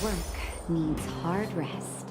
work needs hard rest.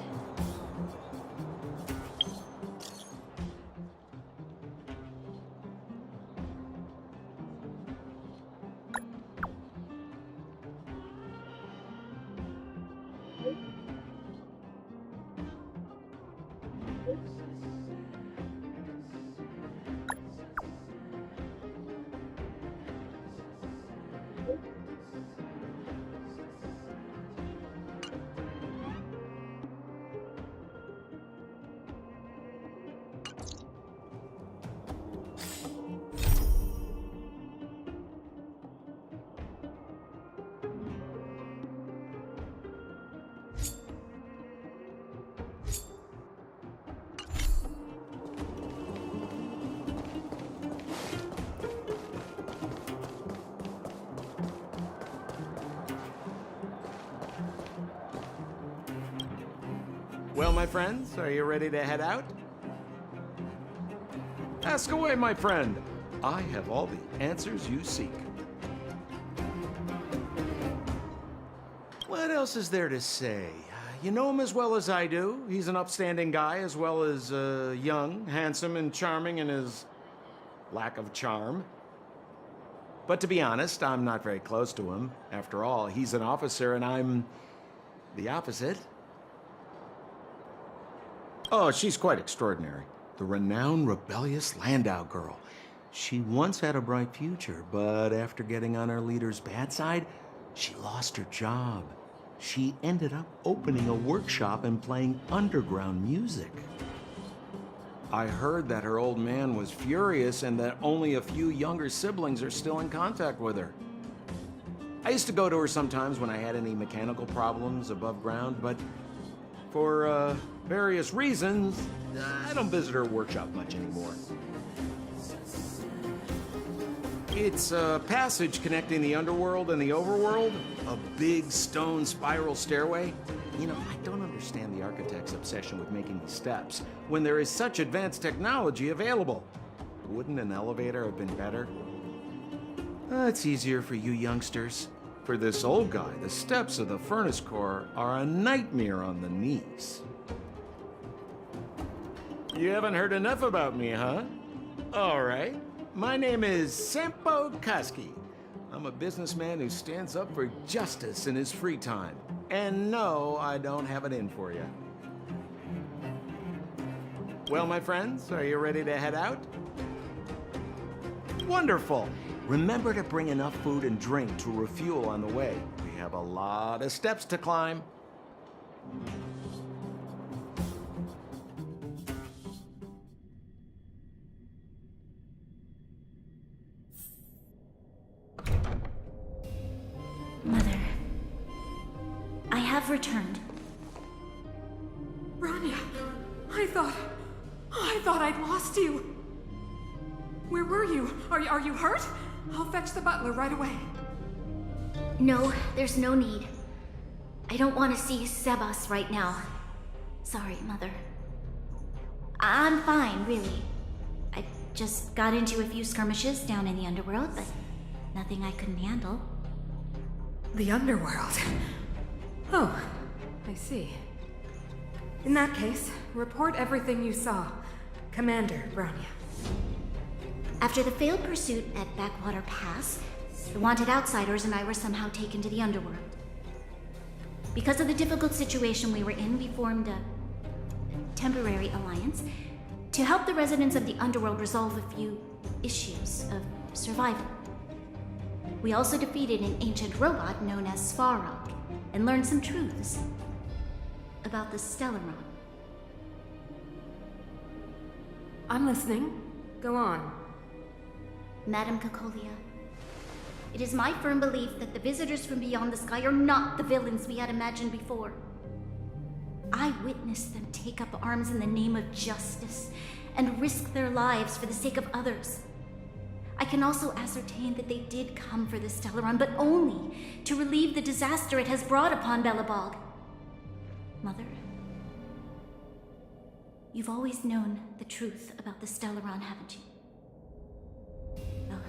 Well, my friends, are you ready to head out? Ask away, my friend. I have all the answers you seek. What else is there to say? You know him as well as I do. He's an upstanding guy, as well as young, handsome, and charming in his lack of charm. But to be honest, I'm not very close to him. After all, he's an officer and I'm the opposite. Oh, she's quite extraordinary. The renowned rebellious Landau girl. She once had a bright future, but after getting on her leader's bad side, she lost her job. She ended up opening a workshop and playing underground music. I heard that her old man was furious and that only a few younger siblings are still in contact with her. I used to go to her sometimes when I had any mechanical problems above ground, but for various reasons, I don't visit her workshop much anymore. It's a passage connecting the underworld and the overworld, a big stone spiral stairway. You know, I don't understand the architect's obsession with making these steps when there is such advanced technology available. Wouldn't an elevator have been better? It's easier for you youngsters. For this old guy, the steps of the furnace core are a nightmare on the knees. You haven't heard enough about me, huh? All right. My name is Sampo Koski. I'm a businessman who stands up for justice in his free time. And no, I don't have it in for you. Well, my friends, are you ready to head out? Wonderful. Remember to bring enough food and drink to refuel on the way. We have a lot of steps to climb. Mother, I have returned. Rania, I thought I'd lost you. Where were you? Are you hurt? I'll fetch the butler right away. No, there's no need. I don't want to see Sebas right now. Sorry, Mother. I'm fine, really. I just got into a few skirmishes down in the underworld, but nothing I couldn't handle. The underworld. Oh, I see. In that case, report everything you saw. Commander Brownia. After the failed pursuit at Backwater Pass, the wanted outsiders and I were somehow taken to the underworld. Because of the difficult situation we were in, we formed a temporary alliance to help the residents of the underworld resolve a few issues of survival. We also defeated an ancient robot known as Svarog and learned some truths about the Stellaron. I'm listening. Go on. Madam Kokolia, it is my firm belief that the visitors from beyond the sky are not the villains we had imagined before. I witnessed them take up arms in the name of justice and risk their lives for the sake of others. I can also ascertain that they did come for the Stellaron, but only to relieve the disaster it has brought upon Belobog. Mother, you've always known the truth about the Stellaron, haven't you? Well,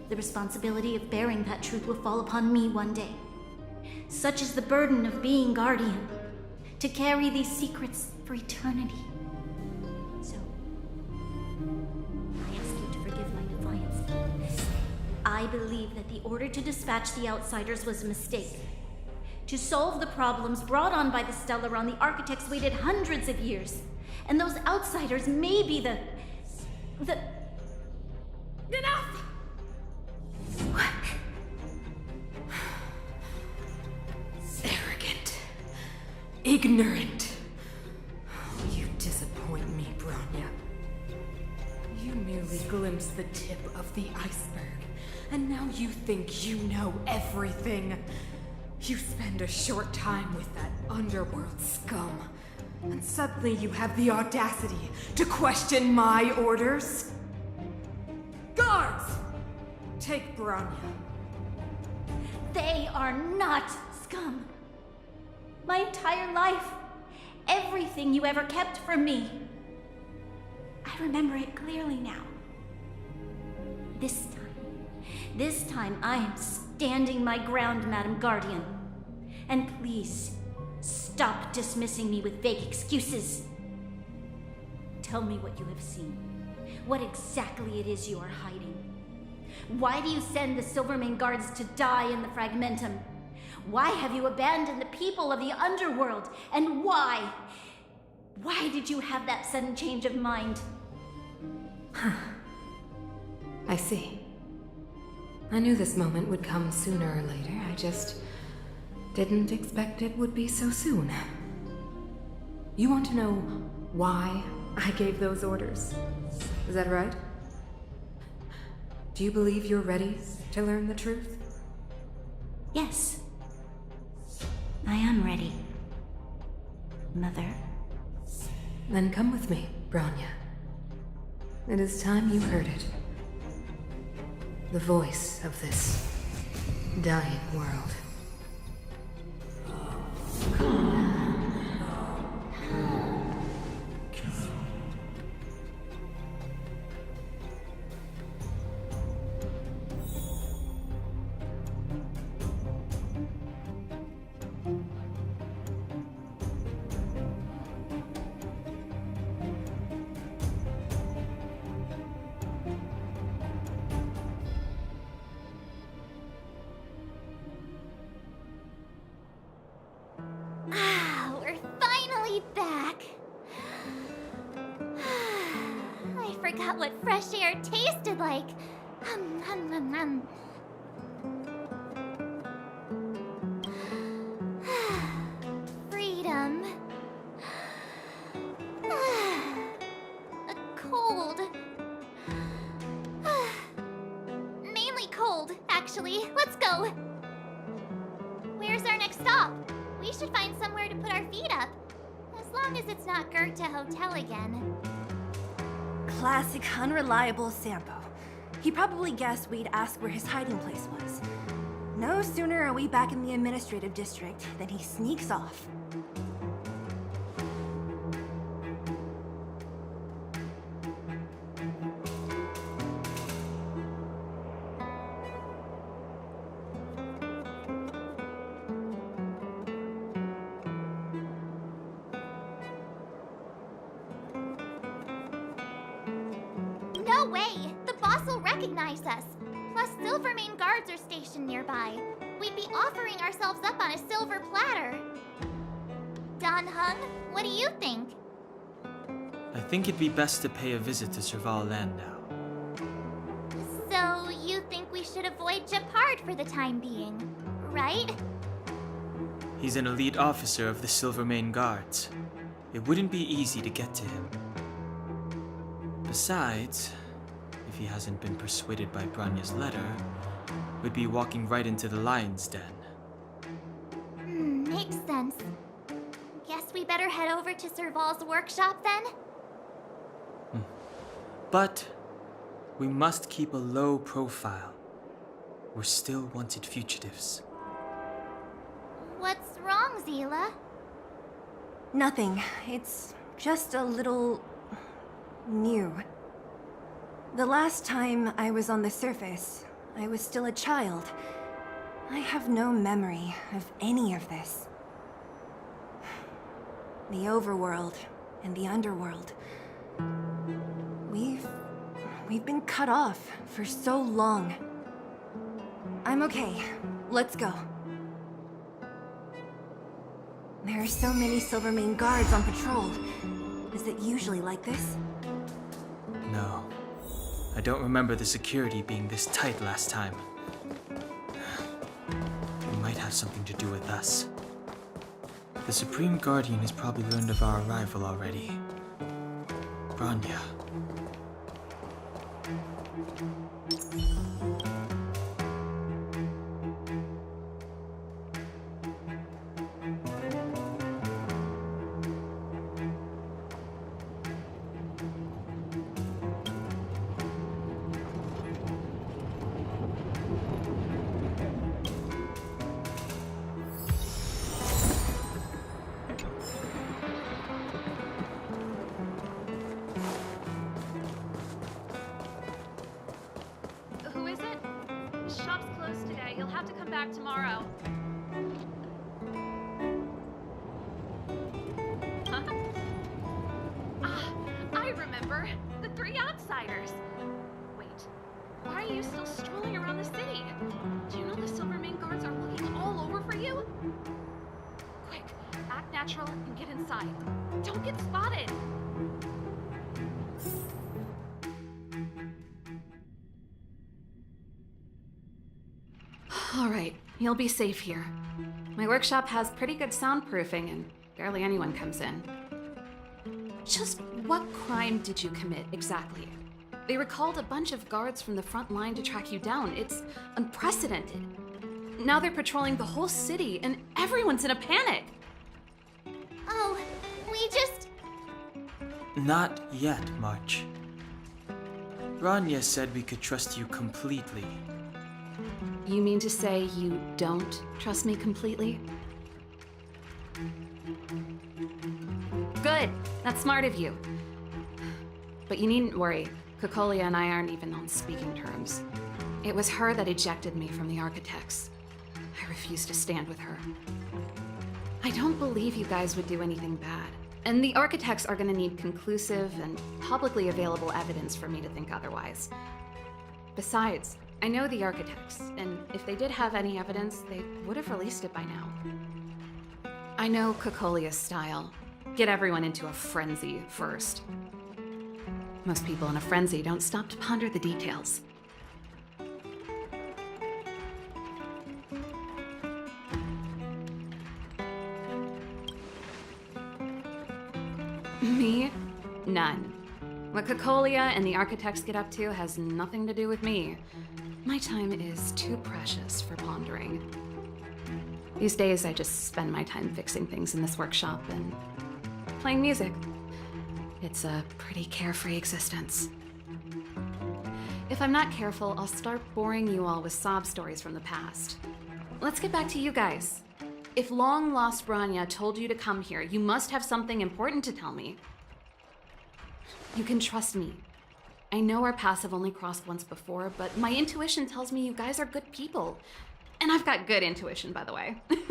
the responsibility of bearing that truth will fall upon me one day. Such is the burden of being Guardian, to carry these secrets for eternity. So, I ask you to forgive my defiance. I believe that the order to dispatch the Outsiders was a mistake. To solve the problems brought on by the Stellaron, the architects waited hundreds of years. And those Outsiders may be the... Enough! Arrogant. Ignorant. You disappoint me, Bronya. You merely glimpsed the tip of the iceberg, and now you think you know everything. You spend a short time with that underworld scum, and suddenly you have the audacity to question my orders? Guards! Take Bronya. They are not scum. My entire life, everything you ever kept from me. I remember it clearly now. This time I am standing my ground, Madam Guardian. And please, stop dismissing me with vague excuses. Tell me what you have seen. What exactly it is you are hiding. Why do you send the Silvermane guards to die in the Fragmentum? Why have you abandoned the people of the underworld? And why? Why did you have that sudden change of mind? I see. I knew this moment would come sooner or later. I just didn't expect it would be so soon. You want to know why I gave those orders? Is that right? Do you believe you're ready to learn the truth? Yes. I am ready, Mother. Then come with me, Bronya. It is time you heard it. The voice of this dying world. We're finally back. I forgot what fresh air tasted like. Hum, hum, hum, hum. Freedom. Cold. Mainly cold, actually. Let's go. Where's our next stop? We should find somewhere to put our feet up. As long as it's not Goethe Hotel again. Classic unreliable Sampo. He probably guessed we'd ask where his hiding place was. No sooner are we back in the administrative district than he sneaks off. No way! The boss will recognize us. Plus, Silvermane guards are stationed nearby. We'd be offering ourselves up on a silver platter. Don Hung, what do you think? I think it'd be best to pay a visit to Serval Landau. So, you think we should avoid Japard for the time being, right? He's an elite officer of the Silvermane Guards. It wouldn't be easy to get to him. Besides, if he hasn't been persuaded by Bronya's letter, we'd be walking right into the lion's den. Makes sense. Guess we better head over to Serval's workshop then? But we must keep a low profile. We're still wanted fugitives. What's wrong, Zila? Nothing. It's just a little... new. The last time I was on the surface, I was still a child. I have no memory of any of this. The overworld and the underworld. We've been cut off for so long. I'm okay. Let's go. There are so many Silvermane guards on patrol. Is it usually like this? No. I don't remember the security being this tight last time. It might have something to do with us. The Supreme Guardian has probably learned of our arrival already. Bronya. Who is it? The shop's closed today. You'll have to come back tomorrow. Huh? Ah, I remember. The three outsiders. Wait, why are you still strolling around the city? Do you know the Silvermane guards are looking all over for you? Quick, act natural and get inside. Don't get spotted. All right, you'll be safe here. My workshop has pretty good soundproofing and barely anyone comes in. Just what crime did you commit exactly? They recalled a bunch of guards from the front line to track you down. It's unprecedented. Now they're patrolling the whole city and everyone's in a panic. Oh, we just... Not yet, March. Bronya said we could trust you completely. You mean to say you don't trust me completely? Good. That's smart of you. But you needn't worry. Kokolia and I aren't even on speaking terms. It was her that ejected me from the Architects. I refuse to stand with her. I don't believe you guys would do anything bad. And the Architects are gonna need conclusive and publicly available evidence for me to think otherwise. Besides, I know the Architects, and if they did have any evidence, they would have released it by now. I know Kokolia's style. Get everyone into a frenzy first. Most people in a frenzy don't stop to ponder the details. Me? None. What Kokolia and the Architects get up to has nothing to do with me. My time is too precious for pondering. These days, I just spend my time fixing things in this workshop and playing music. It's a pretty carefree existence. If I'm not careful, I'll start boring you all with sob stories from the past. Let's get back to you guys. If long-lost Bronya told you to come here, you must have something important to tell me. You can trust me. I know our paths have only crossed once before, but my intuition tells me you guys are good people. And I've got good intuition, by the way. Ooh,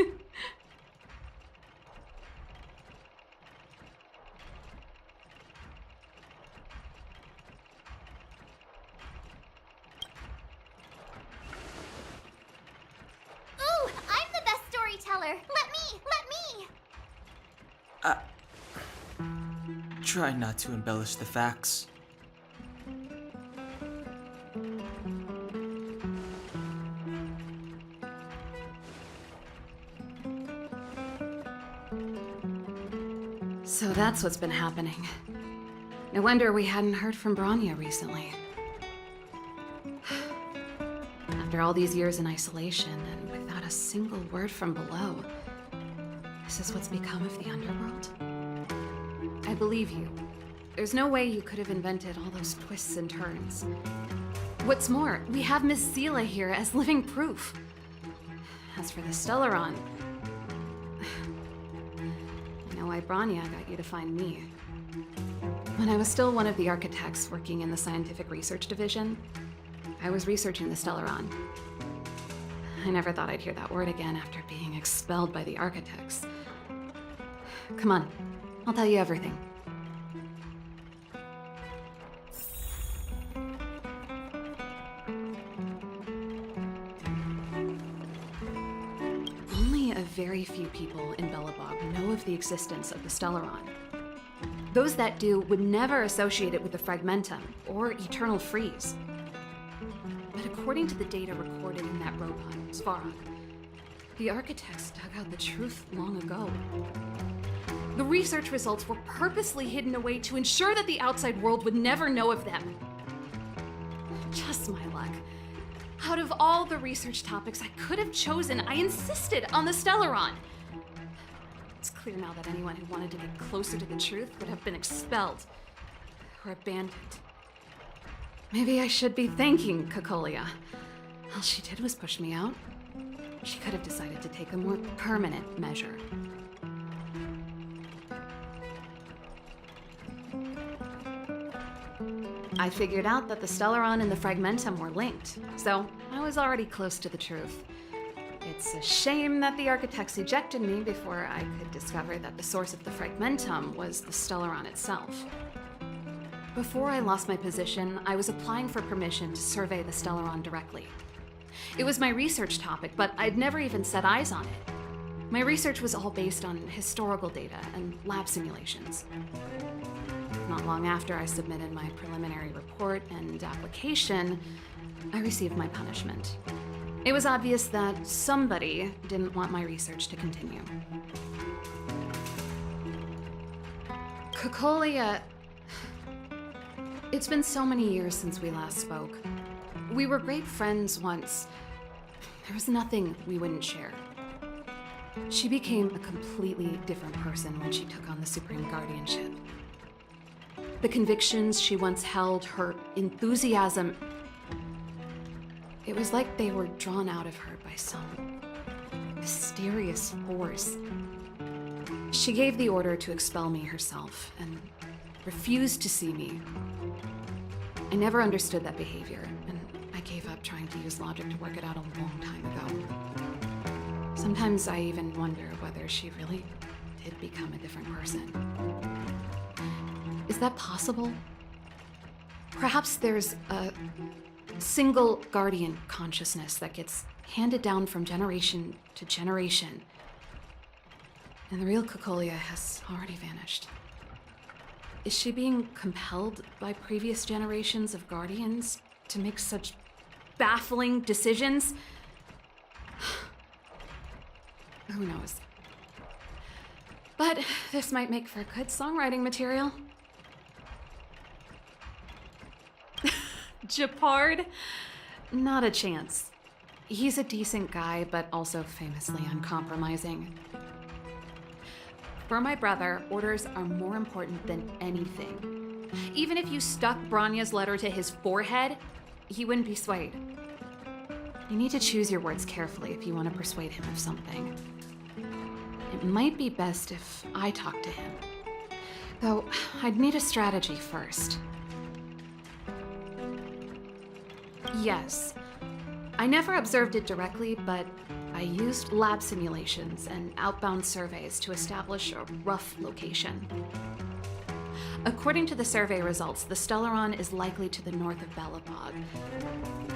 I'm the best storyteller. Let me. Try not to embellish the facts. So that's what's been happening. No wonder we hadn't heard from Bronya recently. After all these years in isolation and without a single word from below, this is what's become of the underworld? I believe you. There's no way you could have invented all those twists and turns. What's more, we have Miss Sela here as living proof. As for the Stellaron, I know why Bronya got you to find me. When I was still one of the Architects working in the Scientific Research Division, I was researching the Stellaron. I never thought I'd hear that word again after being expelled by the architects. Come on, I'll tell you everything. Only a very few people in Belobog know of the existence of the Stellaron. Those that do would never associate it with the Fragmentum or Eternal Freeze. But according to the data recorded in that robot, Svarog, the architects dug out the truth long ago. The research results were purposely hidden away to ensure that the outside world would never know of them. Just my luck. Out of all the research topics I could have chosen, I insisted on the Stellaron. It's clear now that anyone who wanted to get closer to the truth would have been expelled or abandoned. Maybe I should be thanking Cocolia. All she did was push me out. She could have decided to take a more permanent measure. I figured out that the Stellaron and the Fragmentum were linked, so I was already close to the truth. It's a shame that the architects ejected me before I could discover that the source of the Fragmentum was the Stellaron itself. Before I lost my position, I was applying for permission to survey the Stellaron directly. It was my research topic, but I'd never even set eyes on it. My research was all based on historical data and lab simulations. Not long after I submitted my preliminary report and application, I received my punishment. It was obvious that somebody didn't want my research to continue. Cocolia... It's been so many years since we last spoke. We were great friends once. There was nothing we wouldn't share. She became a completely different person when she took on the Supreme Guardianship. The convictions she once held, her enthusiasm, it was like they were drawn out of her by some mysterious force. She gave the order to expel me herself and refused to see me. I never understood that behavior, and I gave up trying to use logic to work it out a long time ago. Sometimes I even wonder whether she really did become a different person. Is that possible? Perhaps there's a single guardian consciousness that gets handed down from generation to generation, and the real Cocolia has already vanished. Is she being compelled by previous generations of guardians to make such baffling decisions? Who knows? But this might make for good songwriting material. Japard? Not a chance. He's a decent guy, but also famously uncompromising. For my brother, orders are more important than anything. Even if you stuck Branya's letter to his forehead, he wouldn't be swayed. You need to choose your words carefully if you want to persuade him of something. It might be best if I talk to him. Though, I'd need a strategy first. Yes. I never observed it directly, but I used lab simulations and outbound surveys to establish a rough location. According to the survey results, the Stellaron is likely to the north of Belobog,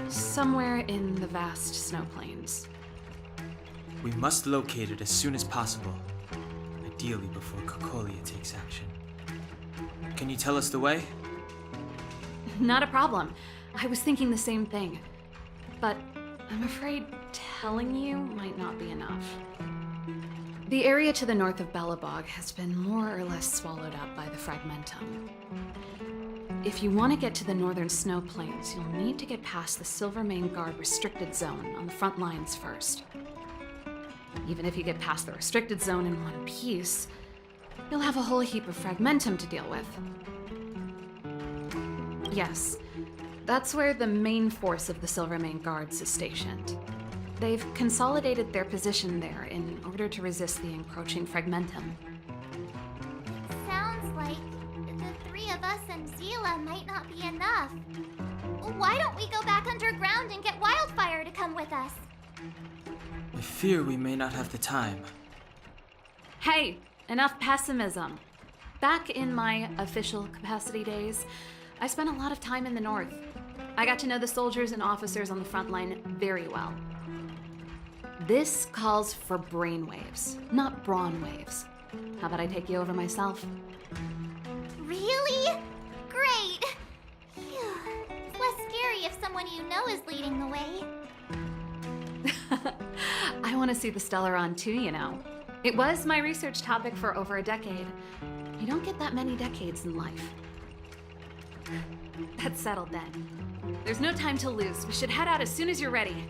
somewhere in the vast snow plains. We must locate it as soon as possible, ideally before Cocolia takes action. Can you tell us the way? Not a problem. I was thinking the same thing. But I'm afraid telling you might not be enough. The area to the north of Belobog has been more or less swallowed up by the Fragmentum. If you want to get to the northern snow plains, you'll need to get past the Silvermane Guard restricted zone on the front lines first. Even if you get past the restricted zone in one piece, you'll have a whole heap of Fragmentum to deal with. Yes, that's where the main force of the Silvermane Guards is stationed. They've consolidated their position there in order to resist the encroaching Fragmentum. Sounds like the three of us and Zila might not be enough. Why don't we go back underground and get Wildfire to come with us? I fear we may not have the time. Hey, enough pessimism. Back in my official capacity days, I spent a lot of time in the north. I got to know the soldiers and officers on the front line very well. This calls for brainwaves, not brawn waves. How about I take you over myself? Really? Great! Phew. It's less scary if someone you know is leading the way. I want to see the Stellaron too, you know. It was my research topic for over a decade. You don't get that many decades in life. That's settled then. There's no time to lose. We should head out as soon as you're ready.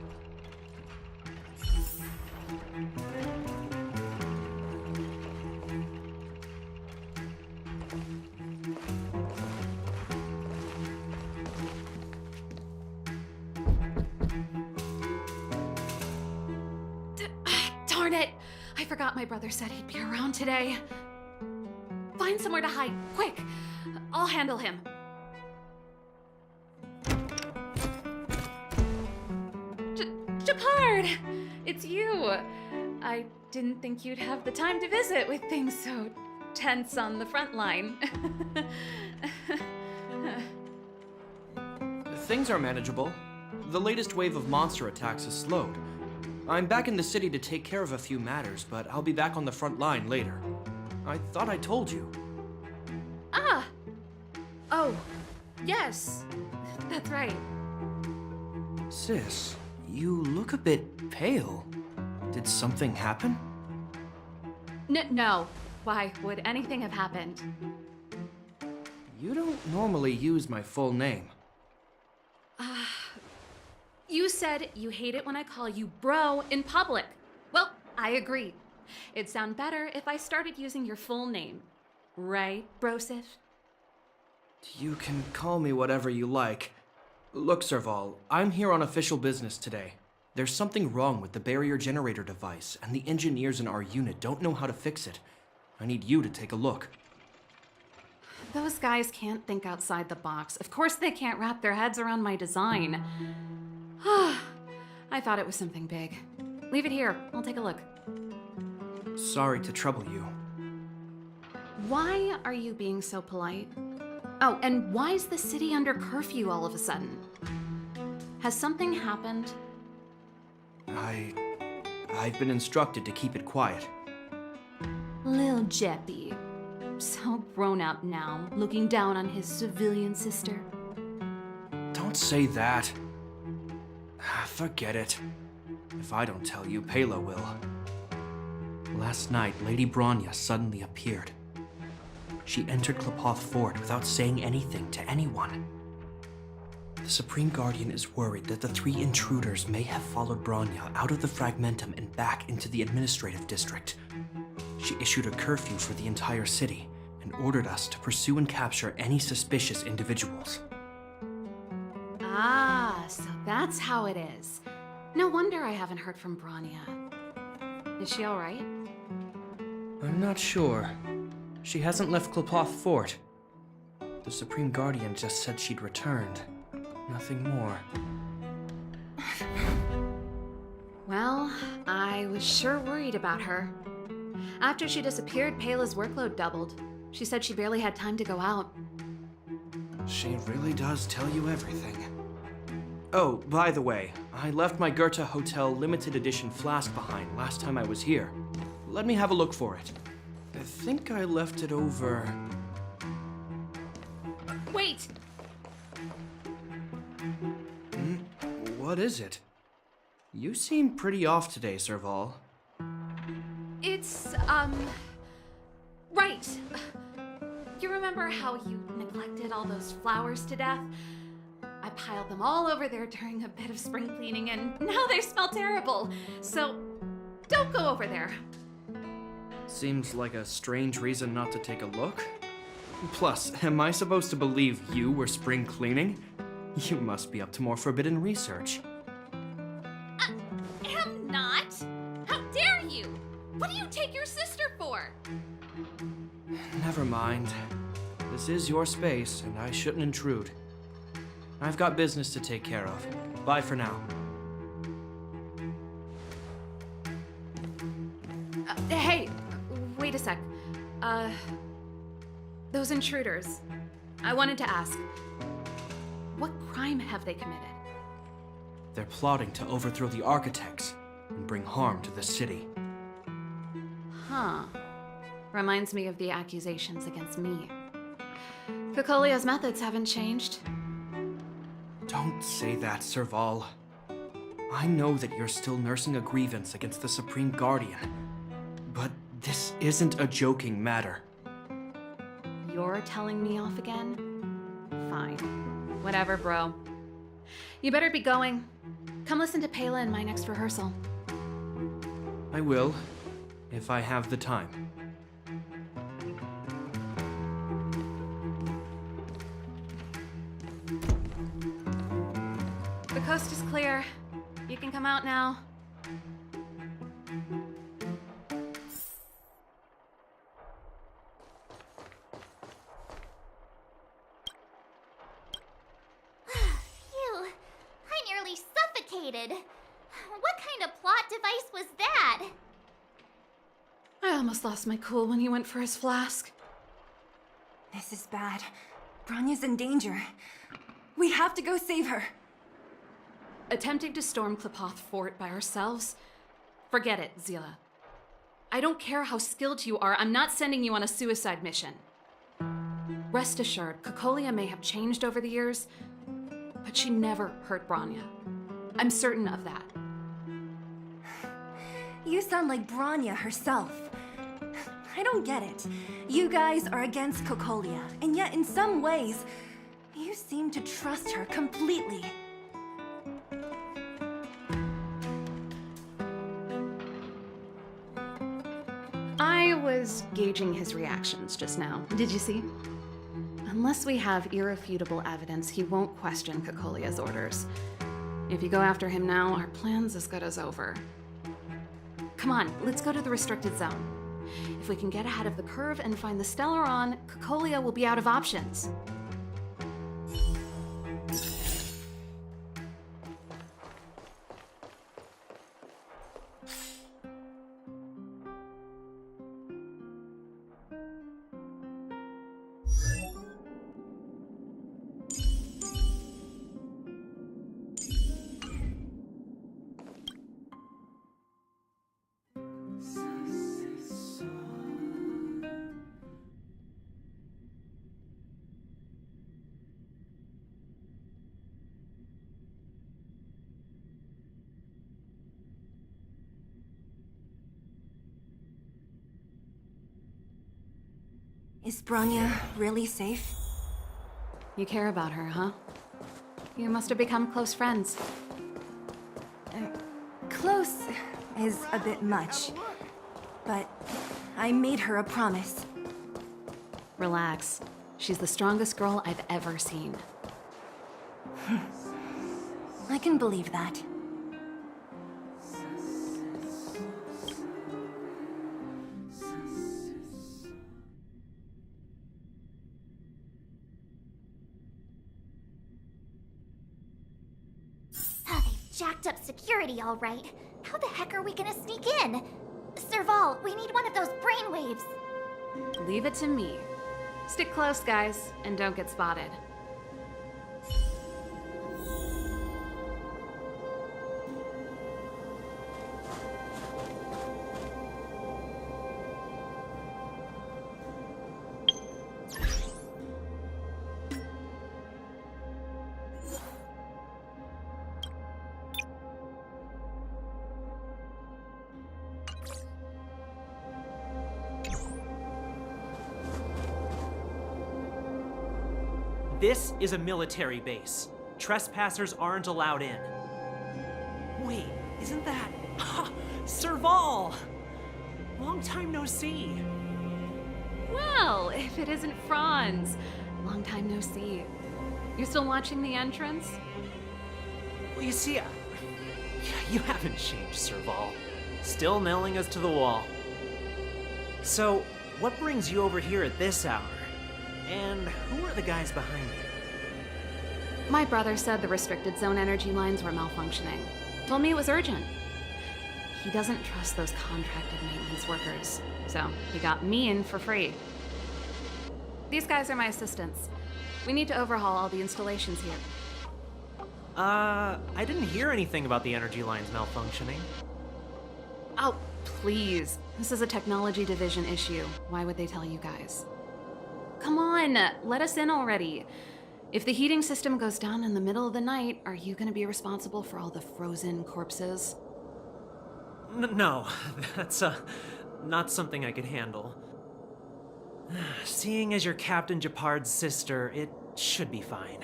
Darn it! I forgot my brother said he'd be around today. Find somewhere to hide, quick! I'll handle him. Japard! It's you! I didn't think you'd have the time to visit with things so tense on the front line. Things are manageable. The latest wave of monster attacks has slowed. I'm back in the city to take care of a few matters, but I'll be back on the front line later. I thought I told you. Ah! Oh, yes. That's right. Sis, you look a bit pale. Did something happen? No. Why would anything have happened? You don't normally use my full name. You said you hate it when I call you bro in public. Well, I agree. It'd sound better if I started using your full name. Right, Brosif? You can call me whatever you like. Look, Serval, I'm here on official business today. There's something wrong with the barrier generator device, and the engineers in our unit don't know how to fix it. I need you to take a look. Those guys can't think outside the box. Of course they can't wrap their heads around my design. I thought it was something big. Leave it here. I'll take a look. Sorry to trouble you. Why are you being so polite? Oh, and why is the city under curfew all of a sudden? Has something happened? I've been instructed to keep it quiet. Lil Jeppy. So grown up now, looking down on his civilian sister. Don't say that. Forget it. If I don't tell you, Pela will. Last night, Lady Bronya suddenly appeared. She entered Klapoth Fort without saying anything to anyone. The Supreme Guardian is worried that the 3 intruders may have followed Bronya out of the Fragmentum and back into the administrative district. She issued a curfew for the entire city and ordered us to pursue and capture any suspicious individuals. Ah, so that's how it is. No wonder I haven't heard from Bronya. Is she all right? I'm not sure. She hasn't left Klapoth Fort. The Supreme Guardian just said she'd returned. Nothing more. Well, I was sure worried about her. After she disappeared, Pela's workload doubled. She said she barely had time to go out. She really does tell you everything. Oh, by the way, I left my Goethe Hotel limited edition flask behind last time I was here. Let me have a look for it. I think I left it over... Wait! What is it? You seem pretty off today, Serval. It's, right. You remember how you neglected all those flowers to death? I piled them all over there during a bit of spring cleaning, and now they smell terrible. So, don't go over there. Seems like a strange reason not to take a look. Plus, am I supposed to believe you were spring cleaning? You must be up to more forbidden research. Am not! How dare you! What do you take your sister for? Never mind. This is your space, and I shouldn't intrude. I've got business to take care of. Bye for now. Hey, wait a sec. Those intruders. I wanted to ask, what crime have they committed? They're plotting to overthrow the architects and bring harm to the city. Huh. Reminds me of the accusations against me. Kokolia's methods haven't changed. Don't say that, Serval. I know that you're still nursing a grievance against the Supreme Guardian, but this isn't a joking matter. You're telling me off again? Fine. Whatever, bro. You better be going. Come listen to Pela in my next rehearsal. I will, if I have the time. The coast is clear. You can come out now. Phew, I nearly suffocated. What kind of plot device was that? I almost lost my cool when he went for his flask. This is bad. Bronya's in danger. We have to go save her. Attempting to storm Klipoth Fort by ourselves? Forget it, Zila. I don't care how skilled you are, I'm not sending you on a suicide mission. Rest assured, Kokolia may have changed over the years, but she never hurt Bronya. I'm certain of that. You sound like Bronya herself. I don't get it. You guys are against Kokolia, and yet in some ways, you seem to trust her completely. I was gauging his reactions just now. Did you see? Unless we have irrefutable evidence, he won't question Kokolia's orders. If you go after him now, our plan's as good as over. Come on, let's go to the restricted zone. If we can get ahead of the curve and find the Stellaron, Kokolia will be out of options. Is Bronya really safe? You care about her, huh? You must have become close friends. Close is a bit much, but I made her a promise. Relax. She's the strongest girl I've ever seen. I can believe that. Jacked up security, all right. How the heck are we gonna sneak in? Serval, we need one of those brainwaves. Leave it to me. Stick close, guys, and don't get spotted. This is a military base. Trespassers aren't allowed in. Wait, isn't that... Serval! Long time no see. Well, if it isn't Franz. Long time no see. You still watching the entrance? Well, you see, you haven't changed, Serval. Still nailing us to the wall. So, what brings you over here at this hour? And who are the guys behind you? My brother said the restricted zone energy lines were malfunctioning. Told me it was urgent. he doesn't trust those contracted maintenance workers. So he got me in for free. These guys are my assistants. We need to overhaul all the installations here. I didn't hear anything about the energy lines malfunctioning. Oh, please. This is a technology division issue. Why would they tell you guys? Come on, let us in already. If the heating system goes down in the middle of the night, are you gonna be responsible for all the frozen corpses? No, that's not something I could handle. Seeing as you're Captain Japard's sister, it should be fine.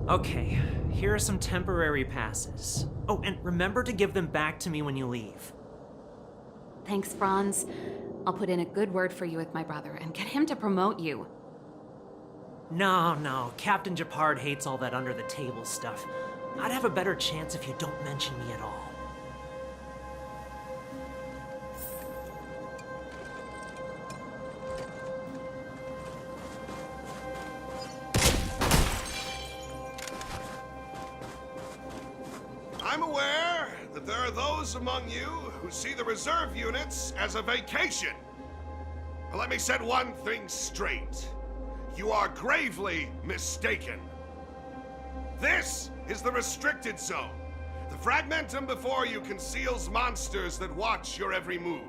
Okay, here are some temporary passes. Oh, and remember to give them back to me when you leave. Thanks, Franz. I'll put in a good word for you with my brother and get him to promote you. No, Captain Japard hates all that under-the-table stuff. I'd have a better chance if you don't mention me at all. I'm aware that there are those among you who see the reserve units as a vacation. But let me set one thing straight. You are gravely mistaken. This is the restricted zone. The fragmentum before you conceals monsters that watch your every move.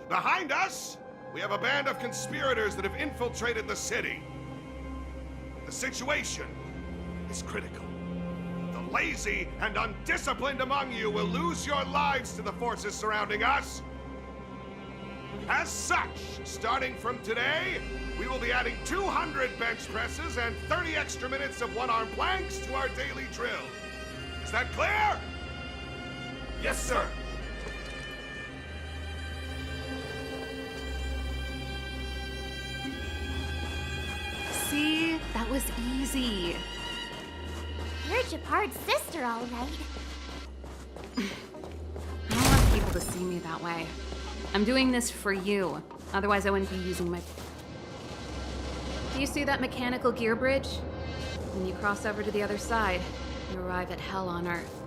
Behind us, we have a band of conspirators that have infiltrated the city. The situation is critical. The lazy and undisciplined among you will lose your lives to the forces surrounding us. As such, starting from today, we will be adding 200 bench presses and 30 extra minutes of one-arm planks to our daily drill. Is that clear? Yes, sir. See? That was easy. You're Japard's sister, all right. I don't want people to see me that way. I'm doing this for you. Otherwise, I wouldn't be using my... Do you see that mechanical gear bridge? When you cross over to the other side, you arrive at hell on Earth.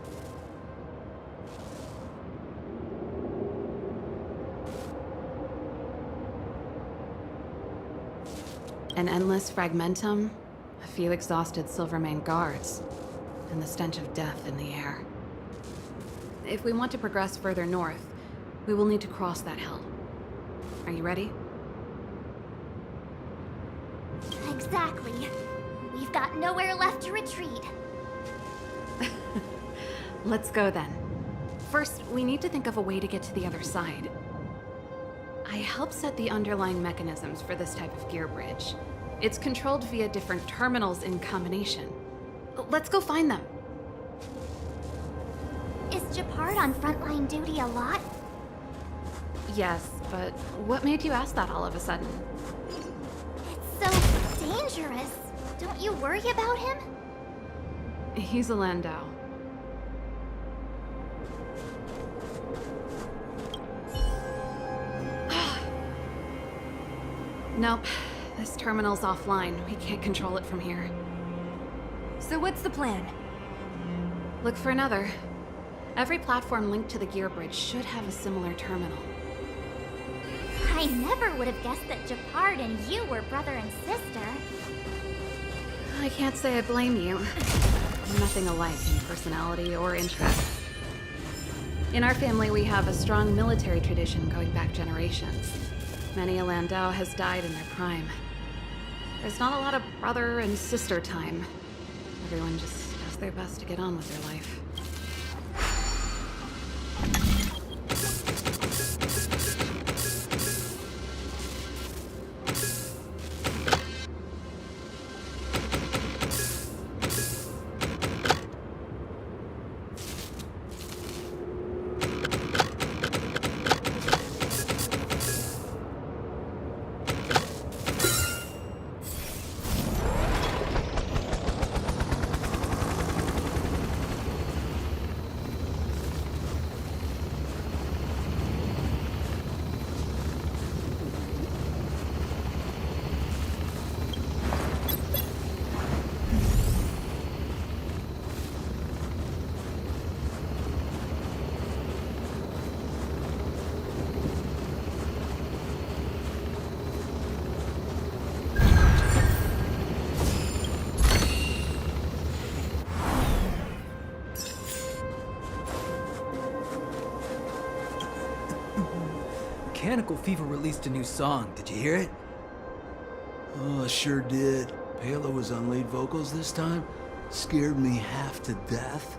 An endless fragmentum, a few exhausted Silvermane guards, and the stench of death in the air. If we want to progress further north, we will need to cross that hell. Are you ready? Exactly. We've got nowhere left to retreat. Let's go then. First, we need to think of a way to get to the other side. I helped set the underlying mechanisms for this type of gear bridge. It's controlled via different terminals in combination. Let's go find them. Is Japard on frontline duty a lot? Yes, but what made you ask that all of a sudden? It's so dangerous. Don't you worry about him? He's a Landau. Nope. This terminal's offline. We can't control it from here. So what's the plan? Look for another. Every platform linked to the gear bridge should have a similar terminal. I never would have guessed that Japard and you were brother and sister. I can't say I blame you. We're nothing alike in personality or interests. In our family, we have a strong military tradition going back generations. Many a Landau has died in their prime. There's not a lot of brother and sister time. Everyone just does their best to get on with their life. Mechanical Fever released a new song. Did you hear it? Oh, sure did. Palo was on lead vocals this time. Scared me half to death.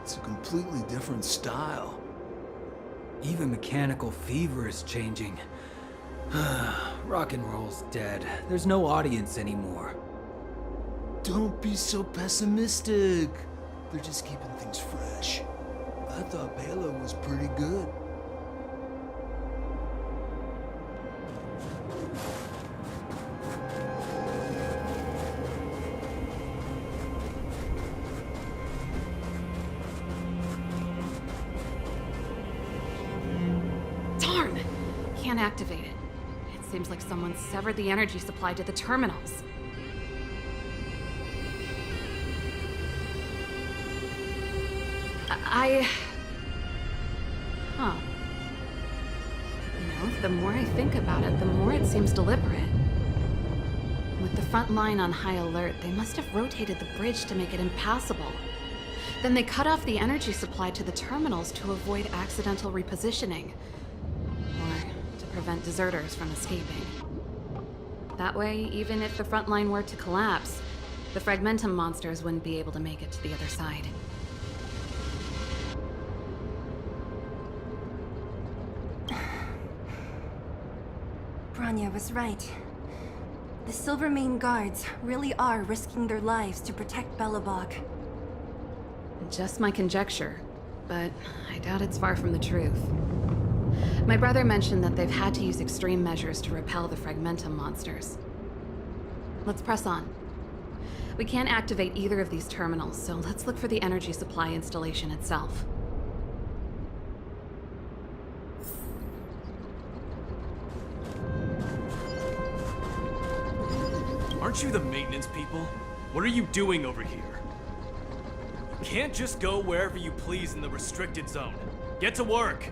It's a completely different style. Even Mechanical Fever is changing. Rock and roll's dead. There's no audience anymore. Don't be so pessimistic. They're just keeping things fresh. I thought Palo was pretty good. Darn! Can't activate it. It seems like someone severed the energy supply to the terminals. Huh. You know, the more I think about it, the more it seems deliberate. With the front line on high alert, they must have rotated the bridge to make it impassable. Then they cut off the energy supply to the terminals to avoid accidental repositioning. Or to prevent deserters from escaping. That way, even if the front line were to collapse, the Fragmentum monsters wouldn't be able to make it to the other side. Bronya was right. The Silvermane guards really are risking their lives to protect Belobog. Just my conjecture, but I doubt it's far from the truth. My brother mentioned that they've had to use extreme measures to repel the Fragmentum monsters. Let's press on. We can't activate either of these terminals, so let's look for the energy supply installation itself. Aren't you the maintenance people? What are you doing over here? You can't just go wherever you please in the restricted zone. Get to work!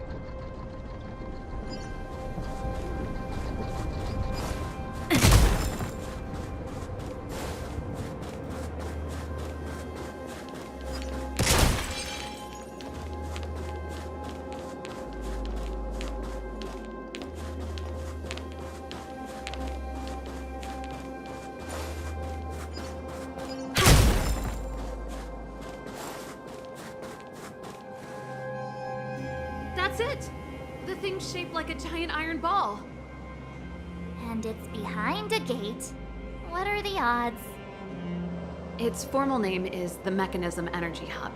That's it! The thing's shaped like a giant iron ball. And it's behind a gate. What are the odds? Its formal name is the Mechanism Energy Hub.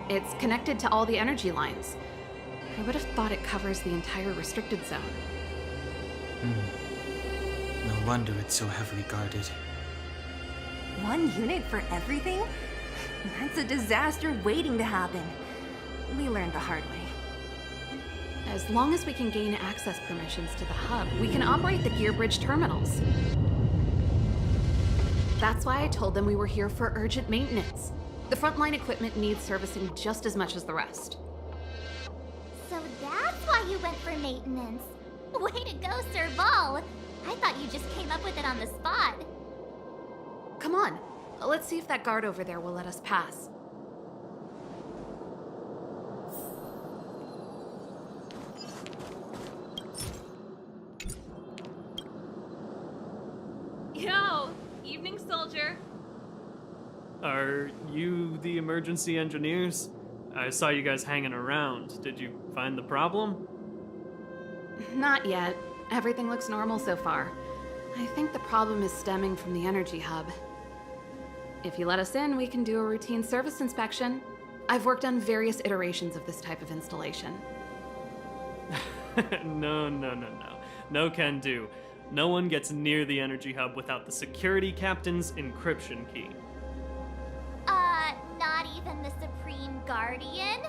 It's connected to all the energy lines. I would have thought it covers the entire restricted zone. No wonder it's so heavily guarded. One unit for everything? That's a disaster waiting to happen. We learned the hard way. As long as we can gain access permissions to the hub, we can operate the gear bridge terminals. That's why I told them we were here for urgent maintenance. The frontline equipment needs servicing just as much as the rest. So that's why you went for maintenance. Way to go, Serval! I thought you just came up with it on the spot. Come on, let's see if that guard over there will let us pass. Yo! Evening, soldier. Are you the emergency engineers? I saw you guys hanging around. Did you find the problem? Not yet. Everything looks normal so far. I think the problem is stemming from the energy hub. If you let us in, we can do a routine service inspection. I've worked on various iterations of this type of installation. No. No can do. No one gets near the energy hub without the security captain's encryption key. Not even the Supreme Guardian?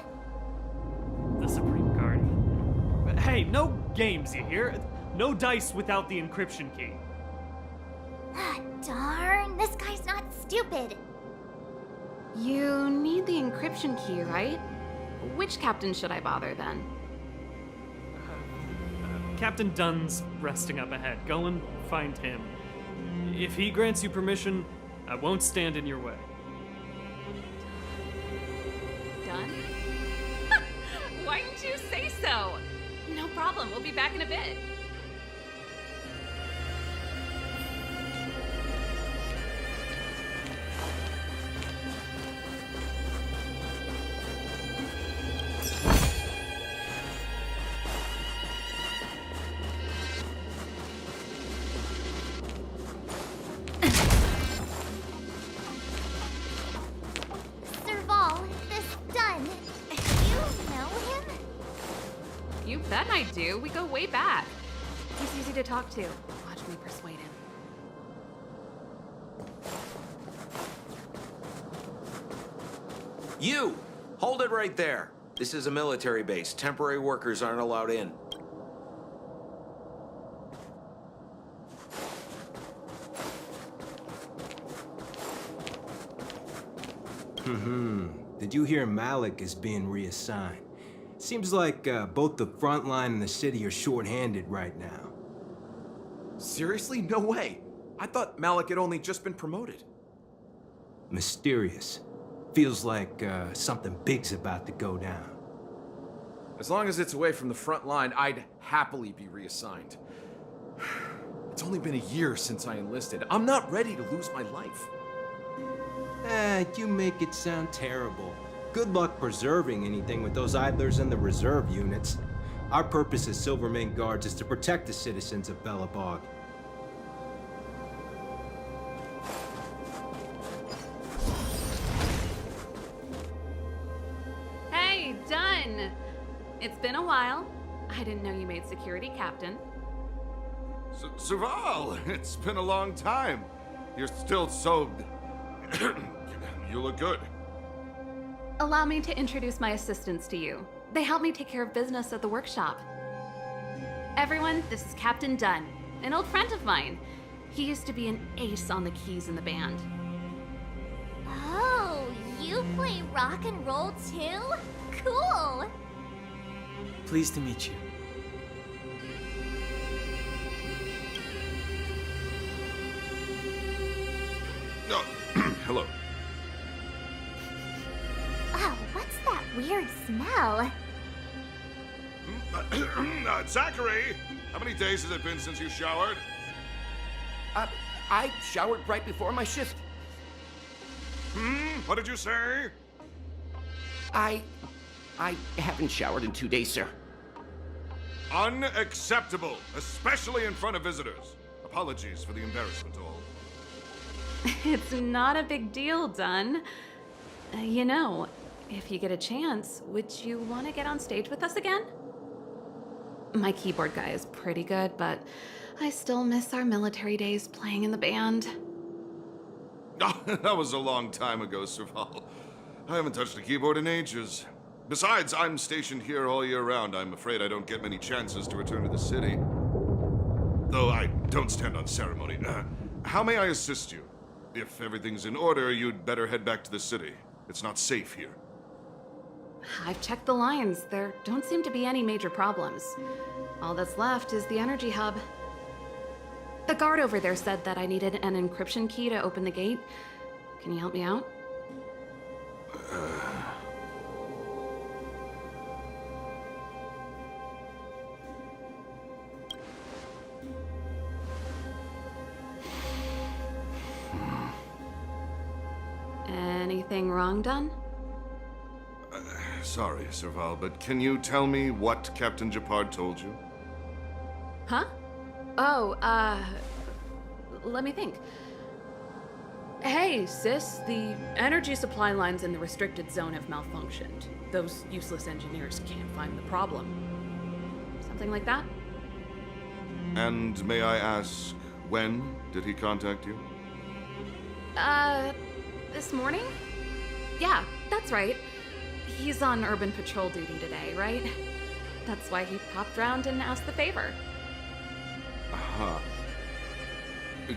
The Supreme Guardian? Hey, no games, you hear? No dice without the encryption key. Ah, darn, this guy's not stupid. You need the encryption key, right? Which captain should I bother then? Captain Dunn's resting up ahead. Go and find him. If he grants you permission, I won't stand in your way. Dunn? Why didn't you say so? No problem. We'll be back in a bit. Serval, this Dunn. You know him? You bet I do. We go way back. He's easy to talk to. Watch me persuade him. You! Hold it right there. This is a military base. Temporary workers aren't allowed in. Did you hear Malik is being reassigned? Seems like both the front line and the city are short-handed right now. Seriously? No way. I thought Malik had only just been promoted. Mysterious. Feels like something big's about to go down. As long as it's away from the front line, I'd happily be reassigned. It's only been a year since I enlisted. I'm not ready to lose my life. You make it sound terrible. Good luck preserving anything with those idlers in the reserve units. Our purpose as Silvermane Guards is to protect the citizens of Belobog. Hey, Dunn! It's been a while. I didn't know you made security captain. Serval, it's been a long time. You're still so... You look good. Allow me to introduce my assistants to you. They help me take care of business at the workshop. Everyone, this is Captain Dunn, an old friend of mine. He used to be an ace on the keys in the band. Oh, you play rock and roll too? Cool! Pleased to meet you. No, hello. Oh, what's that weird smell? Zachary, how many days has it been since you showered? I showered right before my shift. What did you say? I haven't showered in 2 days, sir. Unacceptable, especially in front of visitors. Apologies for the embarrassment, all. It's not a big deal, Dunn. You know, if you get a chance, would you want to get on stage with us again? My keyboard guy is pretty good, but I still miss our military days playing in the band. Oh, that was a long time ago, Serval. I haven't touched a keyboard in ages. Besides, I'm stationed here all year round. I'm afraid I don't get many chances to return to the city. Though I don't stand on ceremony. How may I assist you? If everything's in order, you'd better head back to the city. It's not safe here. I've checked the lines. There don't seem to be any major problems. All that's left is the energy hub. The guard over there said that I needed an encryption key to open the gate. Can you help me out? Anything wrong, Dunn? Sorry, Serval, but can you tell me what Captain Japard told you? Huh? Oh, let me think. Hey, sis, the energy supply lines in the restricted zone have malfunctioned. Those useless engineers can't find the problem. Something like that? And may I ask, when did he contact you? This morning? Yeah, that's right. He's on urban patrol duty today, right? That's why he popped round and asked the favor. Aha.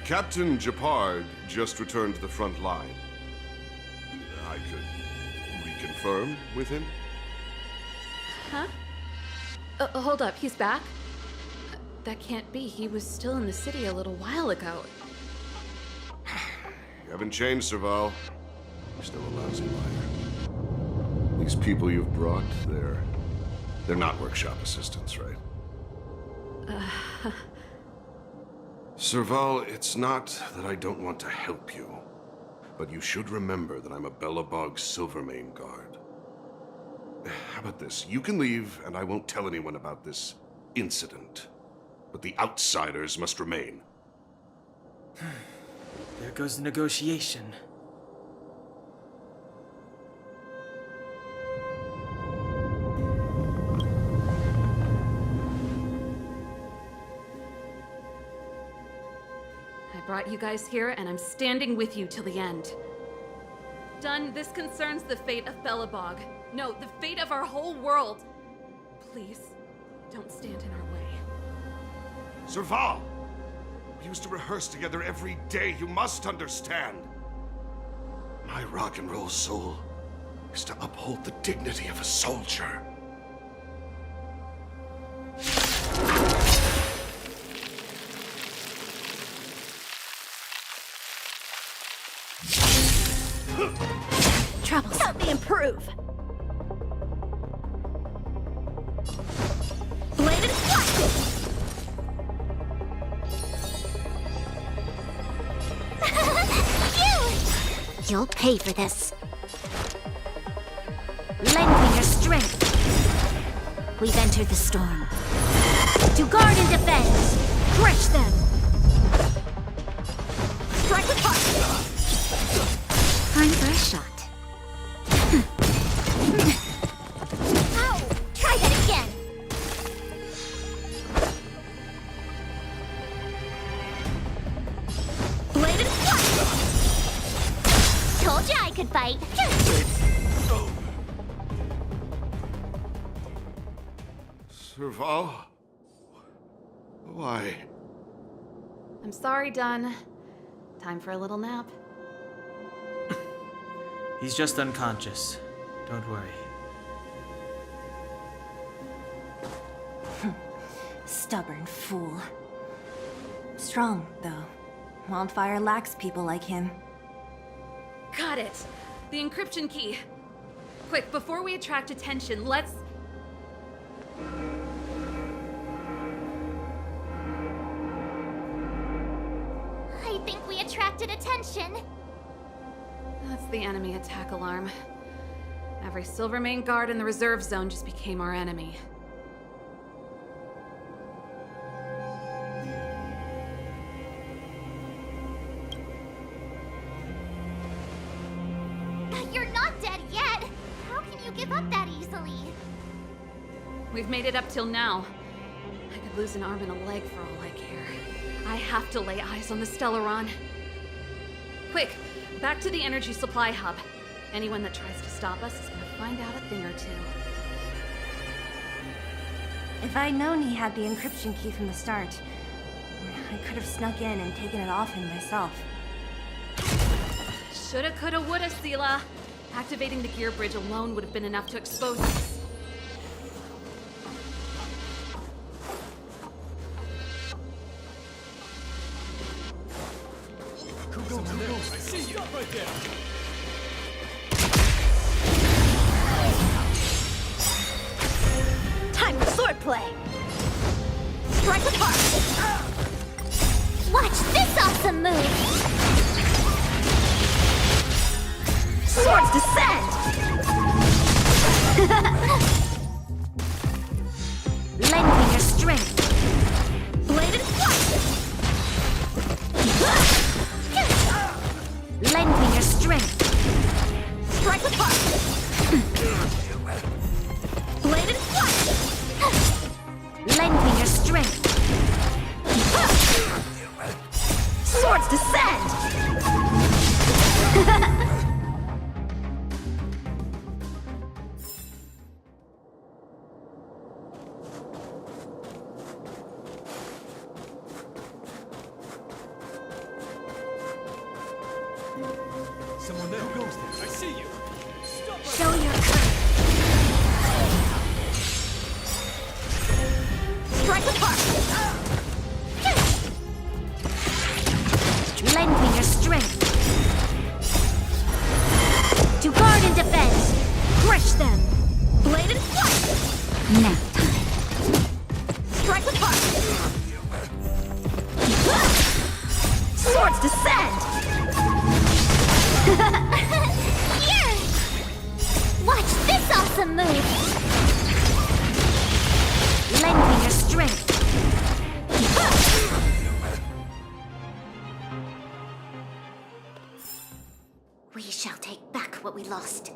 Captain Japard just returned to the front line. I could reconfirm with him? Huh? Hold up, he's back? That can't be. He was still in the city a little while ago. You haven't changed, Serval. You're still a lousy liar. These people you've brought, they're not workshop assistants, right? Serval, it's not that I don't want to help you, but you should remember that I'm a Belobog Silvermane guard. How about this? You can leave, and I won't tell anyone about this incident. But the outsiders must remain. There goes the negotiation. I brought you guys here, and I'm standing with you till the end. Done, this concerns the fate of Belobog. No, the fate of our whole world. Please, don't stand in our way. Serval! We used to rehearse together every day, you must understand. My rock and roll soul is to uphold the dignity of a soldier. Troubles. Help me improve! Bladed flash! You'll pay for this. Lend me your strength. We've entered the storm. To guard and defend. Crush them. Strike with heart. Time for a shot. Ow! Try that again. Bladed flash. Told you I could fight. Serval? Why? I'm sorry, Dunn. Time for a little nap. He's just unconscious. Don't worry. Stubborn fool. Strong, though. Wildfire lacks people like him. Got it! The encryption key. Quick, before we attract attention, let's... I think we attracted attention. That's the enemy attack alarm. Every Silvermane guard in the reserve zone just became our enemy. You're not dead yet. How can you give up that easily? We've made it up till now. I could lose an arm and a leg for all I care. I have to lay eyes on the Stellaron. Quick, back to the energy supply hub. Anyone that tries to stop us is gonna find out a thing or two. If I'd known he had the encryption key from the start, I could have snuck in and taken it off him myself. Shoulda, coulda, woulda, Sela. Activating the gear bridge alone would have been enough to expose us. I see you right there. Time for swordplay! Strike with heart! Watch this awesome move! Swords descend! Lend me your strength. Bladed flash! Lend me your strength. Strike with heart! Bladed flash! Lend me your strength. Swords descend! Someone there. Who goes there? I see you. Show your courage. Strike with heart! Lend me your strength. To guard and defend. Crush them. Bladed flash! Nap time. Strike with heart! We shall take back what we lost.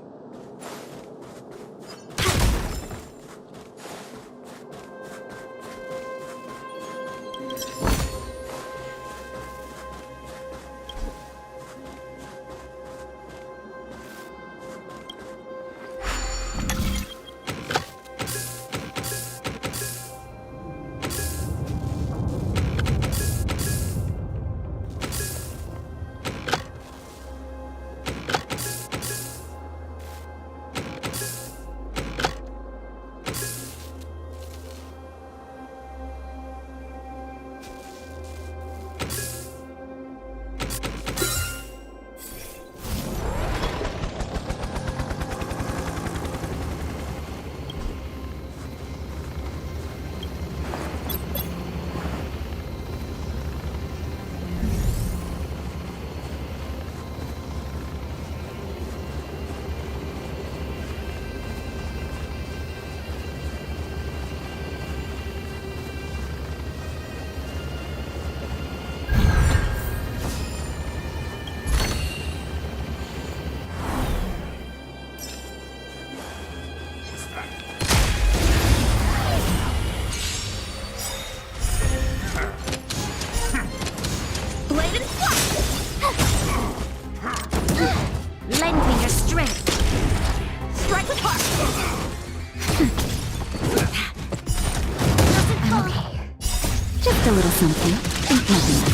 Just a little something. Think nothing of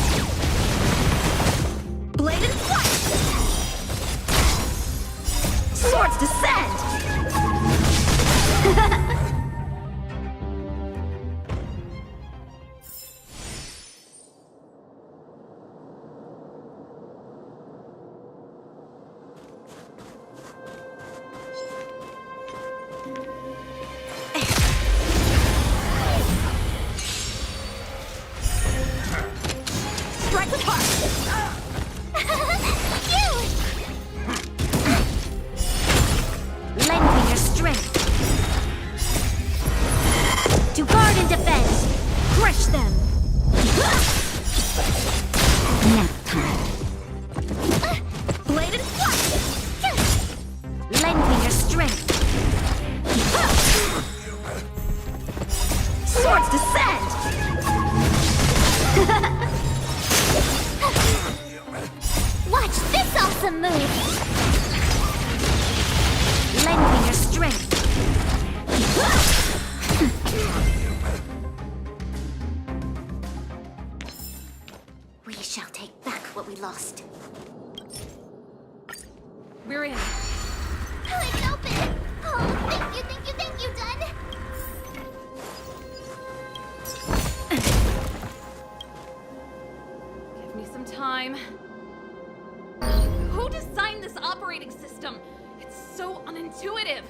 it. Blade and flight! Swords descend! Strike with heart! Lend me your strength. To guard and defend. Crush them. Nap time. Blade and flight! Lend me your strength. Swords descend! Watch this awesome move! Lend me your strength. We shall take back what we lost. We're in. Click open! Oh, thank you, Dun! Give me some time. Who designed this operating system? It's so unintuitive.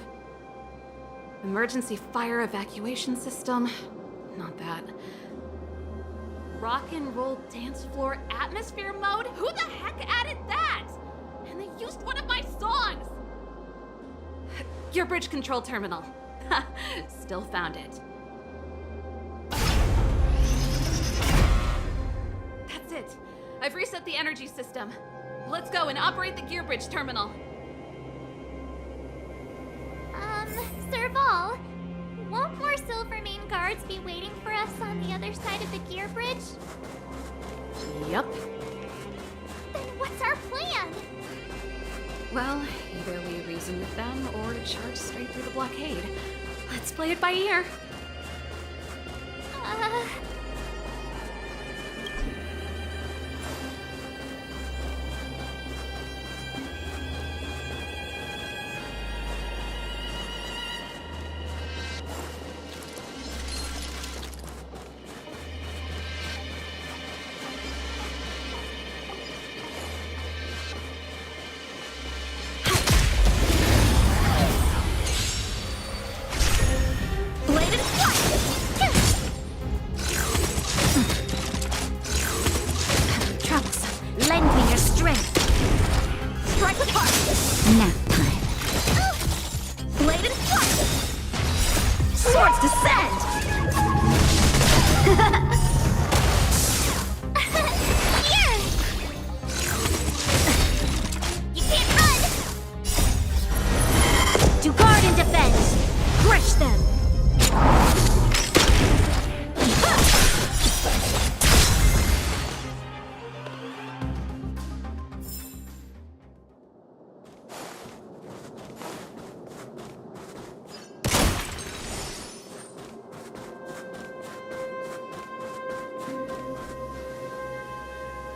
Emergency fire evacuation system? Not that. Rock and roll dance floor atmosphere mode? Who the heck added that? And they used one of my songs! Your bridge control terminal. Still found it. That's it. I've reset the energy system. Let's go and operate the gear bridge terminal. Serval, won't more Silvermane guards be waiting for us on the other side of the gear bridge? Yep. Then what's our plan? Well, either we reason with them or charge straight through the blockade. Let's play it by ear. Blade and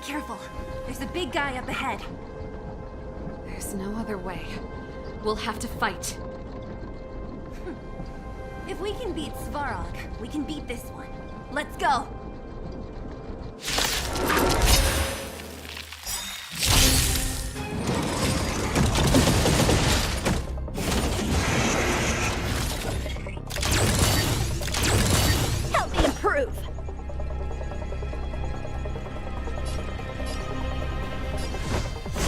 Careful. There's a big guy up ahead. There's no other way. We'll have to fight. If we can beat Svarog, we can beat this one. Let's go! Help me improve!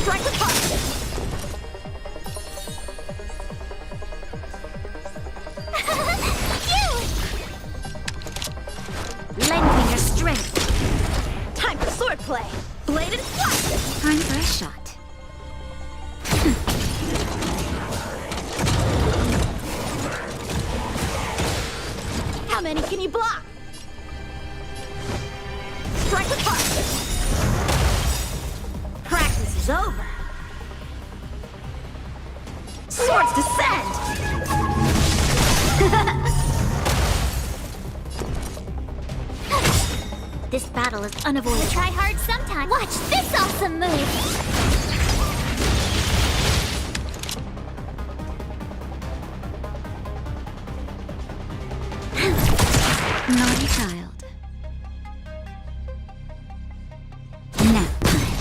Strike with heart! Lend me your strength. Time for swordplay! Bladed flash! Time for a shot. How many can you block? Strike with heart! Practice is over. Swords descend! This battle is unavoidable. Try hard sometime. Watch this awesome move! Naughty child. Nap time.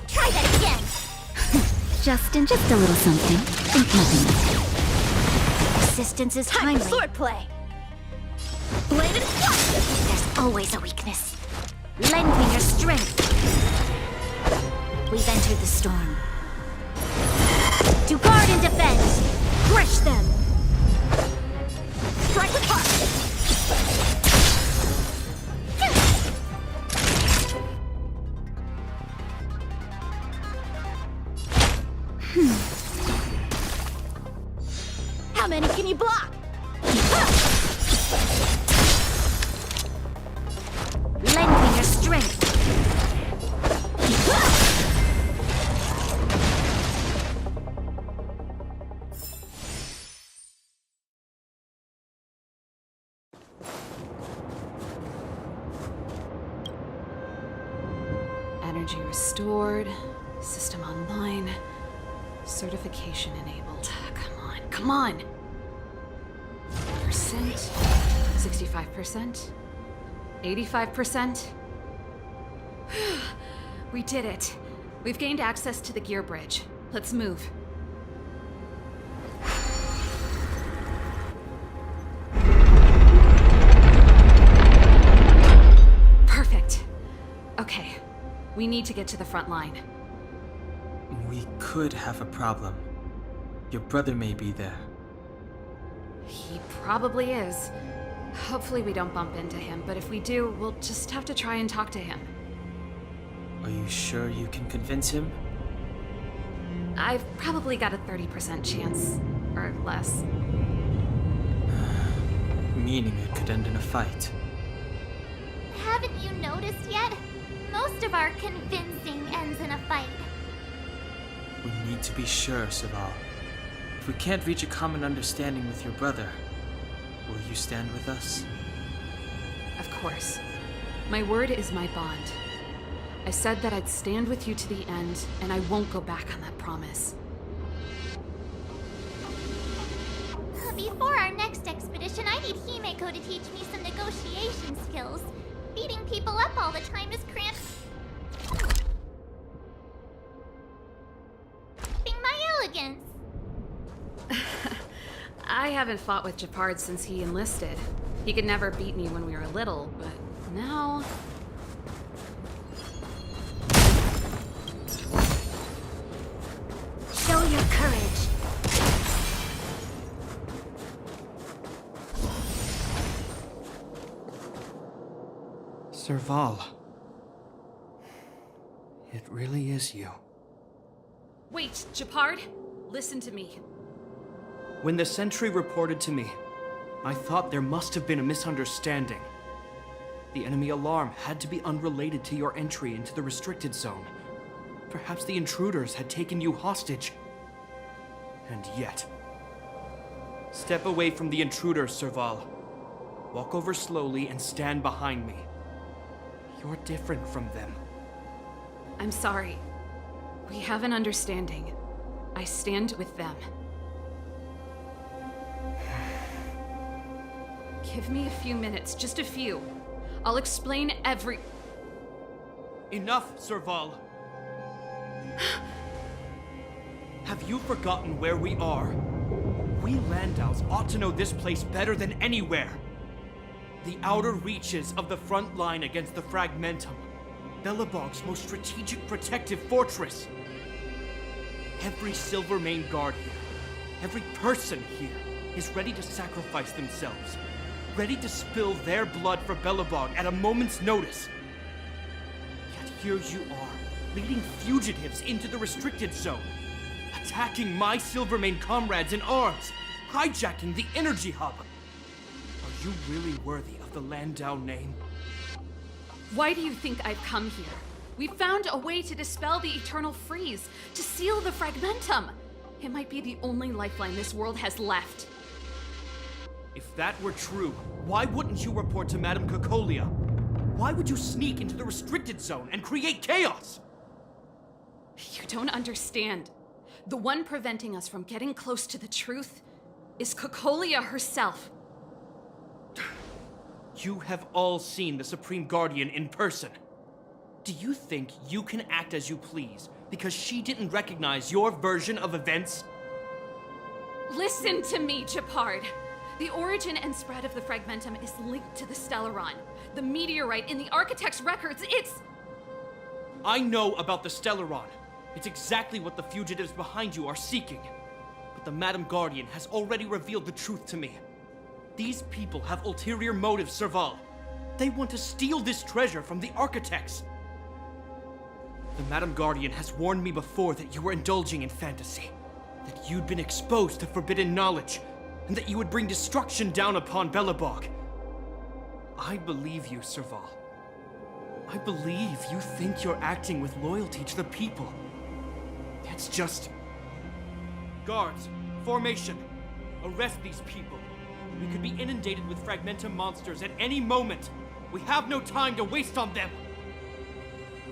Try that again! Just a little something. Think nothing of it. Persistence is Time timely. for swordplay! Bladed flash! There's always a weakness. Lend me your strength. We've entered the storm. To guard and defend. Crush them. Strike with heart! How many can you block? Lend me your strength. Energy restored. System online. Certification enabled. Come on, come on! Percent. 65%. 85%. We did it. We've gained access to the gear bridge. Let's move. Perfect. Okay. We need to get to the front line. We could have a problem. Your brother may be there. He probably is. Hopefully we don't bump into him, but if we do, we'll just have to try and talk to him. Are you sure you can convince him? I've probably got a 30% chance, or less. Meaning it could end in a fight. Haven't you noticed yet? Most of our convincing ends in a fight. We need to be sure, Saval. If we can't reach a common understanding with your brother, will you stand with us? Of course. My word is my bond. I said that I'd stand with you to the end, and I won't go back on that promise. Before our next expedition, I need Himeko to teach me some negotiation skills. Beating people up all the time is cramping my elegance. I haven't fought with Japard since he enlisted. He could never beat me when we were little, but now... Show your courage. Serval. It really is you. Wait, Japard? Listen to me. When the sentry reported to me, I thought there must have been a misunderstanding. The enemy alarm had to be unrelated to your entry into the restricted zone. Perhaps the intruders had taken you hostage. And yet... Step away from the intruders, Serval. Walk over slowly and stand behind me. You're different from them. I'm sorry. We have an understanding. I stand with them. Give me a few minutes, just a few. I'll explain every... Enough, Serval! Have you forgotten where we are? We Landaus ought to know this place better than anywhere. The outer reaches of the front line against the Fragmentum. Belobog's most strategic protective fortress. Every Silvermane guard here, every person here, is ready to sacrifice themselves. Ready to spill their blood for Belobog at a moment's notice. Yet here you are, leading fugitives into the restricted zone. Attacking my Silvermane comrades in arms. Hijacking the energy hub. Are you really worthy of the Landau name? Why do you think I've come here? We found a way to dispel the eternal freeze, to seal the Fragmentum. It might be the only lifeline this world has left. If that were true, why wouldn't you report to Madame Cocolia? Why would you sneak into the restricted zone and create chaos? You don't understand. The one preventing us from getting close to the truth is Cocolia herself. You have all seen the Supreme Guardian in person. Do you think you can act as you please because she didn't recognize your version of events? Listen to me, Gepard. The origin and spread of the Fragmentum is linked to the Stellaron. The meteorite in the Architect's records, it's... I know about the Stellaron. It's exactly what the fugitives behind you are seeking. But the Madam Guardian has already revealed the truth to me. These people have ulterior motives, Serval. They want to steal this treasure from the Architects. The Madam Guardian has warned me before that you were indulging in fantasy. That you'd been exposed to forbidden knowledge. And that you would bring destruction down upon Belobog. I believe you, Serval. I believe you think you're acting with loyalty to the people. It's just... Guards, formation. Arrest these people. We could be inundated with Fragmentum monsters at any moment. We have no time to waste on them.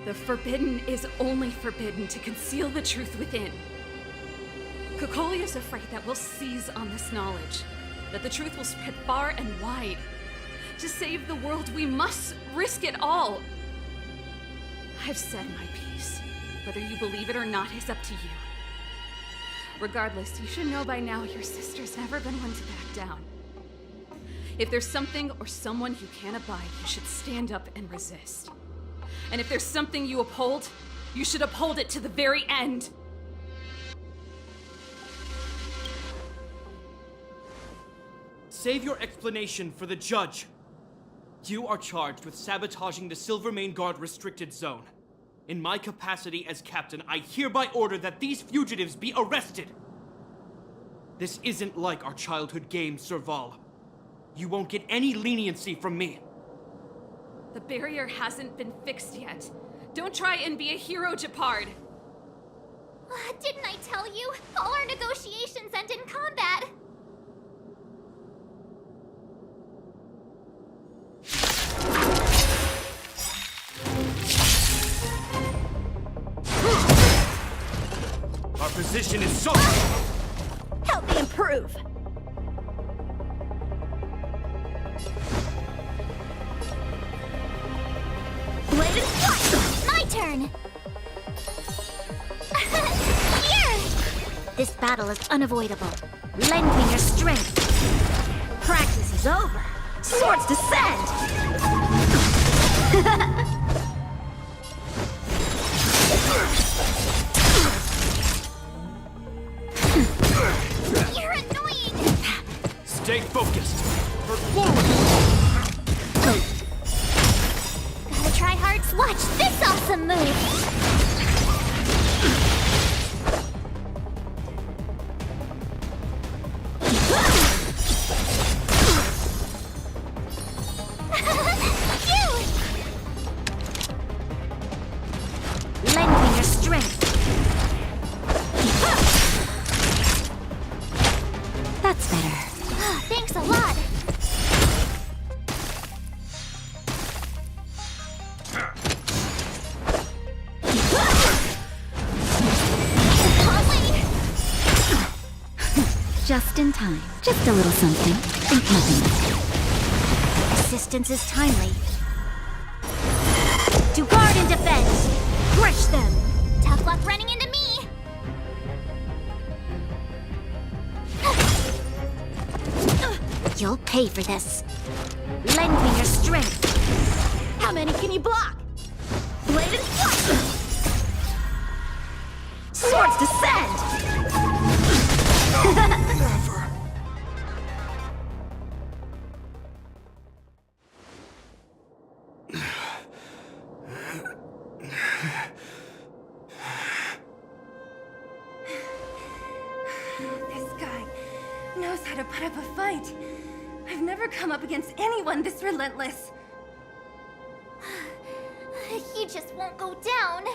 The forbidden is only forbidden to conceal the truth within. Cocolia's afraid that we'll seize on this knowledge, that the truth will spread far and wide. To save the world, we must risk it all. I've said my piece. Whether you believe it or not is up to you. Regardless, you should know by now your sister's never been one to back down. If there's something or someone you can't abide, you should stand up and resist. And if there's something you uphold, you should uphold it to the very end. Save your explanation for the judge. You are charged with sabotaging the Silvermane Guard restricted zone. In my capacity as captain, I hereby order that these fugitives be arrested. This isn't like our childhood game, Serval. You won't get any leniency from me. The barrier hasn't been fixed yet. Don't try and be a hero, Gepard. Didn't I tell you? All our negotiations end in combat. Our position is so... Help me improve! Blade and strike! My turn! Here! This battle is unavoidable. Lend me your strength. Practice is over. Swords descend! You're annoying! Stay focused. Forward! Gotta try hard. Watch this awesome move! Just in time. Just a little something. Think nothing of it. Assistance is timely. To guard and defend! Crush them! Tough luck running into me! You'll pay for this. Lend me your strength. How many can you block? Blade and flight! Swords descend! Never. This guy knows how to put up a fight. I've never come up against anyone this relentless. He just won't go down.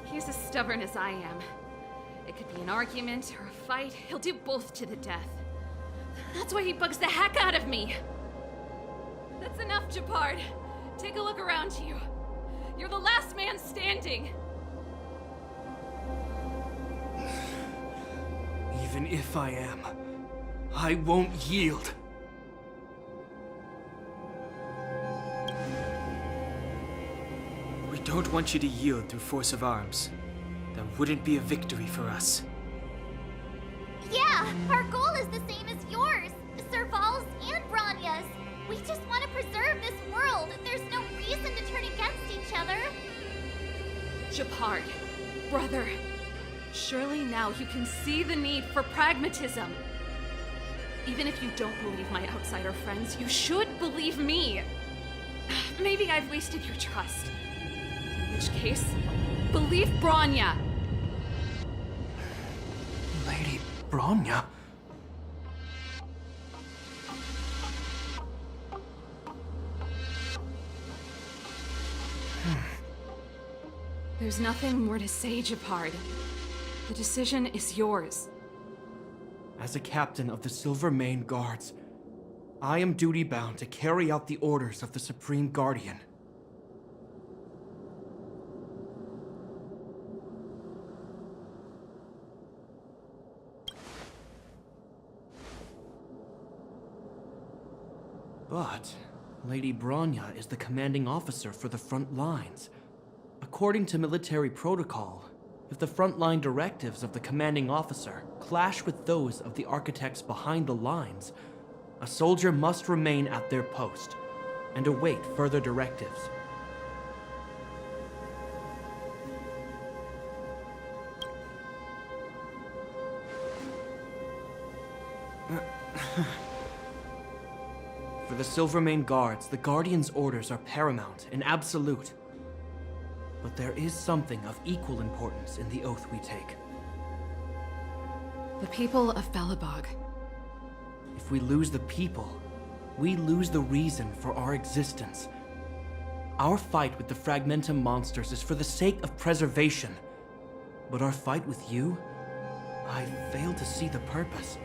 He's as stubborn as I am. It could be an argument or a fight. He'll do both to the death. That's why he bugs the heck out of me. That's enough, Japard. Take a look around you. You're the last man standing. Even if I am, I won't yield. We don't want you to yield through force of arms. That wouldn't be a victory for us. Yeah, our goal is the same as yours, Serval's and Bronya's. We just want to preserve this world. There's no reason to turn against each other. Japard, brother, surely now you can see the need for pragmatism. Even if you don't believe my outsider friends, you should believe me. Maybe I've wasted your trust. In which case, believe Bronya. Lady Bronya? There's nothing more to say, Japard. The decision is yours. As a captain of the Silver Mane Guards, I am duty-bound to carry out the orders of the Supreme Guardian. But Lady Bronya is the commanding officer for the front lines. According to military protocol, if the frontline directives of the commanding officer clash with those of the architects behind the lines, a soldier must remain at their post and await further directives. For the Silvermane Guards, the Guardian's orders are paramount and absolute. But there is something of equal importance in the oath we take. The people of Belobog. If we lose the people, we lose the reason for our existence. Our fight with the Fragmentum monsters is for the sake of preservation. But our fight with you, I fail to see the purpose.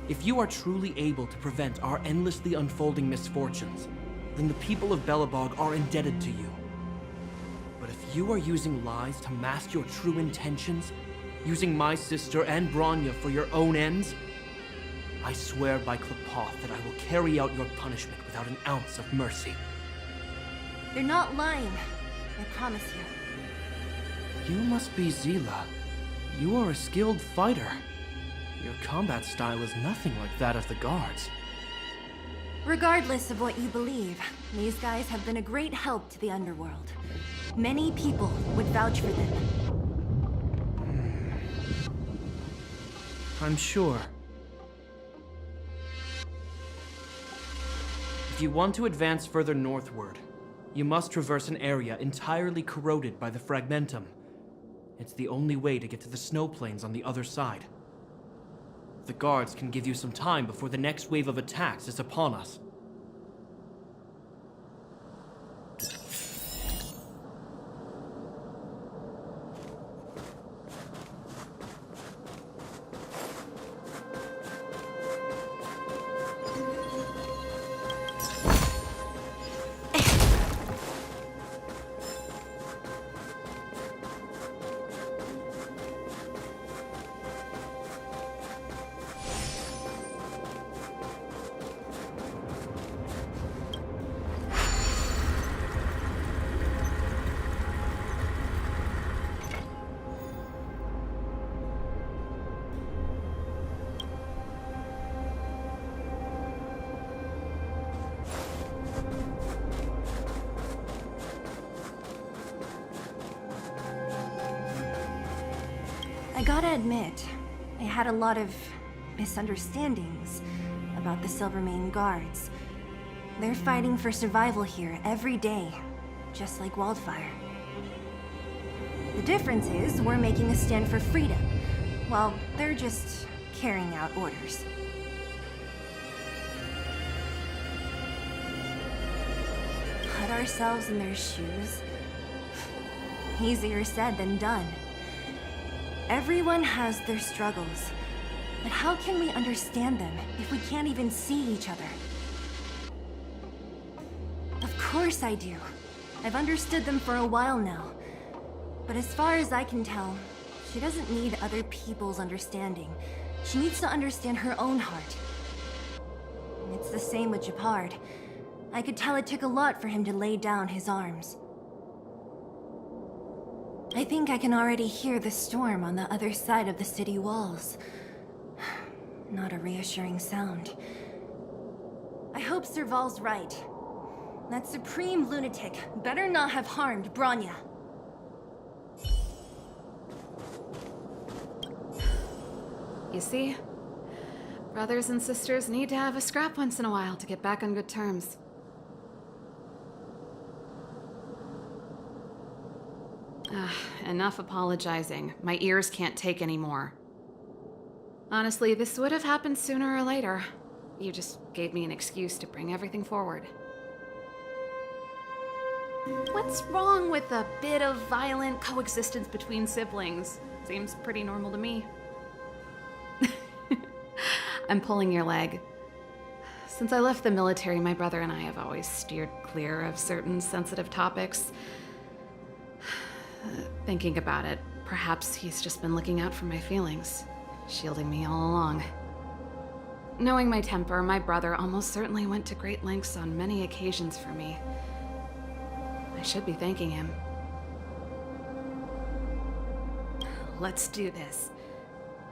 If you are truly able to prevent our endlessly unfolding misfortunes, then the people of Belobog are indebted to you. But if you are using lies to mask your true intentions, using my sister and Bronya for your own ends, I swear by Klapoth that I will carry out your punishment without an ounce of mercy. They're not lying. I promise you. You must be Zila. You are a skilled fighter. Your combat style is nothing like that of the guards. Regardless of what you believe, these guys have been a great help to the underworld. Many people would vouch for them. I'm sure. If you want to advance further northward, you must traverse an area entirely corroded by the Fragmentum. It's the only way to get to the snow plains on the other side. The guards can give you some time before the next wave of attacks is upon us. I gotta admit, I had a lot of misunderstandings about the Silvermane Guards. They're fighting for survival here every day, just like Wildfire. The difference is we're making a stand for freedom, while they're just carrying out orders. Put ourselves in their shoes? Easier said than done. Everyone has their struggles, but how can we understand them if we can't even see each other? Of course I do. I've understood them for a while now. But as far as I can tell, she doesn't need other people's understanding. She needs to understand her own heart. It's the same with Japard. I could tell it took a lot for him to lay down his arms. I think I can already hear the storm on the other side of the city walls. Not a reassuring sound. I hope Serval's right. That supreme lunatic better not have harmed Bronya. You see? Brothers and sisters need to have a scrap once in a while to get back on good terms. Enough apologizing. My ears can't take any more. Honestly, this would have happened sooner or later. You just gave me an excuse to bring everything forward. What's wrong with a bit of violent coexistence between siblings? Seems pretty normal to me. I'm pulling your leg. Since I left the military, my brother and I have always steered clear of certain sensitive topics. Thinking about it, perhaps he's just been looking out for my feelings, shielding me all along. Knowing my temper, my brother almost certainly went to great lengths on many occasions for me. I should be thanking him. Let's do this.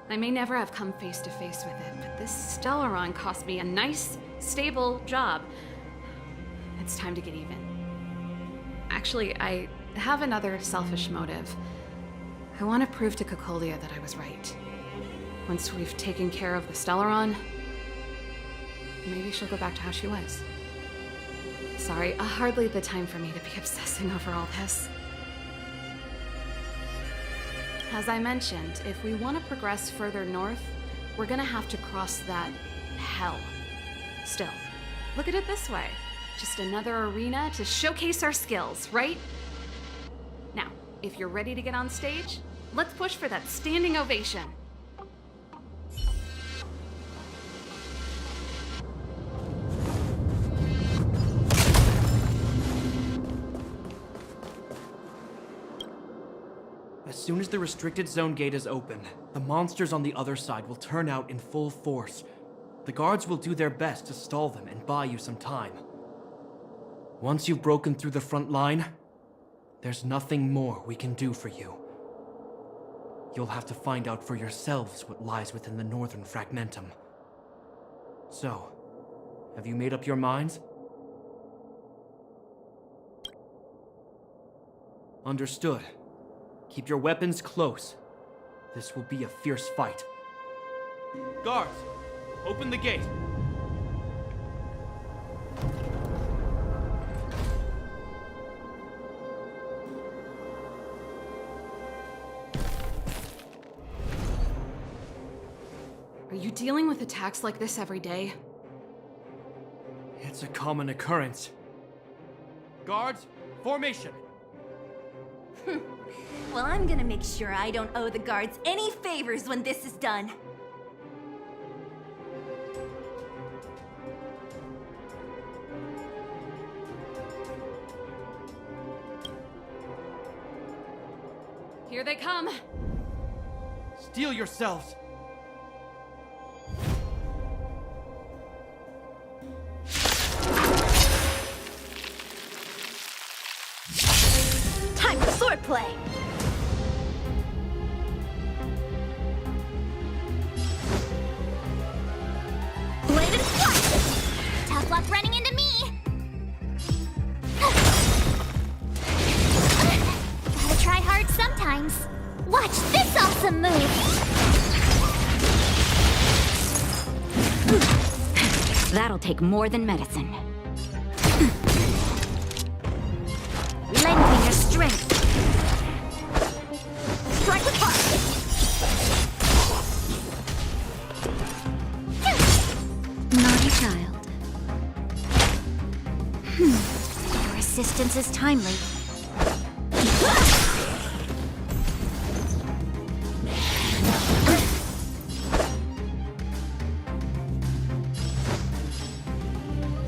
I may never have come face to face with it, but this Stellaron cost me a nice, stable job. It's time to get even. Actually, I have another selfish motive. I want to prove to Cocolia that I was right. Once we've taken care of the Stellaron, maybe she'll go back to how she was. Sorry, hardly the time for me to be obsessing over all this. As I mentioned, if we want to progress further north, we're gonna have to cross that hell. Still, look at it this way. Just another arena to showcase our skills, right? Now, if you're ready to get on stage, let's push for that standing ovation. As soon as the restricted zone gate is open, the monsters on the other side will turn out in full force. The guards will do their best to stall them and buy you some time. Once you've broken through the front line, there's nothing more we can do for you. You'll have to find out for yourselves what lies within the northern fragmentum. So, have you made up your minds? Understood. Keep your weapons close. This will be a fierce fight. Guards, open the gate. Are you dealing with attacks like this every day? It's a common occurrence. Guards, formation! Well, I'm gonna make sure I don't owe the guards any favors when this is done. Here they come! Steel yourselves! Time for swordplay! Bladed swipe! Tough luck running into me! Gotta try hard sometimes. Watch this awesome move! That'll take more than medicine. Lend me your strength. Strike with heart. Naughty child. Your assistance is timely.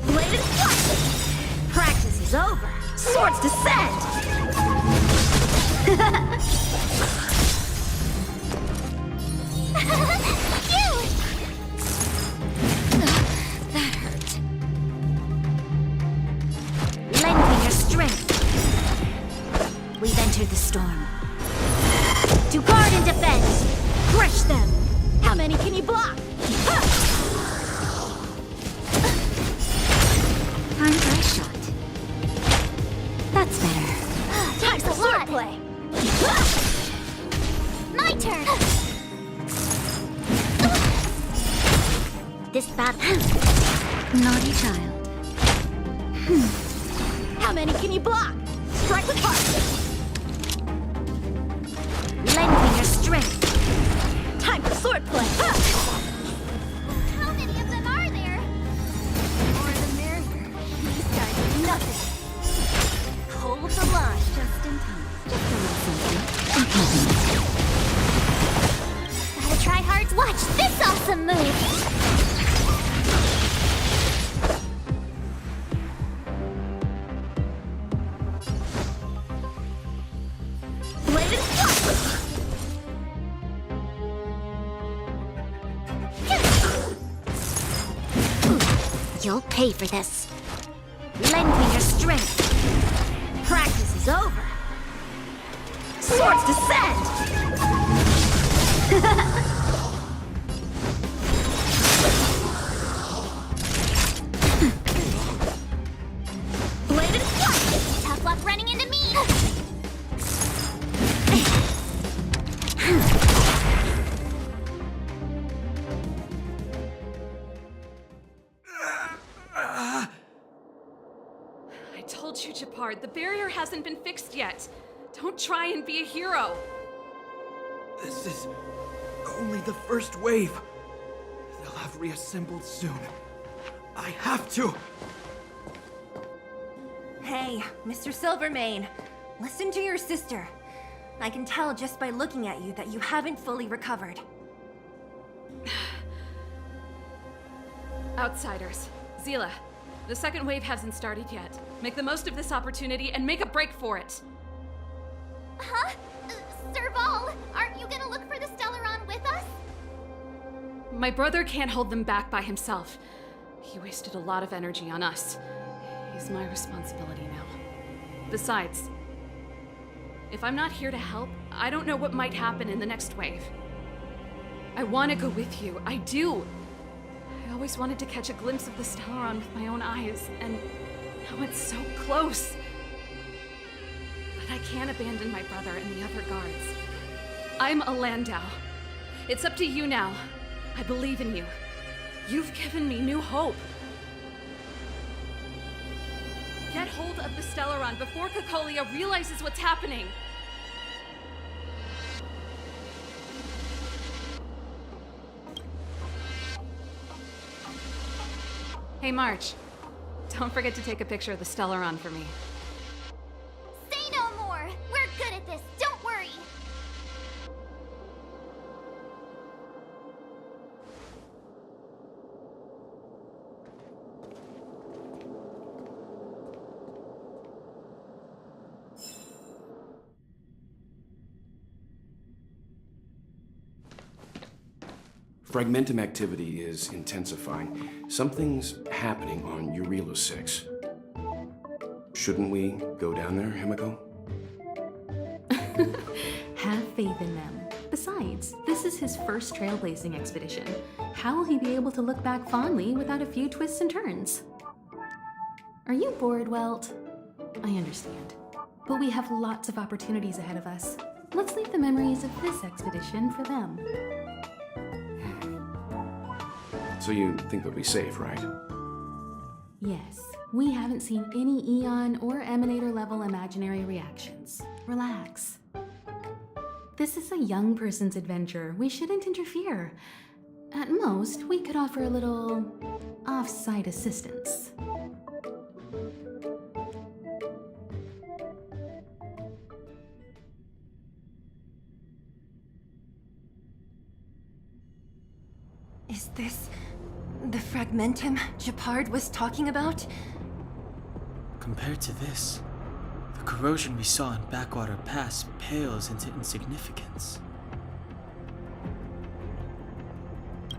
Bladed flush! Practice is over. Swords descend! Cute! That hurt. Lend me your strength. We've entered the storm. To guard and defend! Crush them! How many can you block? Time for a shot. That's better. Time for swordplay! My turn! This battle... Naughty child. How many can you block? Strike with heart! Lend me your strength. Time for swordplay! How many of them are there? More the merrier. These guys are nothing. Hold the line. Just in time. Just a little something. I'm helping. Gotta try hard to watch this awesome move! Bladed flush! You'll pay for this. Lend me your strength. Practice is over. Swords descend! Bladed flush! Tough luck running into me! I told you, Japard, the barrier hasn't been fixed yet. Don't try and be a hero. This is only the first wave. They'll have reassembled soon. I have to. Hey, Mr. Silvermane, listen to your sister. I can tell just by looking at you that you haven't fully recovered. Outsiders. Zila, the second wave hasn't started yet. Make the most of this opportunity and make a break for it. Huh? Serval, aren't you gonna look for the Stellaron with us? My brother can't hold them back by himself. He wasted a lot of energy on us. He's my responsibility now. Besides, if I'm not here to help, I don't know what might happen in the next wave. I want to go with you. I do. I always wanted to catch a glimpse of the Stellaron with my own eyes, and now it's so close. But I can't abandon my brother and the other guards. I'm a Landau. It's up to you now. I believe in you. You've given me new hope. Get hold of the Stellaron before Cocolia realizes what's happening. Hey, March. Don't forget to take a picture of the Stellaron for me. Say no more! We're good at this, don't worry! Fragmentum activity is intensifying. Something's happening on Eurilo 6. Shouldn't we go down there, Himiko? Have faith in them. Besides, this is his first trailblazing expedition. How will he be able to look back fondly without a few twists and turns? Are you bored, Welt? I understand. But we have lots of opportunities ahead of us. Let's leave the memories of this expedition for them. So you think they'll be safe, right? Yes, we haven't seen any Eon or Emanator level imaginary reactions. Relax. This is a young person's adventure. We shouldn't interfere. At most, we could offer a little off-site assistance. Is this the fragmentum Gepard was talking about? Compared to this, the corrosion we saw in Backwater Pass pales into insignificance.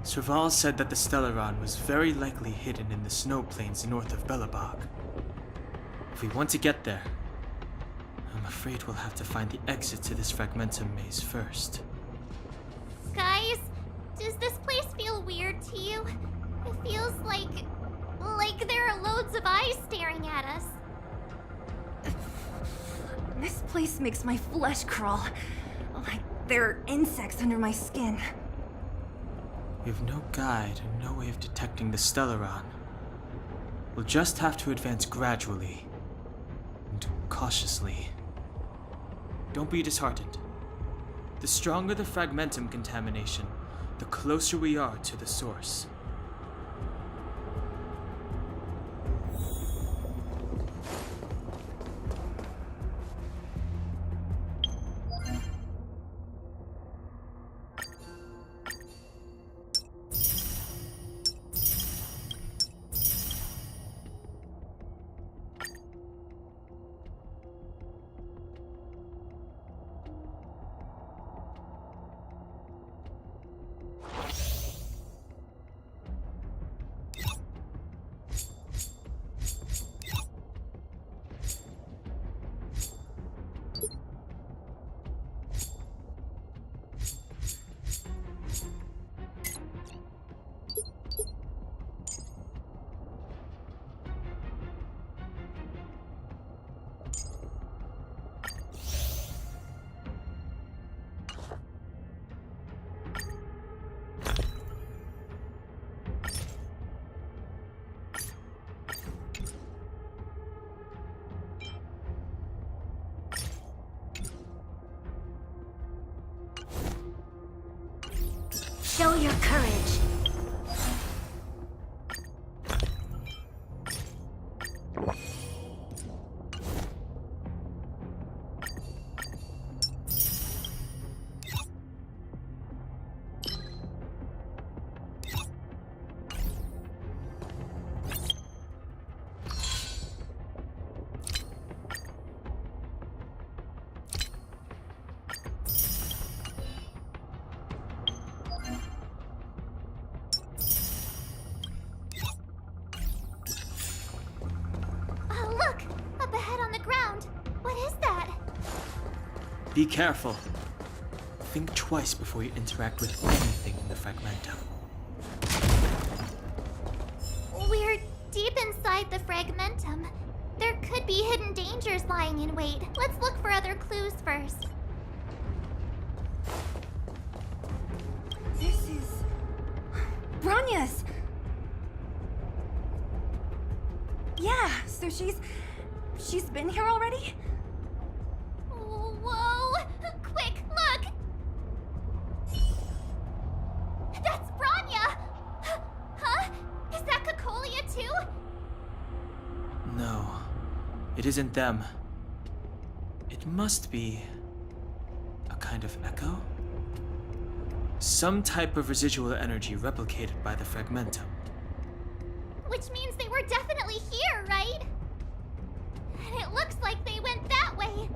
Serval said that the Stellaron was very likely hidden in the snow plains north of Belobog. If we want to get there, I'm afraid we'll have to find the exit to this fragmentum maze first. Guys, does this place feel weird to you? It feels like there are loads of eyes staring at us. This place makes my flesh crawl. Like there are insects under my skin. We have no guide and no way of detecting the Stellaron. We'll just have to advance gradually and cautiously. Don't be disheartened. The stronger the fragmentum contamination, the closer we are to the source. Show your courage. Be careful. Think twice before you interact with anything in the fragmentum. We're deep inside the fragmentum. There could be hidden dangers lying in wait. Let's look for other clues first. This is... Bronya's! Yeah, so she's been here already? Whoa! Quick, look! That's Bronya! Huh? Is that Cacolia too? No, it isn't them. It must be a kind of echo? Some type of residual energy replicated by the fragmentum. Which means they were definitely here, right? And it looks like they went that way.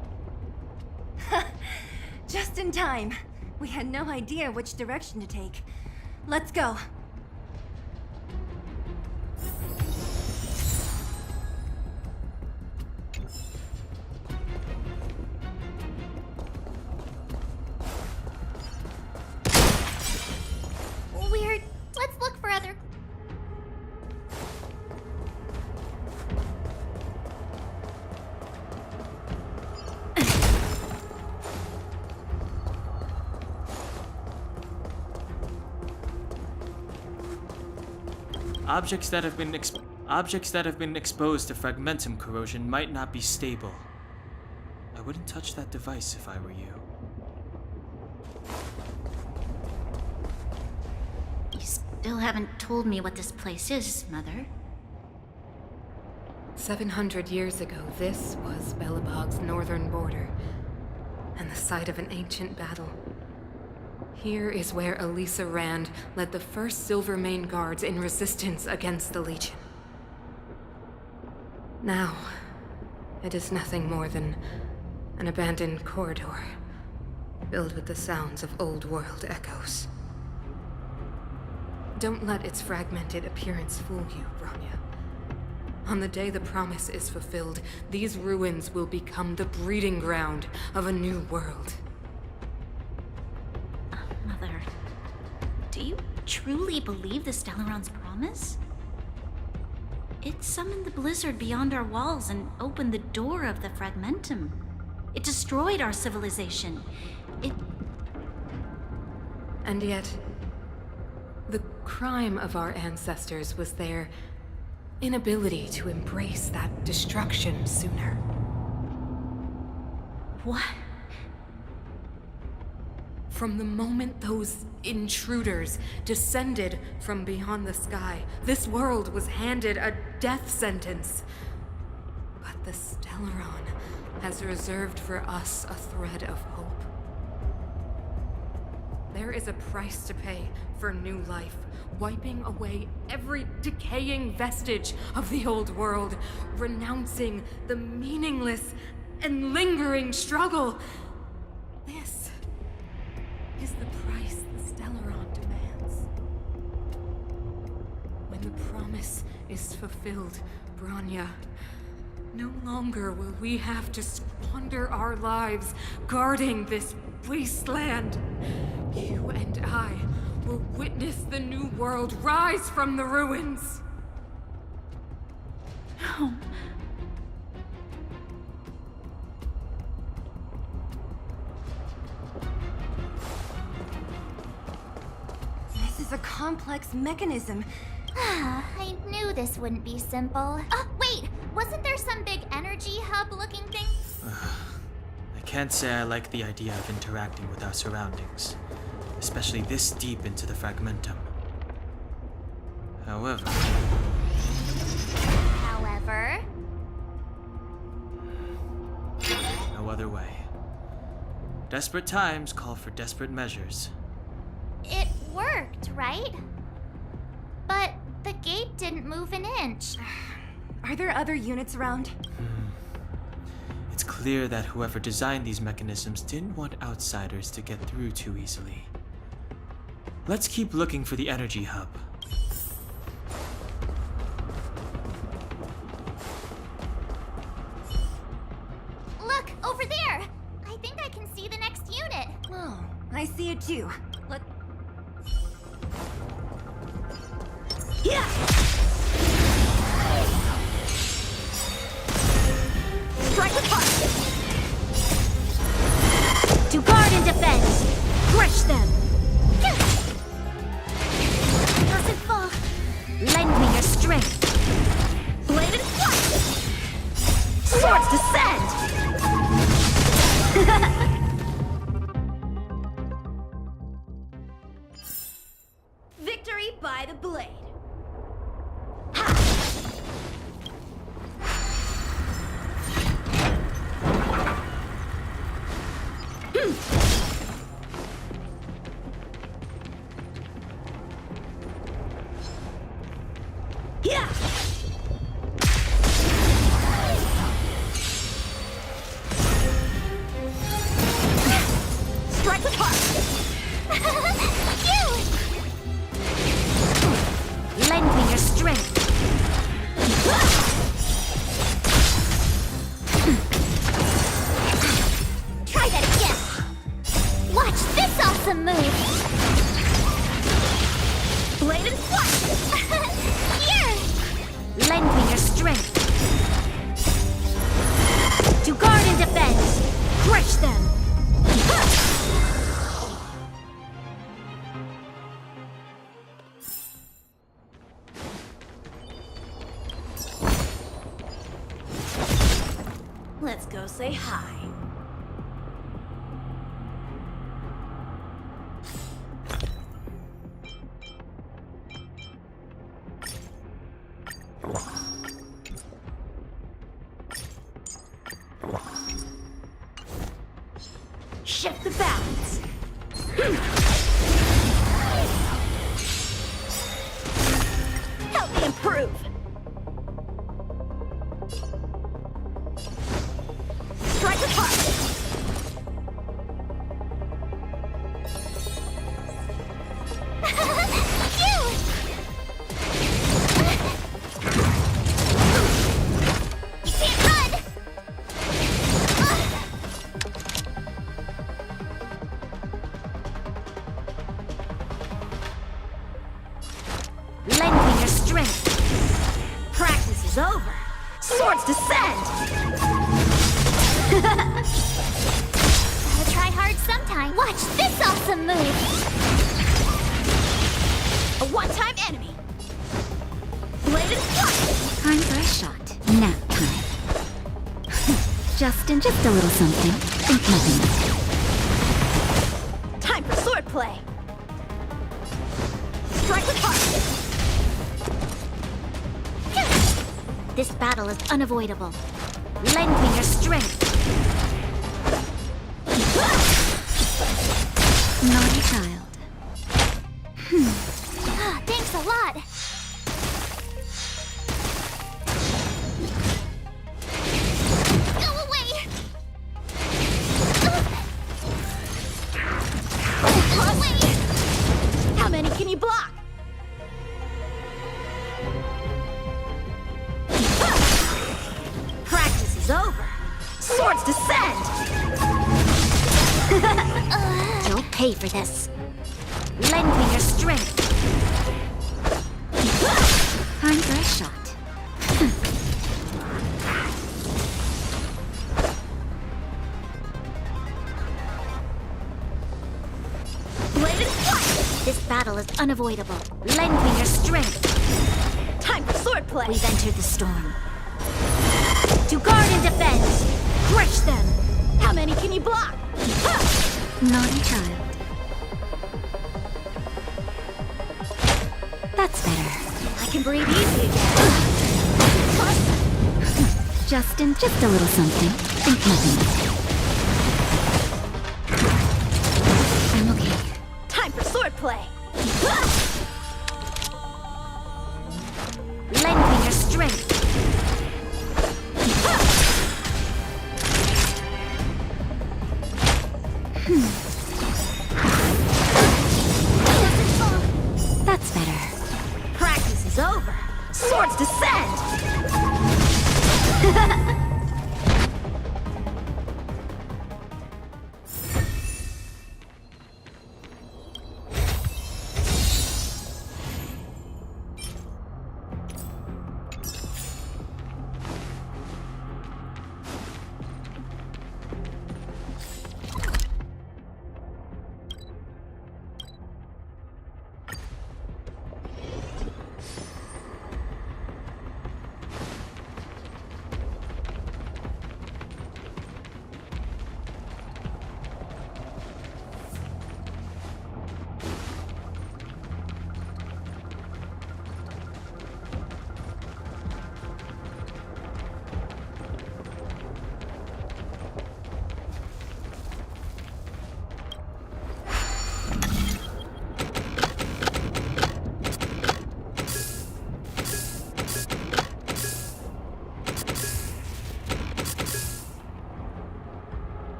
Just in time. We had no idea which direction to take. Let's go. Weird. Let's look for other... Objects that have been exposed to fragmentum corrosion might not be stable. I wouldn't touch that device if I were you. You still haven't told me what this place is, Mother. 700 years ago, this was Belobog's northern border, and the site of an ancient battle. Here is where Elisa Rand led the first Silvermane Guards in resistance against the Legion. Now, it is nothing more than an abandoned corridor, filled with the sounds of old-world echoes. Don't let its fragmented appearance fool you, Bronya. On the day the promise is fulfilled, these ruins will become the breeding ground of a new world. Mother, do you truly believe the Stellaron's promise? It summoned the blizzard beyond our walls and opened the door of the fragmentum. It destroyed our civilization. And yet, the crime of our ancestors was their inability to embrace that destruction sooner. What? From the moment those intruders descended from beyond the sky, this world was handed a death sentence. But the Stellaron has reserved for us a thread of hope. There is a price to pay for new life, wiping away every decaying vestige of the old world, renouncing the meaningless and lingering struggle. This is the price the Stellaron demands. When the promise is fulfilled, Bronya, no longer will we have to squander our lives guarding this wasteland. You and I will witness the new world rise from the ruins. No. This is a complex mechanism. I knew this wouldn't be simple. Wait! Wasn't there some big energy hub-looking thing? I can't say I like the idea of interacting with our surroundings, especially this deep into the fragmentum. However... No other way. Desperate times call for desperate measures. It worked, right? But the gate didn't move an inch. Are there other units around? It's clear that whoever designed these mechanisms didn't want outsiders to get through too easily. Let's keep looking for the energy hub. Look, over there! I think I can see the next unit. Oh, I see it too. Yeah! Strike with heart! To guard and defend! Crush them! Doesn't fall! Lend me your strength! Blade and flight! Swords descend! Victory by the blade! Yeah! Strike with heart! Lend me your strength! Try that again! Watch this awesome move! Blade and flight! Here! Lend me your strength! To guard and defend! Crush them! Shift the balance. Help me improve. Strike with heart. Lending your strength. Practice is over. Swords descend. Gotta try hard sometime. Watch this awesome move. A one-time enemy. Bladed flush. Time for a shot. Nap time. Justin, just a little something. Think nothing. Time for swordplay. Strike with heart. This battle is unavoidable. Lend me your strength. Naughty child. Thanks a lot. Go away. Go away. How many can you block? Practice is over. Swords descend. You'll pay for this. Lend me your strength. Time for a shot. Bladed flush. This battle is unavoidable. Lend me your strength. Time for swordplay. We've entered the storm. To guard and defend! Crush them. How many can you block? Naughty child. That's better. I can breathe easy again. Justin, just a little something. Think nothing. I'm okay. Time for swordplay. Lend me your strength. That's better. Practice is over. Swords descend.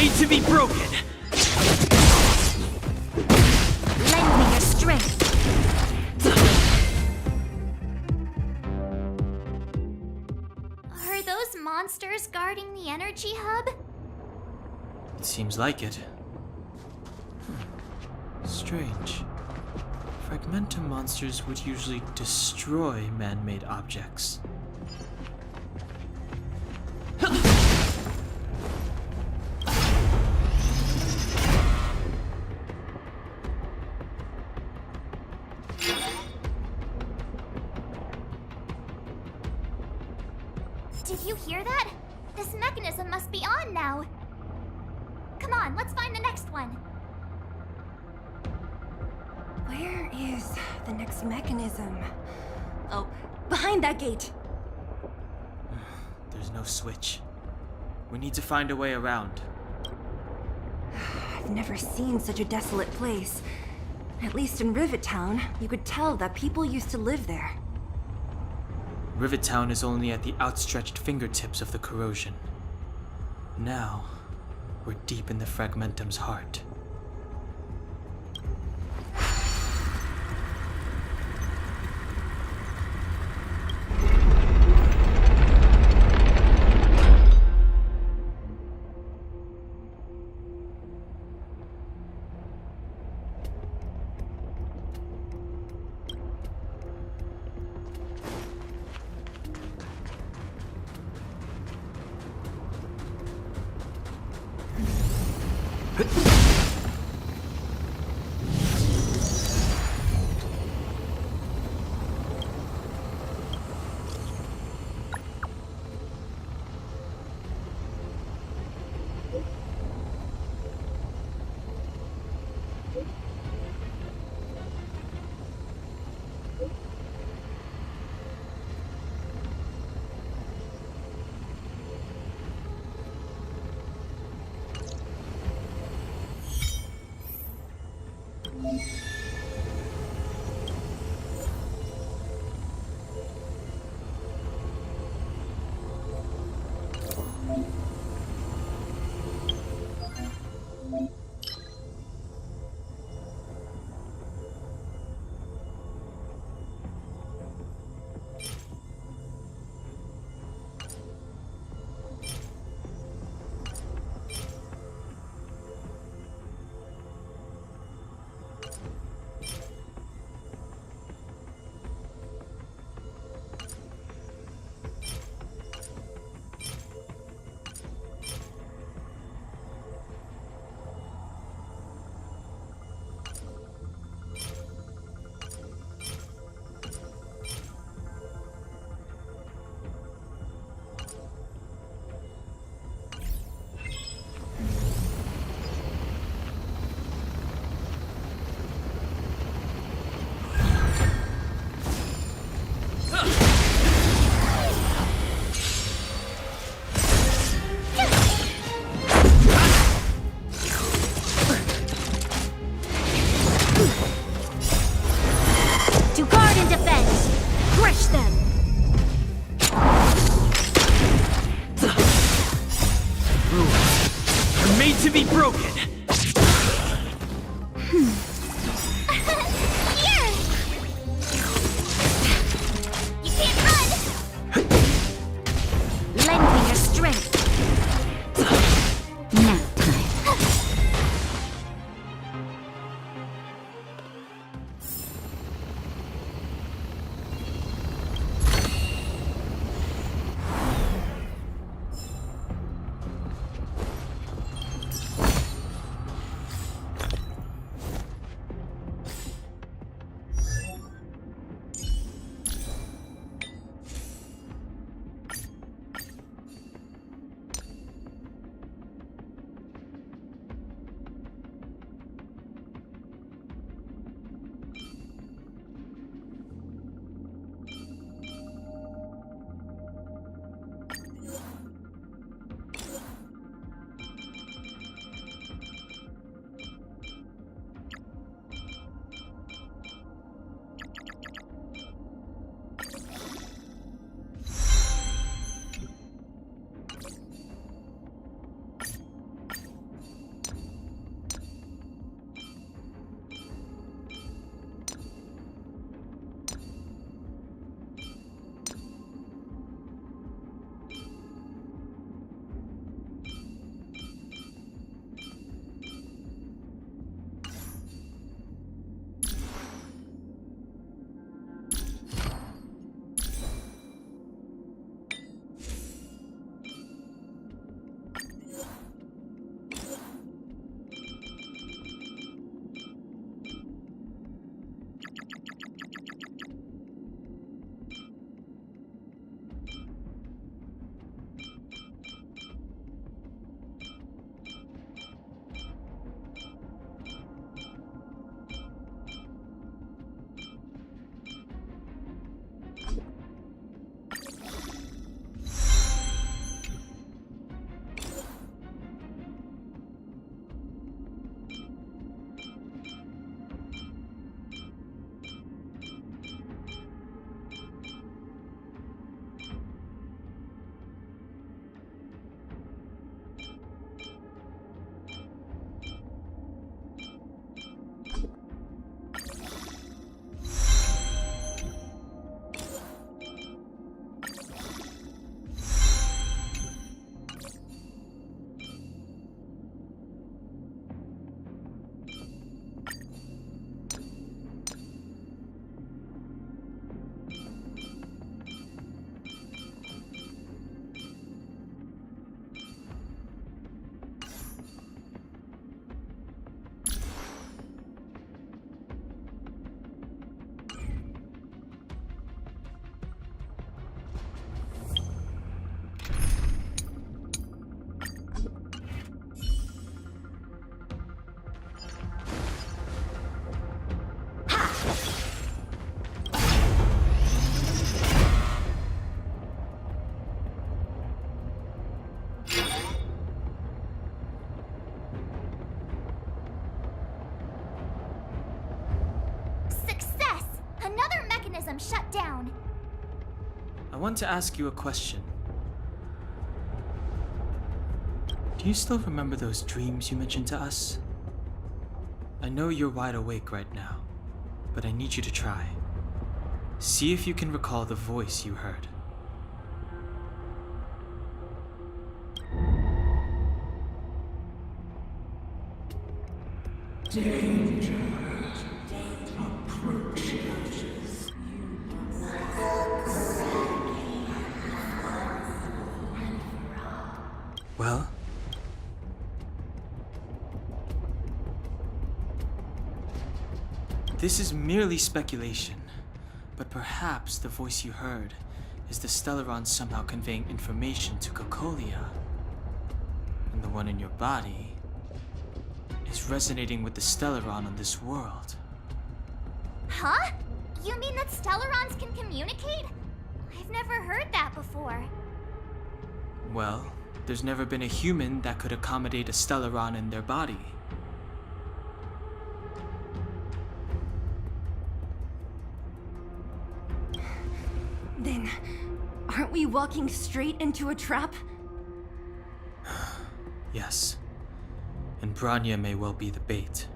made to be broken! Lend me your strength. Are those monsters guarding the energy hub? It seems like it. Strange. Fragmentum monsters would usually destroy man-made objects. Did you hear that? This mechanism must be on now. Come on, let's find the next one. Where is the next mechanism? Oh, behind that gate. There's no switch. We need to find a way around. I've never seen such a desolate place. At least in Rivet Town, you could tell that people used to live there. Rivet Town is only at the outstretched fingertips of the corrosion. Now, we're deep in the Fragmentum's heart. shut down. I want to ask you a question. Do you still remember those dreams you mentioned to us? I know you're wide awake right now, but I need you to try. See if you can recall the voice you heard. Danger approaches. Well? This is merely speculation, but perhaps the voice you heard is the Stellaron somehow conveying information to Cocolia. And the one in your body is resonating with the Stellaron on this world. Huh? You mean that Stellarons can communicate? I've never heard that before. Well, there's never been a human that could accommodate a Stellaron in their body. Then, aren't we walking straight into a trap? Yes. And Bronya may well be the bait.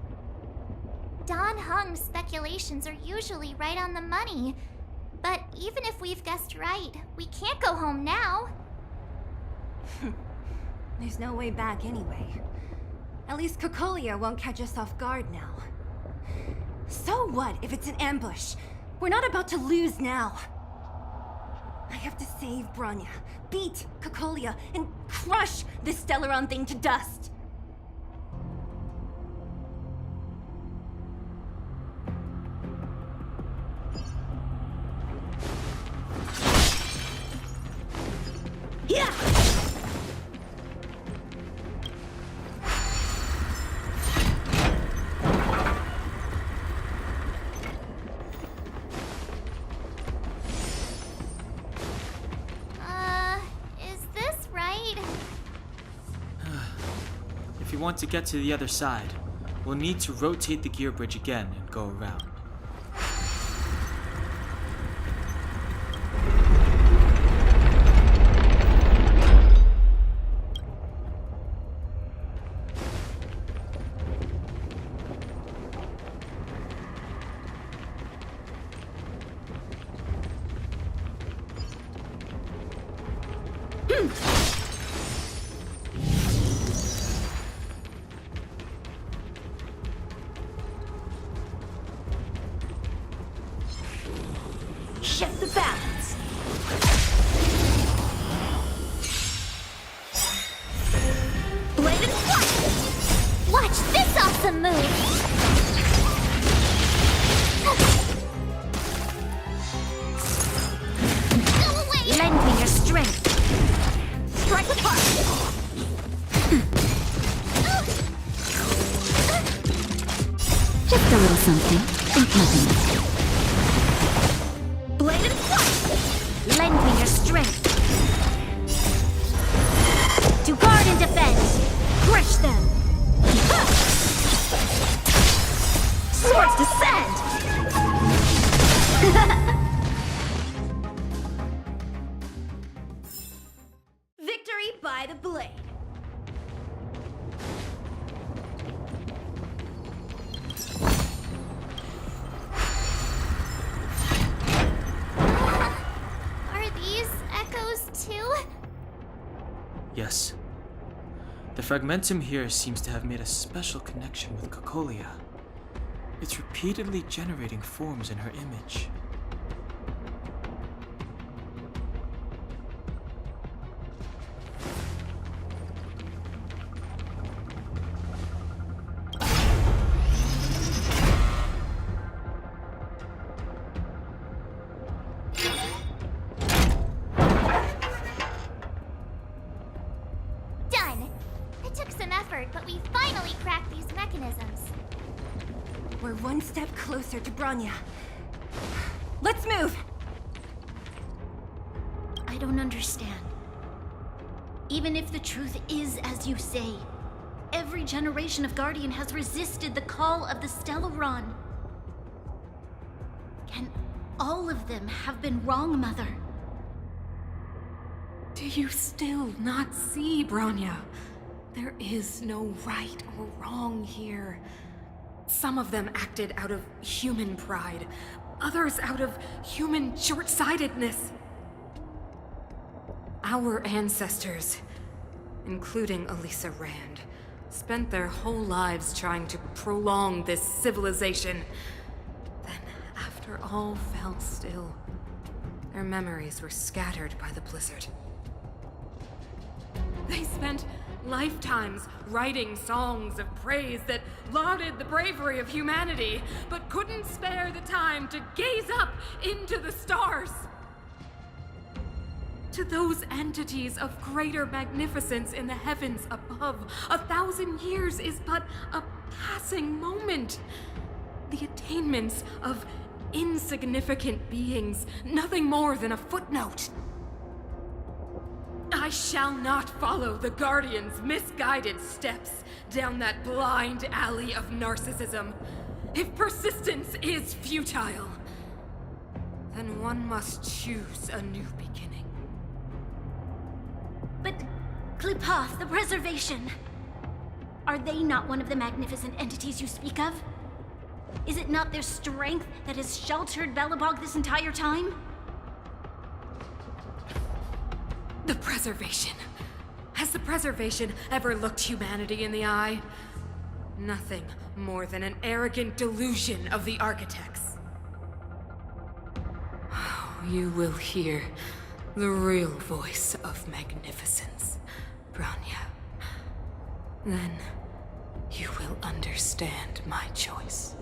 Don Hung's speculations are usually right on the money. But even if we've guessed right, we can't go home now. There's no way back anyway. At least Cocolia won't catch us off guard now. So what if it's an ambush? We're not about to lose now. I have to save Bronya, beat Cocolia, and crush this Stellaron thing to dust. Yeah! Is this right? If you want to get to the other side, we'll need to rotate the gear bridge again and go around. Shift the balance. Blade and flight! Watch this awesome move! Go away! Lend me your strength. Strike apart! Just a little something. Think nothing of it. Blade and flight! Lend me your strength. To guard and defend. Crush them. Swords descend! Victory by the blade. Are these echoes too? Yes. The fragmentum here seems to have made a special connection with Cocolia. It's repeatedly generating forms in her image. Done! It took some effort, but we finally cracked these mechanisms. We're one step closer to Bronya. Let's move! I don't understand. Even if the truth is as you say, every generation of Guardian has resisted the call of the Stellaron. All of them have been wrong, Mother. Do you still not see, Bronya? There is no right or wrong here. Some of them acted out of human pride, others out of human short-sightedness. Our ancestors, including Elisa Rand, spent their whole lives trying to prolong this civilization. Then, after all fell still, their memories were scattered by the blizzard. They spent lifetimes writing songs of praise that lauded the bravery of humanity, but couldn't spare the time to gaze up into the stars. To those entities of greater magnificence in the heavens above, 1,000 years is but a passing moment. The attainments of insignificant beings, nothing more than a footnote. I shall not follow the Guardian's misguided steps down that blind alley of narcissism. If persistence is futile, then one must choose a new beginning. But Klipoth, the Preservation, are they not one of the magnificent entities you speak of? Is it not their strength that has sheltered Belobog this entire time? The Preservation. Has the Preservation ever looked humanity in the eye? Nothing more than an arrogant delusion of the architects. You will hear the real voice of magnificence, Bronya. Then you will understand my choice.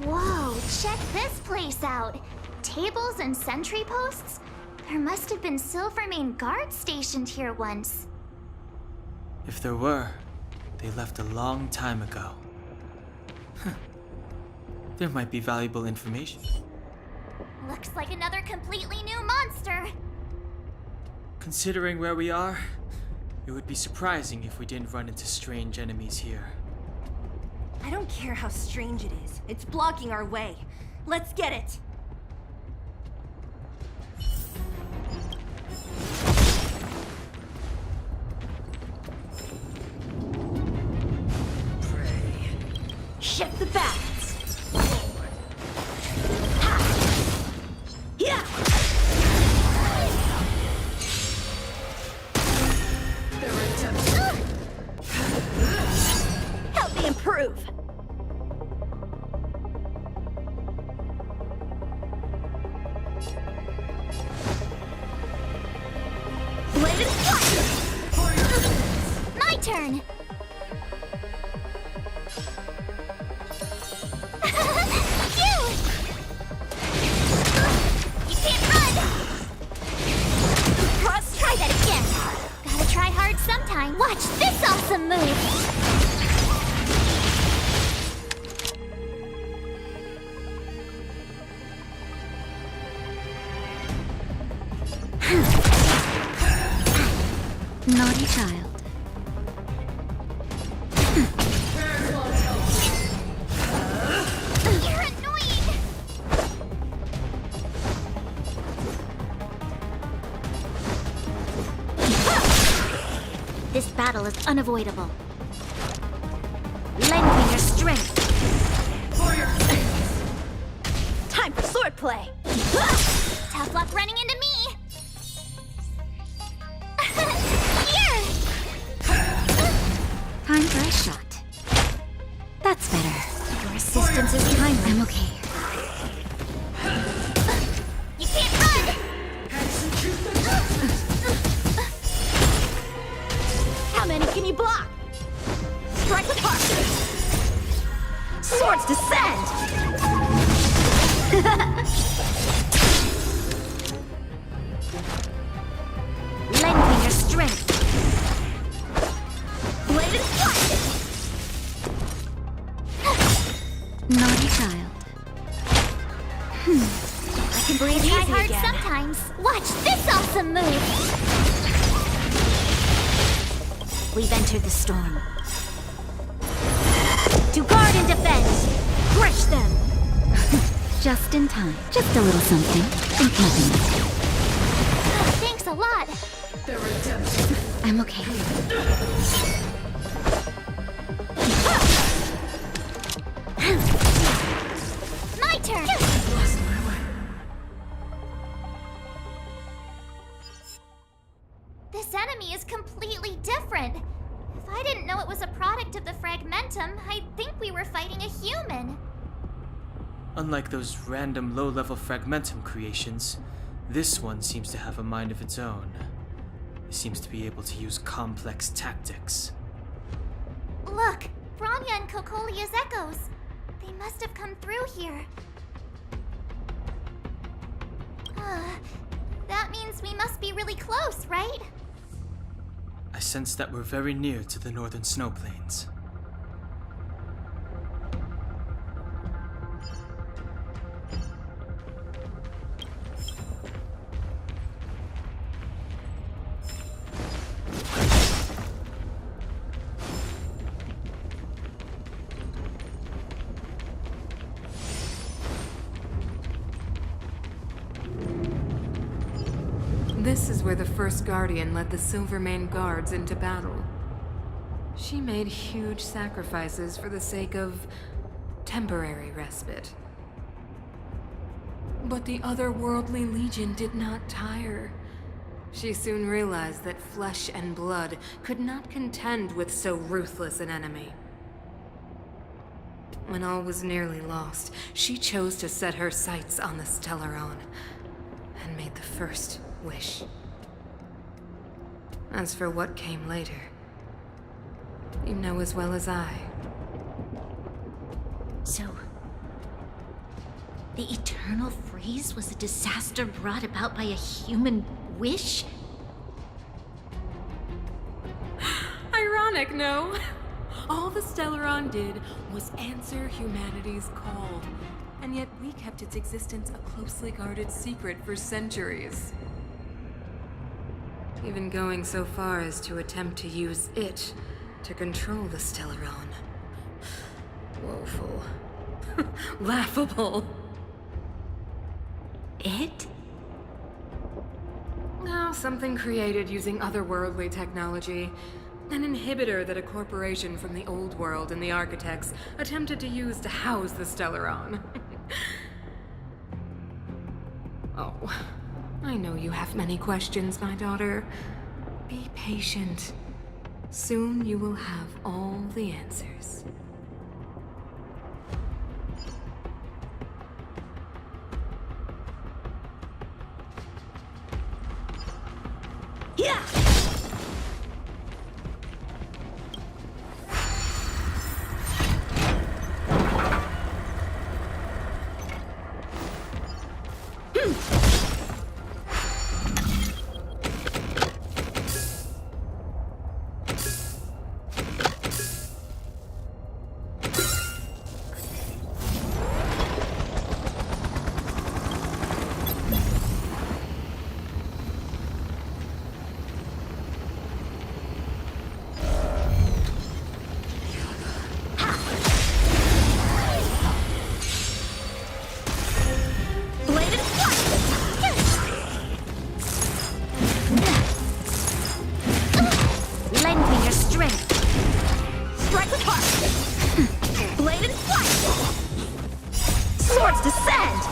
Whoa, check this place out. Tables and sentry posts? There must have been Silvermane guards stationed here once. If there were, they left a long time ago. There might be valuable information. Looks like another completely new monster. Considering where we are, it would be surprising if we didn't run into strange enemies here. I don't care how strange it is. It's blocking our way. Let's get it! Shift the balance! Forward! Ha! Yeah! Help me improve! Bladed fire! My turn! You can't run! Cross, try that again! Gotta try hard sometime. Watch this awesome move! Naughty child. You're annoying! This battle is unavoidable. Lend me your strength. Time for swordplay! Tough luck running into me! Here! Time for a shot. That's better. Your assistance is timely. I'm okay. You can't run! How many can you block? Strike with heart! Swords descend! Lend me your strength. Bladed fire! can breathe Try easy hard again. sometimes. Watch this awesome move. We've entered the storm. To guard and defend! Crush them! Just in time. Just a little something. Think nothing of it. Thanks a lot. I'm okay. My turn. This enemy is completely different. If I didn't know it was a product of the Fragmentum, I'd think we were fighting a human. Unlike those random low-level Fragmentum creations, this one seems to have a mind of its own. It seems to be able to use complex tactics. Look, Bronya and Kokolia's echoes. They must have come through here. That means we must be really close, right? I sense that we're very near to the northern snow plains. This is where the first Guardian led the Silvermane Guards into battle. She made huge sacrifices for the sake of temporary respite. But the otherworldly Legion did not tire. She soon realized that flesh and blood could not contend with so ruthless an enemy. When all was nearly lost, she chose to set her sights on the Stellaron and made the first wish. As for what came later, you know as well as I. So, the eternal freeze was a disaster brought about by a human wish? Ironic, no? All the Stellaron did was answer humanity's call, and yet we kept its existence a closely guarded secret for centuries. Even going so far as to attempt to use it to control the Stellaron. Woeful. Laughable. It? No, something created using otherworldly technology. An inhibitor that a corporation from the old world and the architects attempted to use to house the Stellaron. Oh, I know you have many questions, my daughter. Be patient. Soon you will have all the answers. Yeah! Swords descend!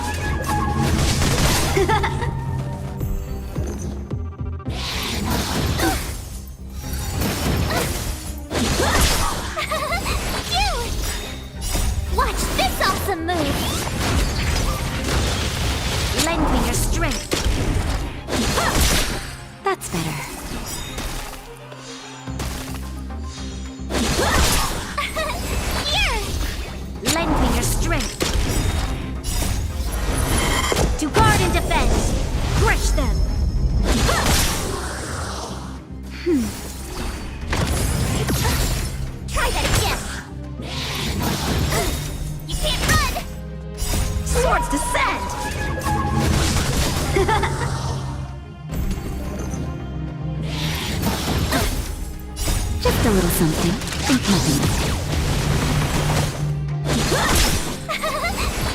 Just a little something. Think nothing of it.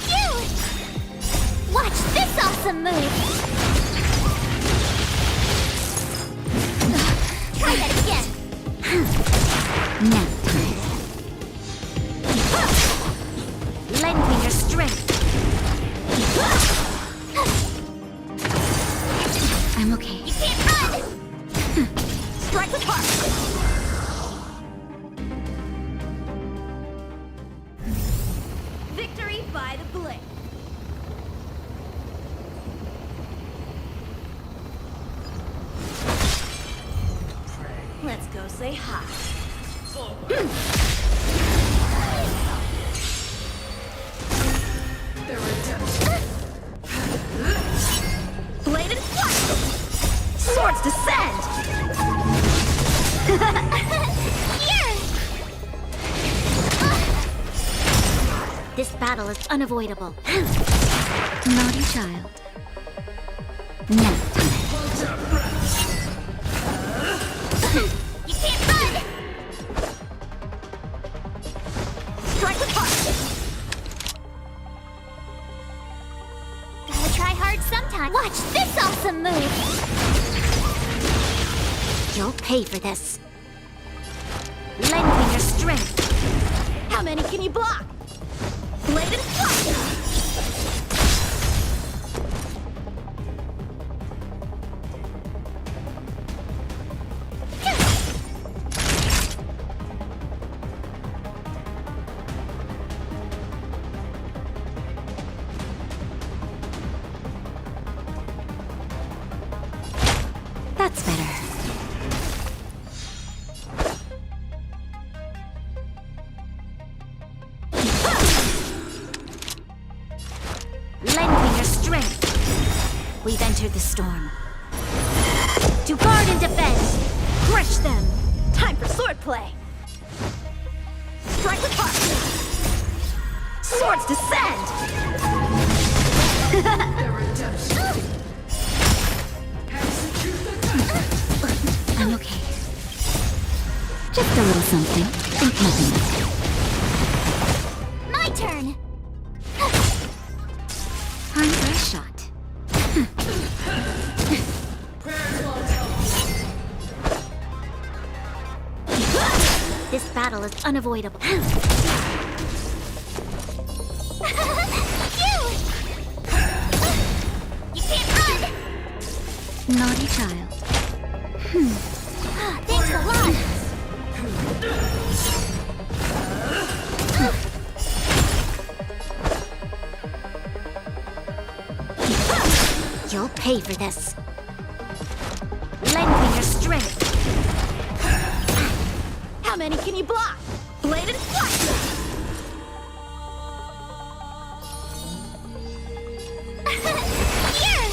Phew! Watch this awesome move! Try that again! Nap time. Lend me your strength. I'm okay. You can't run! Strike with heart! Victory by the blade. Let's go say hi. Blade and flash! Swords descend! Here! This battle is unavoidable. Naughty child. Nap time. You can't run! Strike with heart! Gotta try hard sometime. Watch this awesome move! You'll pay for this. Lend me your strength. How many can you block? Blade and flash! That's better. Lend me your strength. We've entered the storm. To guard and defend. Crush them. Time for swordplay! Strike with heart! Swords descend! I'm okay. Just a little something. Think nothing of it. My turn! Time for a shot. This battle is unavoidable. Phew! You can't run! Naughty child. Thanks a lot! You'll pay for this. Lend me your strength. How many can you block? Blade and flash! Here!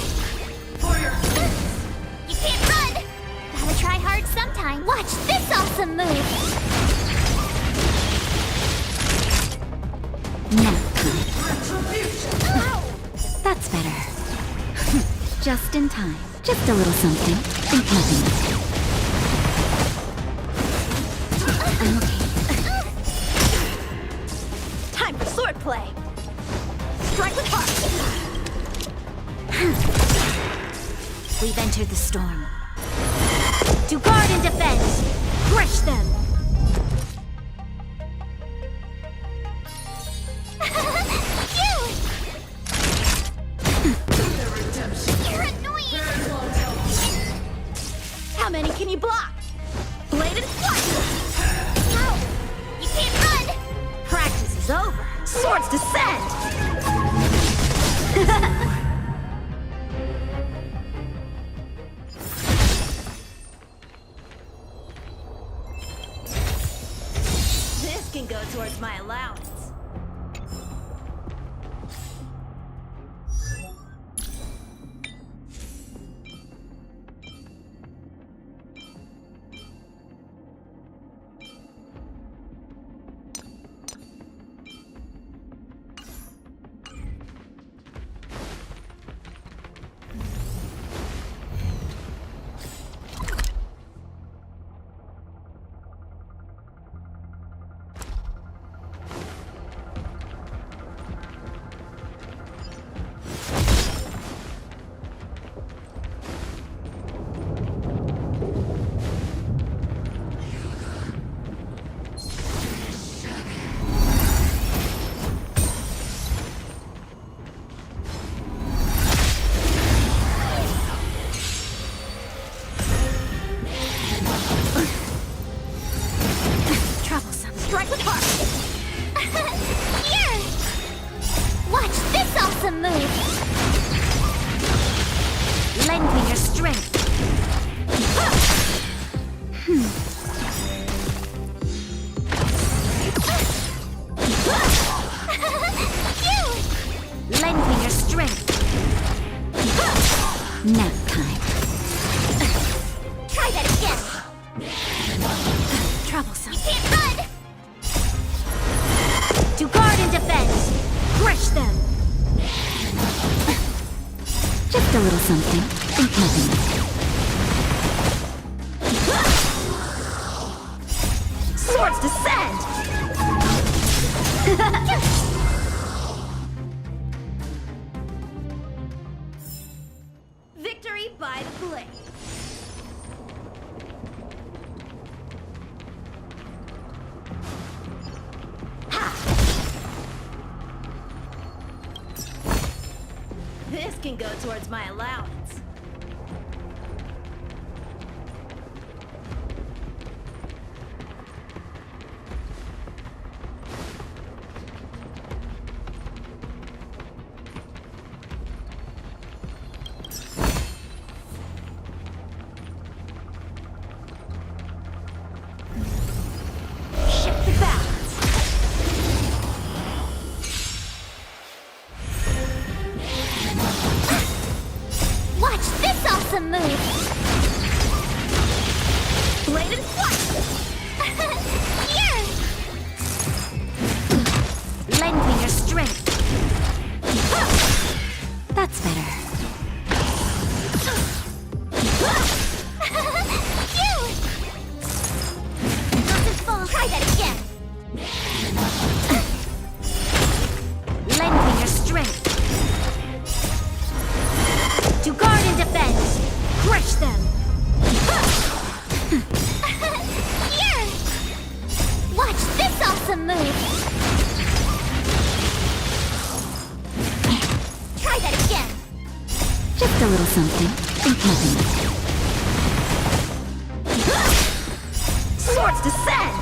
You can't run! Gotta try hard sometime. Watch this awesome move! Nap time. That's better. Just in time. Just a little something. Think nothing of it. I'm okay. Time for swordplay! Strike with heart! We've entered the storm. To guard and defend. Crush them. You're annoying! How many can you block? Blade and flash! You can't run! Practice is over! Swords descend! This can go towards my allowance. Nap time. Try that again. Troublesome. You can't run. To guard and defend. Crush them. Just a little something. Think nothing. Swords descend! Victory by the blade. This can go towards my allowance. Shift the balance. Watch this awesome move. Blade and flash. Here. Lend me your strength. That's better. Phew. Doesn't fall. Try that again. Lend me your strength. To guard and defend. Crush them. Here. Watch this awesome move. Try that again. Just a little something. Think nothing. Swords descend.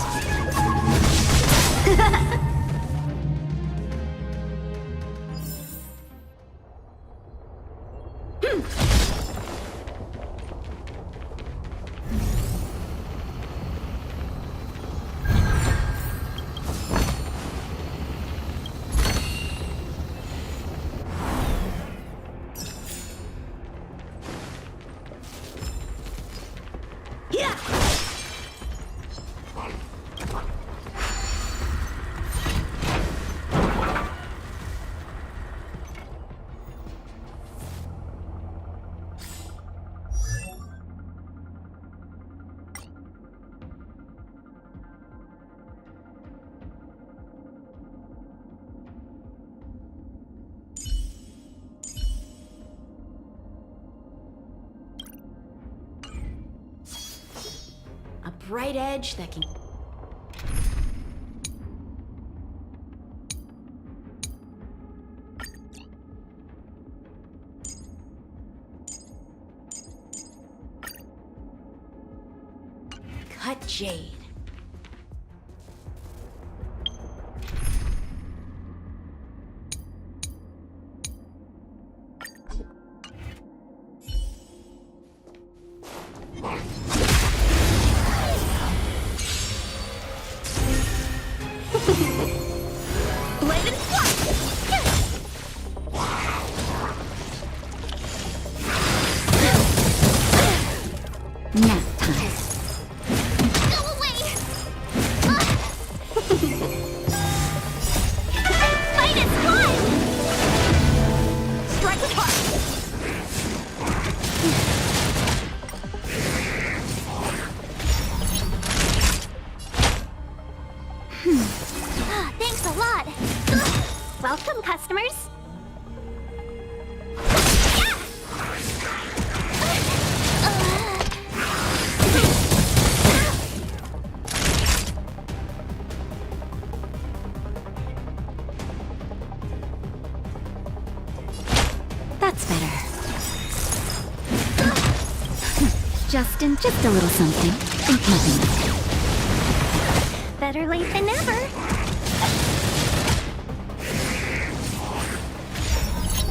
Yeah. A bright edge that can... Cut jade. Blade and flash. Nap time. Go away. Fight is fun. Strike apart. Thanks a lot. Welcome, customers. That's better. Justin, just a little something. Think nothing. Better late than never.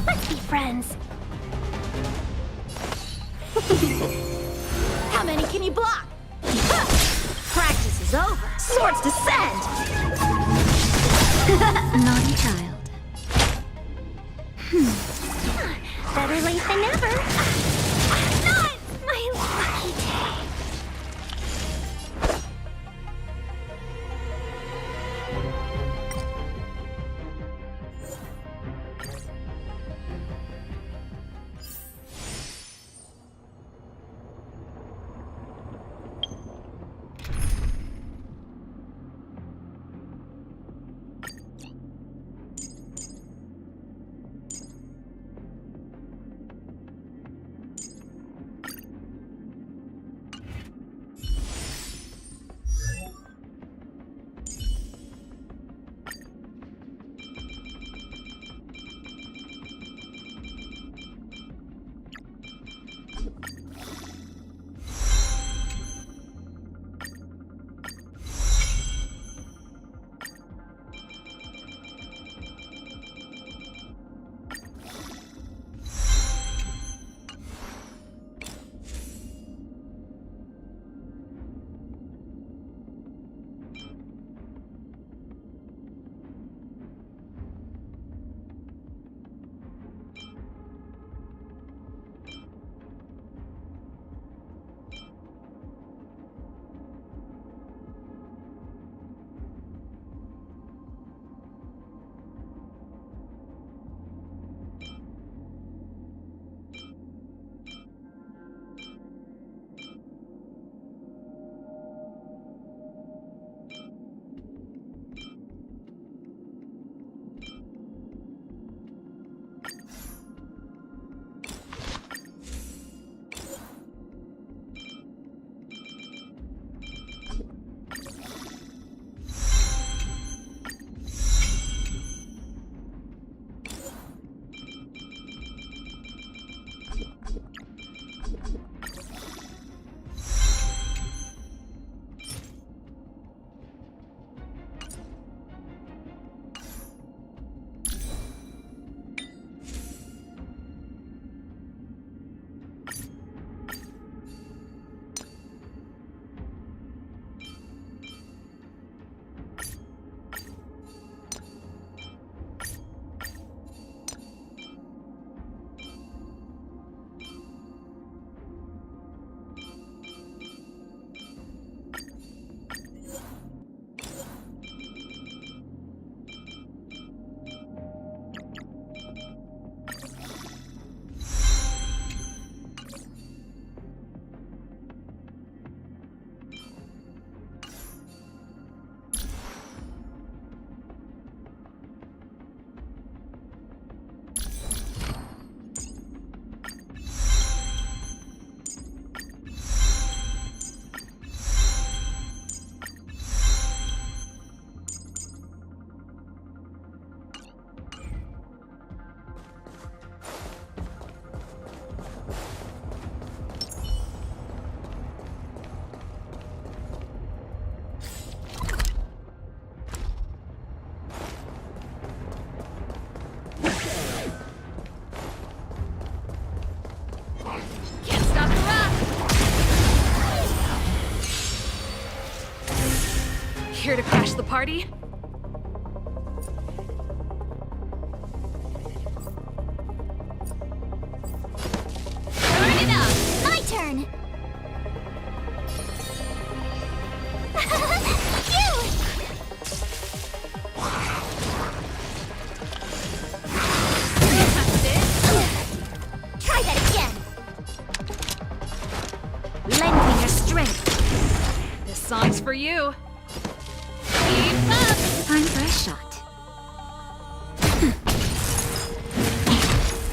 Let's be friends. How many can you block? Practice is over. Swords descend. Naughty child. Better late than never. Here to crash the party? Burn it up! My turn! Try that again! Lend me your strength. This song's for you. Keep up! Time for a shot.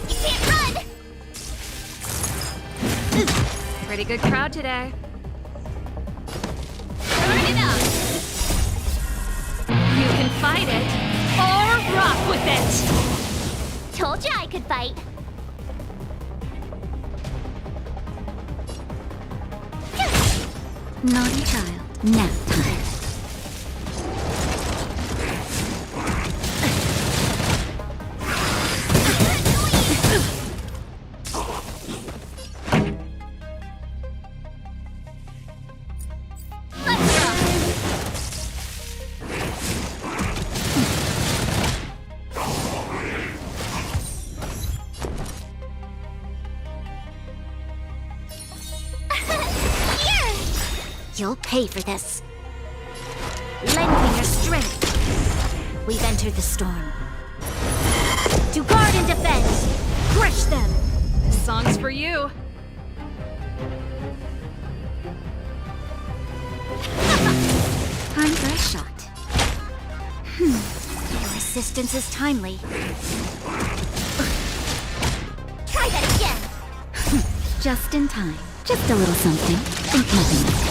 You can't run! Pretty good crowd today. Burn it up! You can fight it, or rock with it! Told you I could fight. Naughty child. Nap time. You'll pay for this. Lend me your strength. We've entered the storm. To guard and defend. Crush them. This song's for you. Time for a shot. Your assistance is timely. Try that again! Just in time. Just a little something. Think nothing of it.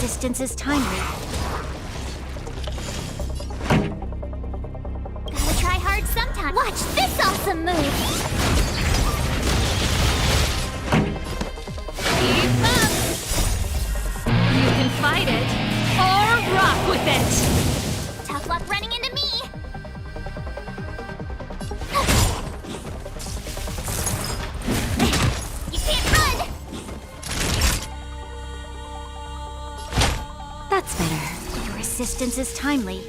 Assistance is timely. Gotta try hard sometime. Watch this awesome move! Keep up! You can fight it, or rock with it! Tough luck running into me! You can't run! That's better. Your assistance is timely.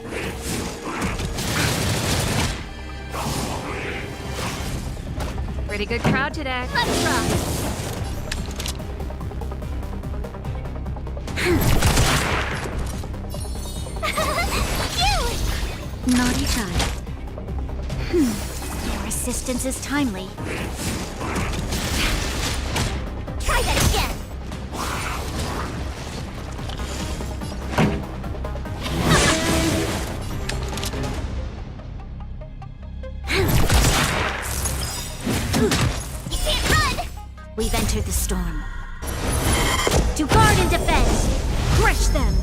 Pretty good crowd today. Let's rock! Naughty child. Your assistance is timely. Try that again! You can't run! We've entered the storm. To guard and defend. Crush them.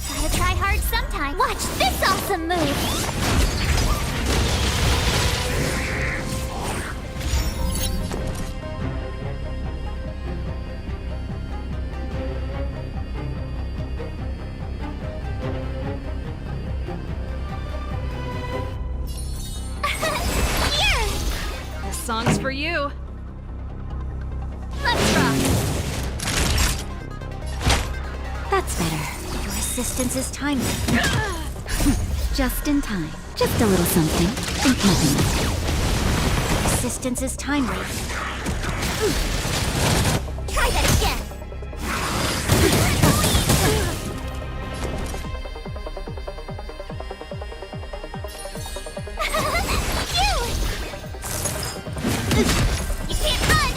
Gotta try hard sometime. Watch this awesome move! This song's for you. Let's rock! That's better. Your assistance is timely. Just in time. Just a little something. Think nothing of it. Assistance is timely. Try that again! You can't run!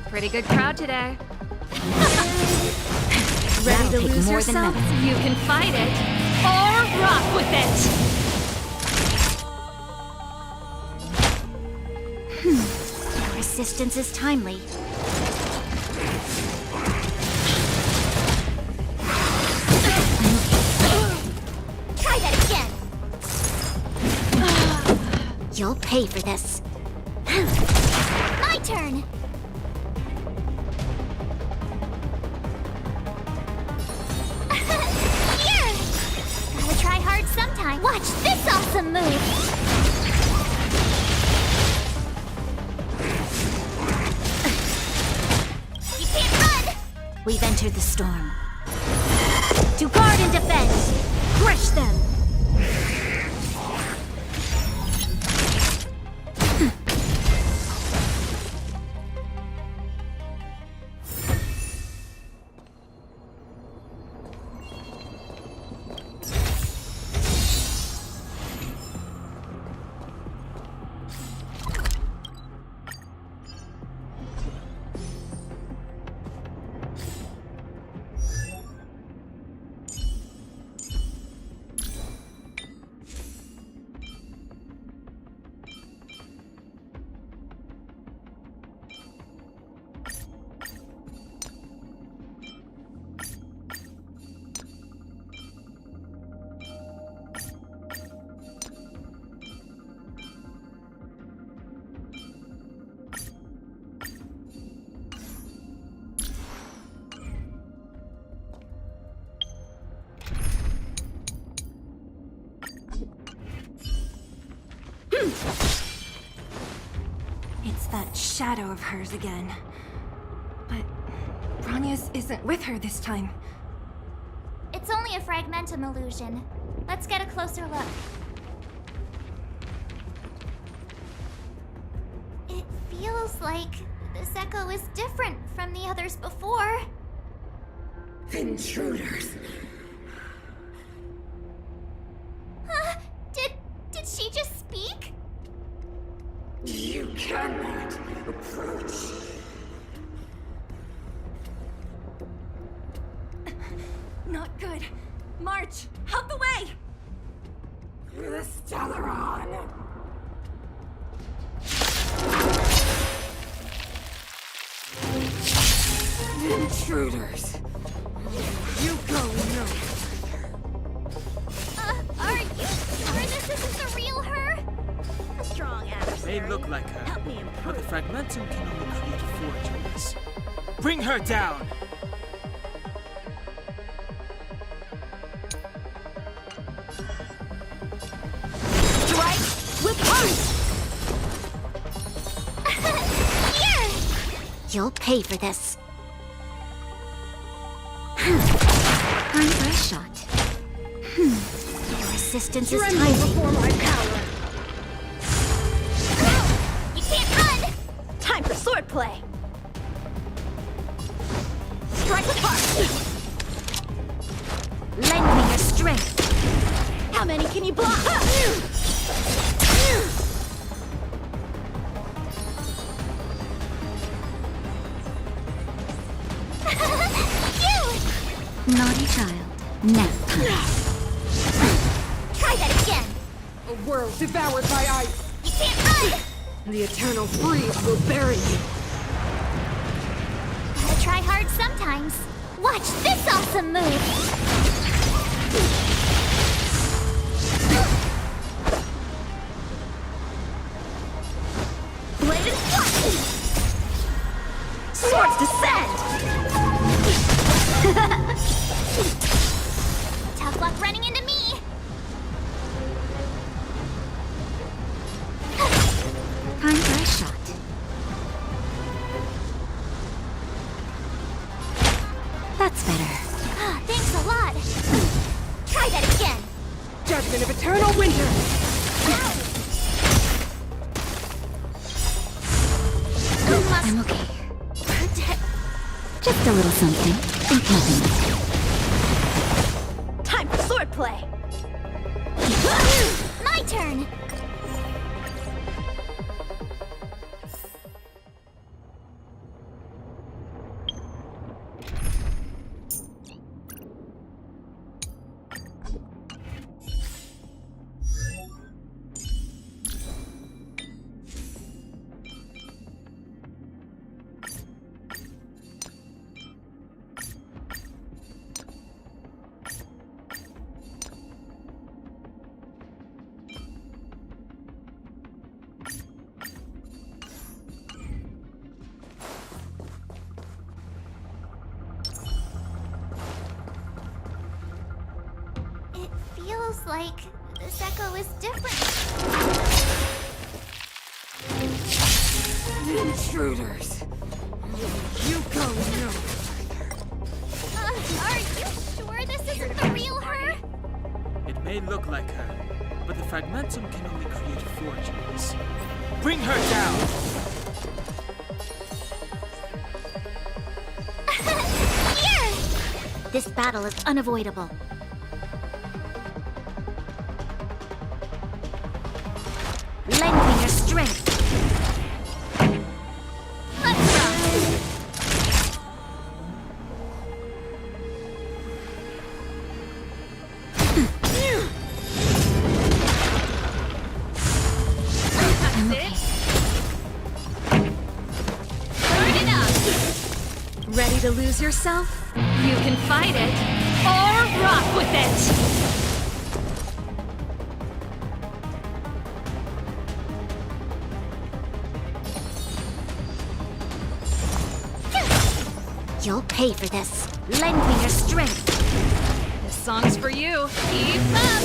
Pretty good crowd today. Ready to lose More yourself? than that. You can fight it, or rock with it! Your assistance is timely. Try that again! You'll pay for this. My turn! Here! Gotta try hard sometime. Watch this awesome move! enter the storm. To guard and defend! Crush them! It's that shadow of hers again. But Bronya's isn't with her this time. It's only a fragmentum illusion. Let's get a closer look. It feels like this echo is different from the others before. Intruders. Huh? Did she just speak? You cannot approach. Not good. March, out the way! The Stellaron. Intruders. You go nowhere. Are you sure this isn't the real her? A strong adversary. May look like her, Help me but improve. the fragmentum can only create forgeries. Bring her down! Strike with heart! Here! You'll pay for this. Time for a shot. Your assistance is Tremble timely. before my power. You can't run! Time for swordplay. Strike with heart. Lend me your strength. How many can you block? Naughty child. Nap time. Try that again! A world devoured by ice. You can't run! The eternal freeze will bury you. Gotta try hard sometimes. Watch this awesome move! Blade flash. Swords descend. Tough luck running into me! Time for a shot. That's better. Thanks a lot! Try that again! Judgment of eternal winter. I'm okay. Just a little something. Think nothing. Time for swordplay. My turn! Feels like this echo is different. Intruders. You go nowhere. Fragmentum can only create forgeries. Bring her down! Here! This battle is unavoidable. Lend me your strength. Let's rock! Burn it up! Ready to lose yourself? You can fight it, or rock with it! You'll pay for this. Lend me your strength. This song's for you. Keep up!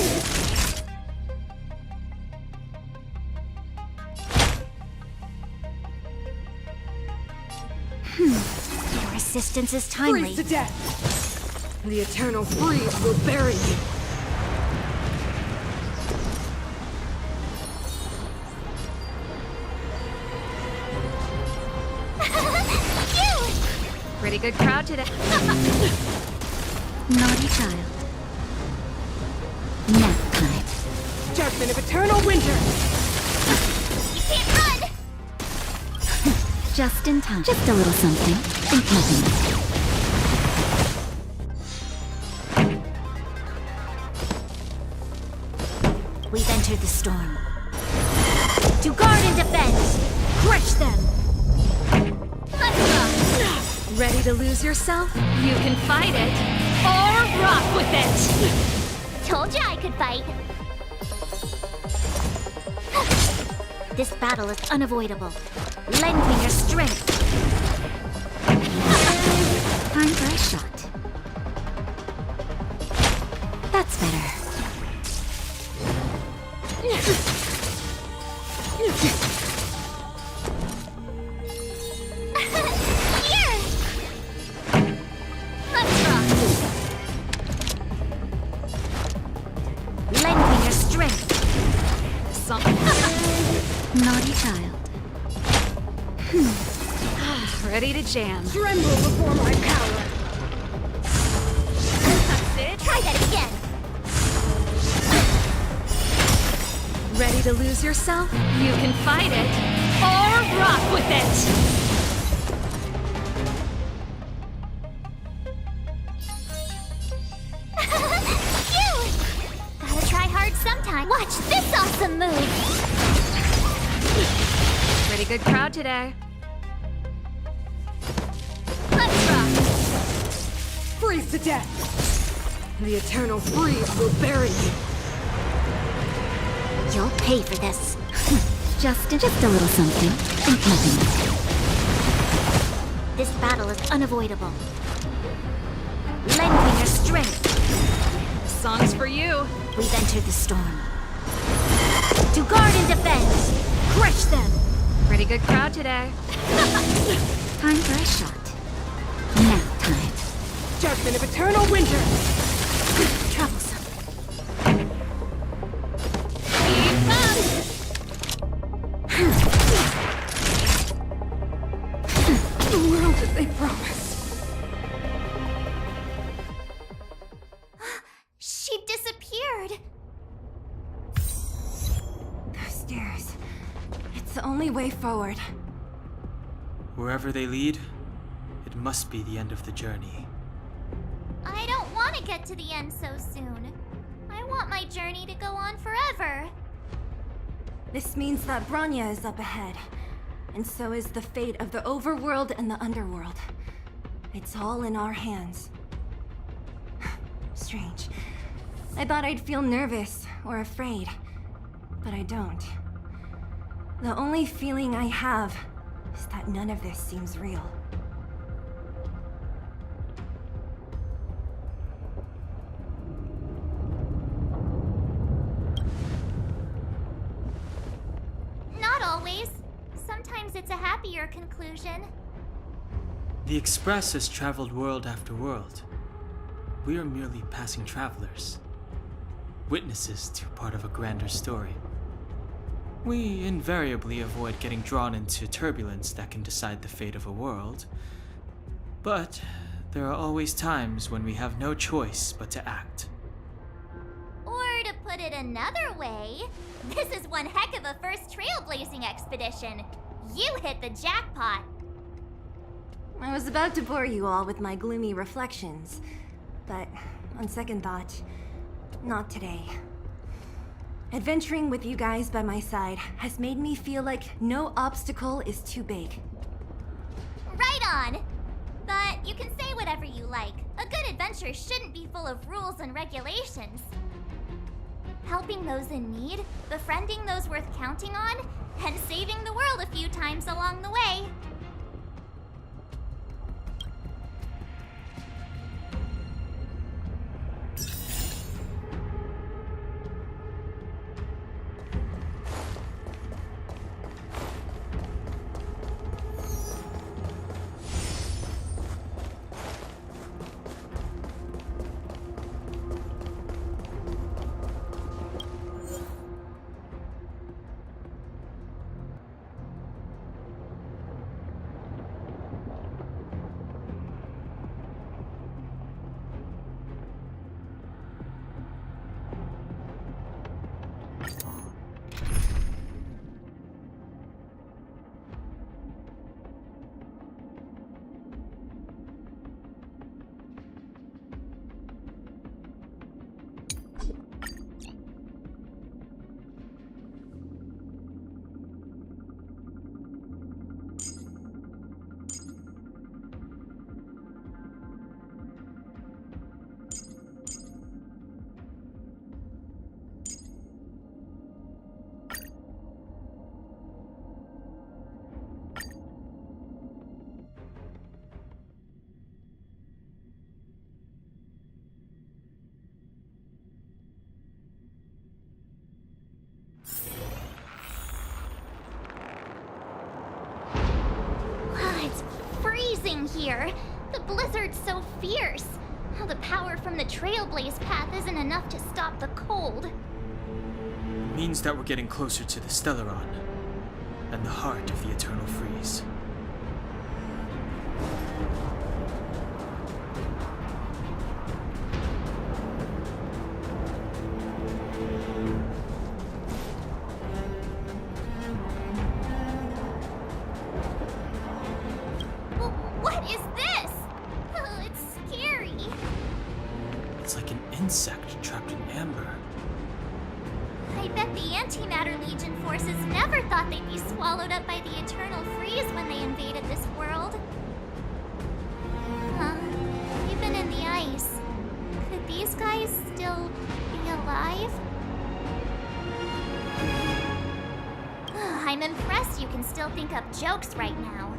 Your assistance is timely. Freeze to death! The eternal freeze will bury you. Pretty good crowd today. Naughty child. Nap time. Judgment of eternal winter! You can't run! Just in time. Just a little something. Think nothing of it. We've entered the storm. To guard and defend! Crush them! Let's rock! Ready to lose yourself? You can fight it, or rock with it! Told you I could fight. This battle is unavoidable. Lend me your strength. Time for a shot. That's better. Here! Let's rock! Lend me your strength. Naughty child. Ready to jam. Tremble before my power! That's it. Try that again! Ready to lose yourself? You can fight it, or rock with it! Phew! Gotta try hard sometime. Watch this awesome move! Pretty good crowd today. Let's rock! Freeze to death! The eternal freeze will bury you. You'll pay for this. Just a little something. Think nothing of it. This battle is unavoidable. Lend me your strength. This song's for you. We've entered the storm. To guard and defend! Crush them! Pretty good crowd today. Time for a shot. Nap time. Judgment of eternal winter! Troublesome. Keep up! The world that they promised. She disappeared. Those stairs. It's the only way forward. Wherever they lead, it must be the end of the journey. I don't want to get to the end so soon. I want my journey to go on forever. This means that Bronya is up ahead. And so is the fate of the overworld and the underworld. It's all in our hands. Strange. I thought I'd feel nervous or afraid, but I don't. The only feeling I have is that none of this seems real. Not always. Sometimes it's a happier conclusion. The Express has traveled world after world. We are merely passing travelers. witnesses to part of a grander story. We invariably avoid getting drawn into turbulence that can decide the fate of a world, but there are always times when we have no choice but to act. Or to put it another way, this is one heck of a first trailblazing expedition. You hit the jackpot. I was about to bore you all with my gloomy reflections, but on second thought, not today. Adventuring with you guys by my side has made me feel like no obstacle is too big. Right on! But you can say whatever you like. A good adventure shouldn't be full of rules and regulations. Helping those in need, befriending those worth counting on, and saving the world a few times along the way. It's freezing here. The blizzard's so fierce. How the power from the Trailblaze path isn't enough to stop the cold. It means that we're getting closer to the Stellaron, and the heart of the Eternal Freeze. What is this? Oh, it's scary. It's like an insect trapped in amber. I bet the Antimatter Legion forces never thought they'd be swallowed up by the Eternal Freeze when they invaded this world. Huh? Even in the ice, could these guys still be alive? I'm impressed you can still think up jokes right now.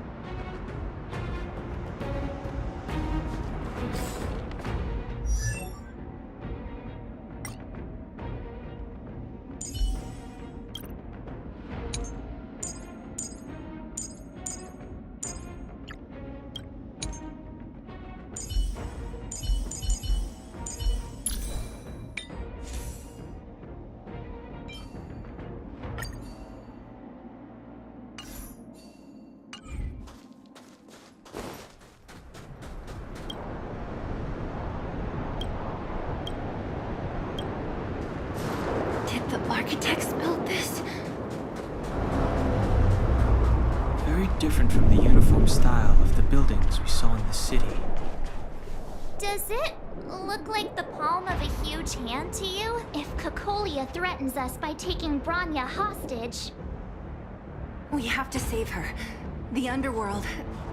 Did the architects build this? Very different from the uniform style of the buildings we saw in the city. Does it look like the palm of a huge hand to you? If Cocolia threatens us by taking Bronya hostage. We have to save her. The underworld.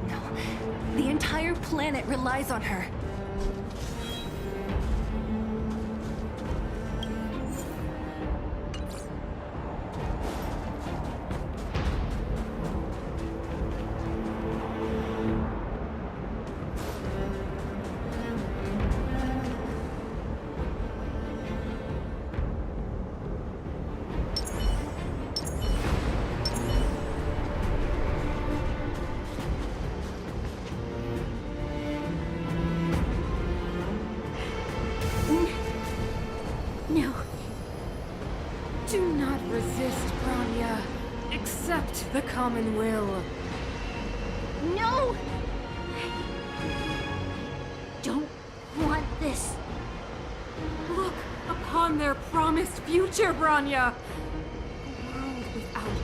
No. The entire planet relies on her. resist, Bronya. Accept the common will. No! Don't want this. Look upon their promised future, Bronya! A world without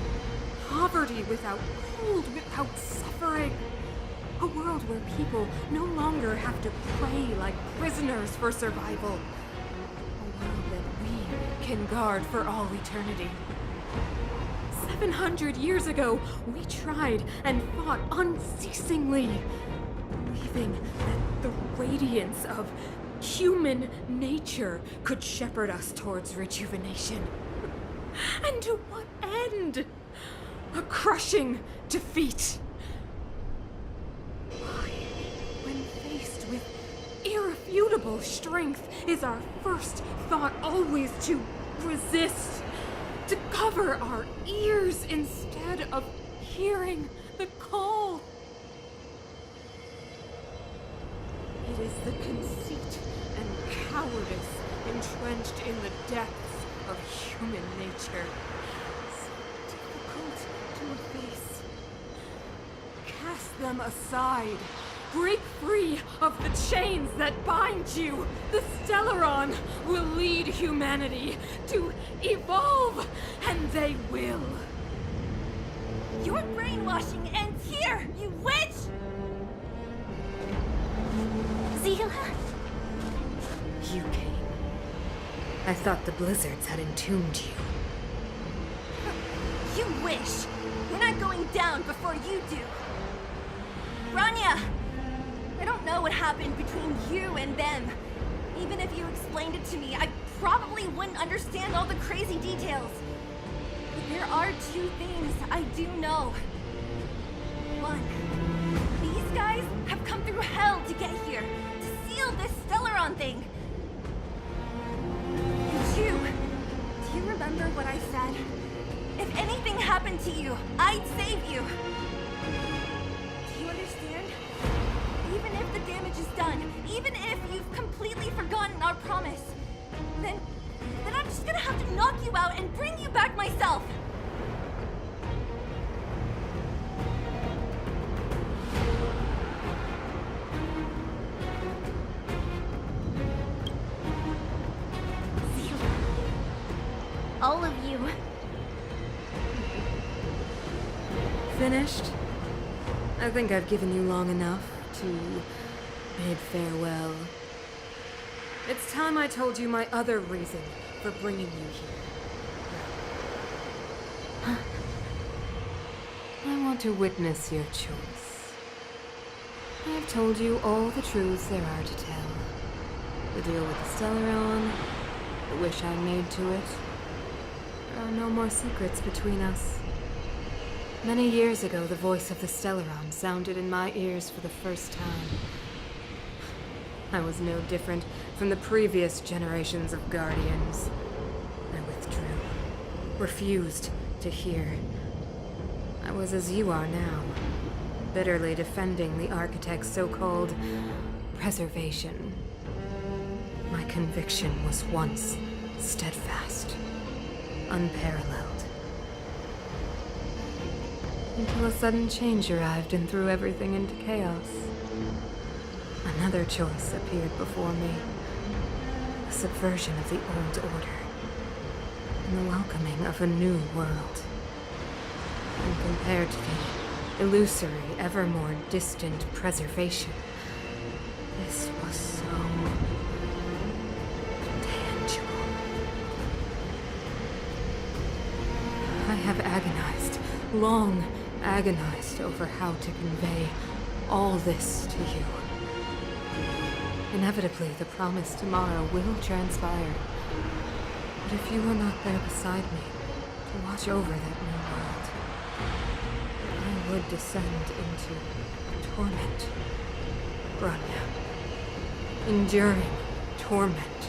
poverty, without cold, without suffering. A world where people no longer have to pray like prisoners for survival. A world that we can guard for all eternity. 700 years ago, we tried and fought unceasingly, believing that the radiance of human nature could shepherd us towards rejuvenation. And to what end? A crushing defeat. Why, when faced with irrefutable strength, is our first thought always to resist? To cover our ears instead of hearing the call? It is the conceit and cowardice entrenched in the depths of human nature. So difficult to efface. Cast them aside. Break free of the chains that bind you. The Stellaron will lead humanity to evolve, and they will. Your brainwashing ends here, you witch! Zila? You came. I thought the blizzards had entombed you. You wish! We're not going down before you do. Bronya! I don't know what happened between you and them. Even if you explained it to me, I probably wouldn't understand all the crazy details. But there are two things I do know. One, these guys have come through hell to get here, to seal this Stellaron thing. And two, do you remember what I said? If anything happened to you, I'd save you. Do you understand? Even if the damage is done, even if you've completely forgotten our promise, then I'm just gonna have to knock you out and bring you back myself. All of you. Finished? I think I've given you long enough to bid farewell. It's time I told you my other reason for bringing you here. I want to witness your choice. I have told you all the truths there are to tell. The deal with the Stellaron, the wish I made to it. There are no more secrets between us. Many years ago, the voice of the Stellaron sounded in my ears for the first time. I was no different from the previous generations of Guardians. I withdrew, refused to hear. I was as you are now, bitterly defending the Architect's so-called preservation. My conviction was once steadfast, unparalleled. Until a sudden change arrived and threw everything into chaos. Another choice appeared before me. A subversion of the old order. And the welcoming of a new world. And compared to the illusory, ever more distant preservation, this was so tangible. I have agonized, long agonized over how to convey all this to you. Inevitably, the promised tomorrow will transpire. But if you are not there beside me to watch over that new world, I would descend into torment. Bronya. Enduring torment.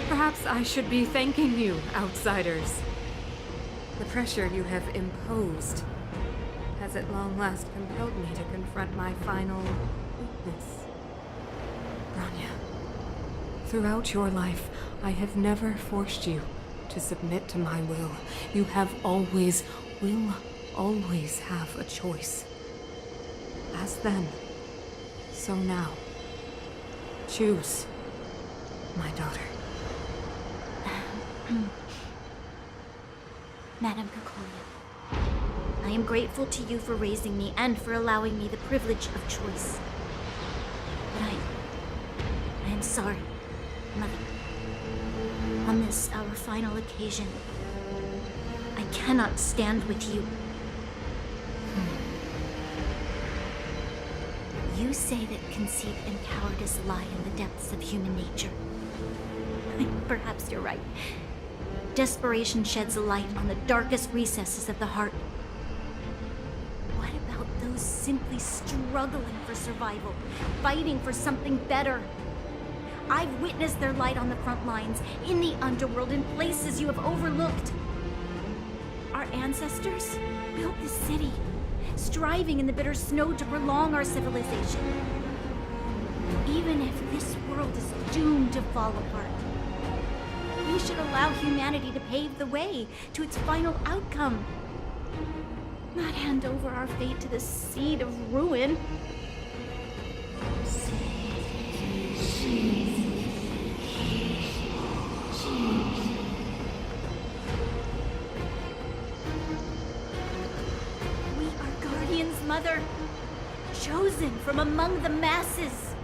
Perhaps I should be thanking you, outsiders. The pressure you have imposed has at long last compelled me to confront my final weakness. Bronya, Throughout your life, I have never forced you to submit to my will. You have always, will always have a choice. As then, so now. Choose, my daughter. Madame Cocolia, I am grateful to you for raising me and for allowing me the privilege of choice. But I am sorry, Mother. On this, our final occasion, I cannot stand with you. You say that conceit and cowardice lie in the depths of human nature. Perhaps you're right. Desperation sheds a light on the darkest recesses of the heart. What about those simply struggling for survival, fighting for something better? I've witnessed their light on the front lines, in the underworld, in places you have overlooked. Our ancestors built this city, striving in the bitter snow to prolong our civilization. Even if this world is doomed to fall apart, we should allow humanity to pave the way to its final outcome. Not hand over our fate to the seed of ruin. We are Guardians, Mother, chosen from among the masses.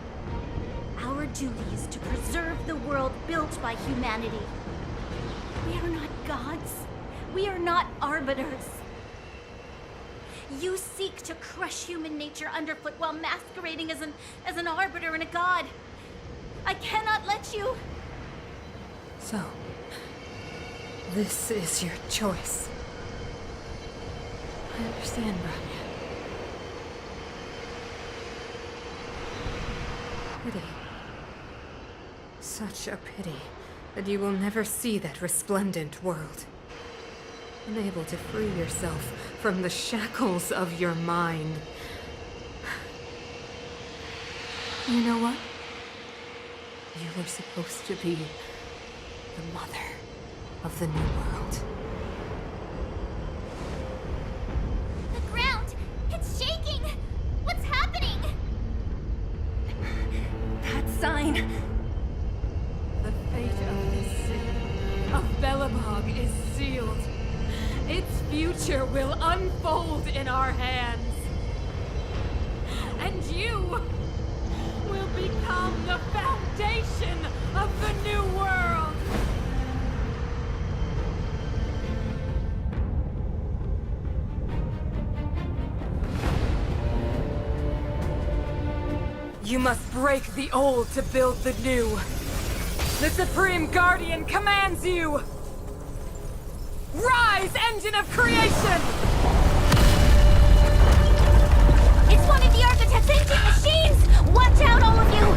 Our duty is to preserve the world built by humanity. We are not gods. We are not arbiters. You seek to crush human nature underfoot while masquerading as an arbiter and a god. I cannot let you. So, this is your choice. I understand, Bronya. Pity. Such a pity that you will never see that resplendent world. Unable to free yourself from the shackles of your mind. You know what? You were supposed to be the mother of the new world. The ground! It's shaking! What's happening? That sign! The fate of this city, of Belobog, is sealed. Its future will unfold in our hands. And you will become the foundation of the new world. You must break the old to build the new. The Supreme Guardian commands you! Rise, engine of creation! It's one of the architect's engine machines! Watch out, all of you!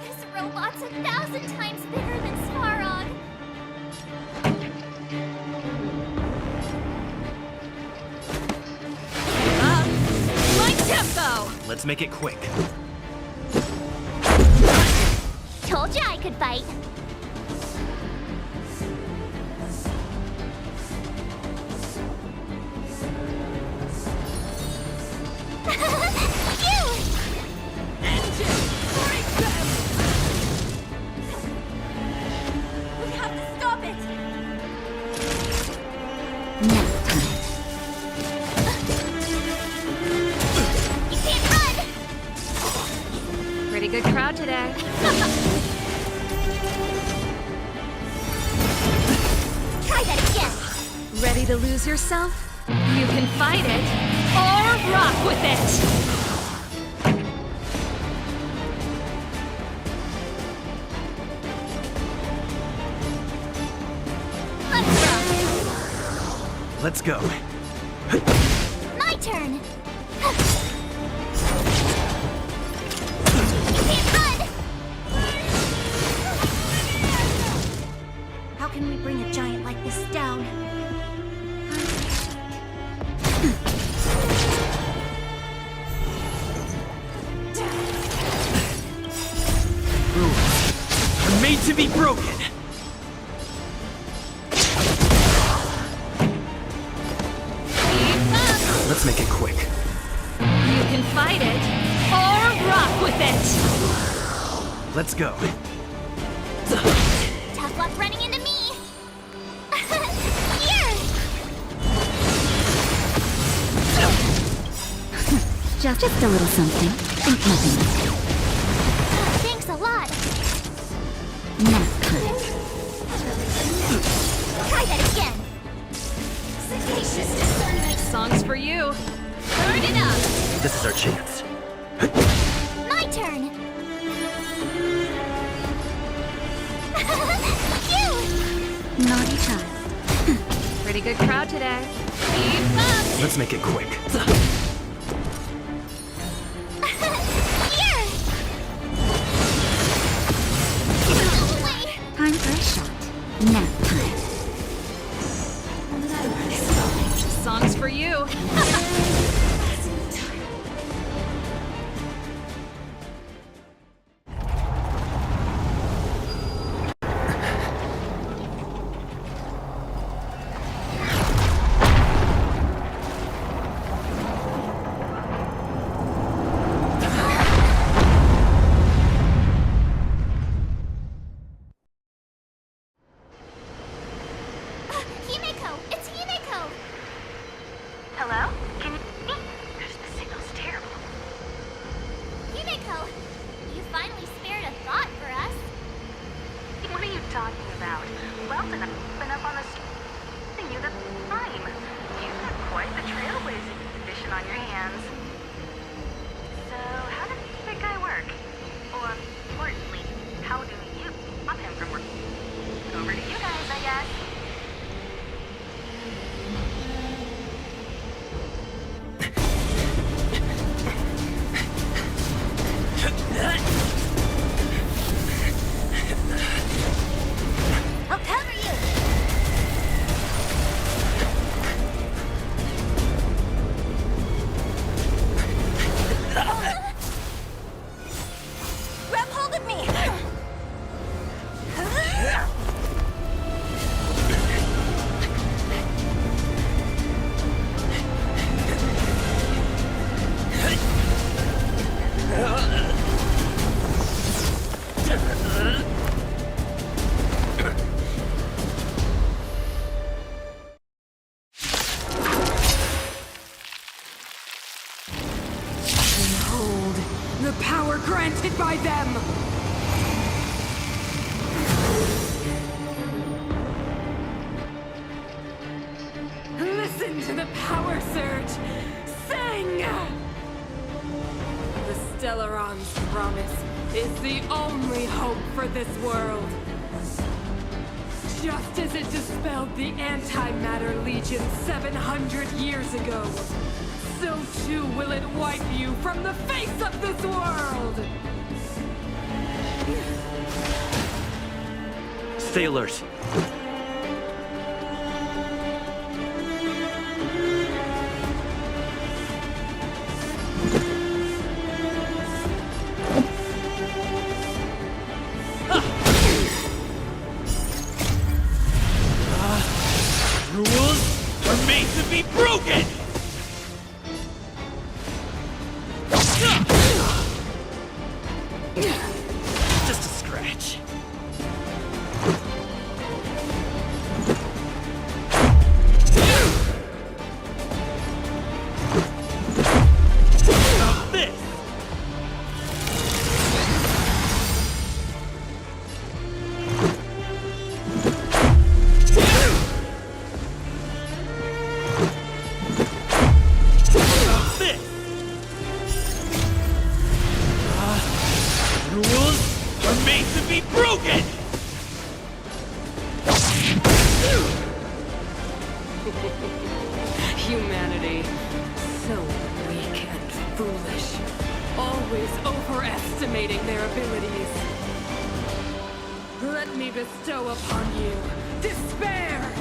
This robot's 1,000 times bigger than Svarog. My tempo! Let's make it quick. Told you I could fight. We have to stop it! You can't run! Pretty good crowd today. Try that again. Ready to lose yourself? You can fight it or rock with it. Let's go. My turn. made to be broken! Let's make it quick. You can fight it, or rock with it! Let's go. Tough luck running into me! Here! Just a little something. Think nothing of it. Thanks a lot. Nap time. Try that again. Sagacious discernment. Song's for you. Burn it up! This is our chance. My turn. Phew! Naughty child. Pretty good crowd today. Keep up! Let's make it quick. Here! Time for a shot. Nap time. Song's for you. Himeko! It's Himeko! Hello? Can you... The signal's terrible. Himeko! You finally spared a thought for us. What are you talking about? Weldon, I've been up on the street you the time. You've got quite the trailblazing tradition on your hands. So, how does this big guy work? Or, importantly, how do you stop him from working? Over to you guys, I guess. I'll cover you! Grab hold of me! Behold, the power granted by them! Listen to the power surge! Sing! The Stellaron's promise is the only hope for this world. Just as it dispelled the Antimatter Legion 700 years ago, so too will it wipe you from the face of this world! Stay alert. Rules are made to be broken! Just a scratch. This! Rules are made to be broken! Humanity, so weak and foolish, always overestimating their abilities. Let me bestow upon you despair!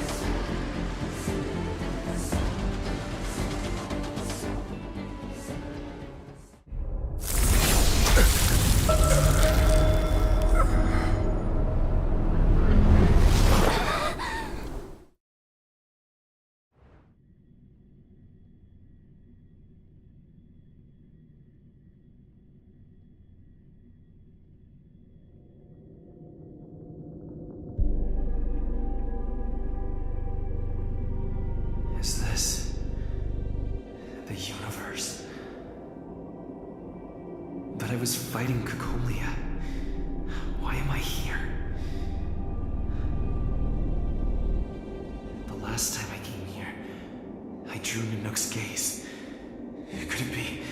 was fighting Cocolia. Why am I here? The last time I came here, I drew Nanook's gaze. Could it be?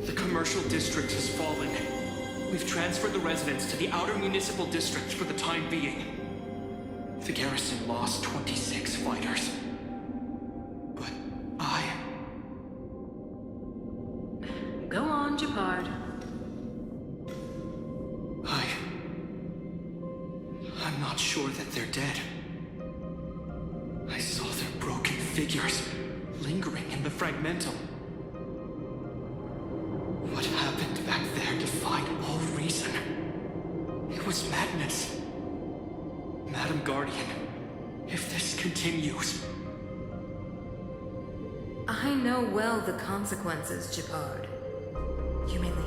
The commercial district has fallen. We've transferred the residents to the outer municipal districts for the time being. The garrison lost 26 fighters. But Go on, Japard. I'm not sure that they're dead. I saw their broken figures lingering in the fragmentum. What happened back there defied all reason. It was madness. Madam Guardian, if this continues... I know well the consequences, Japard. You may leave.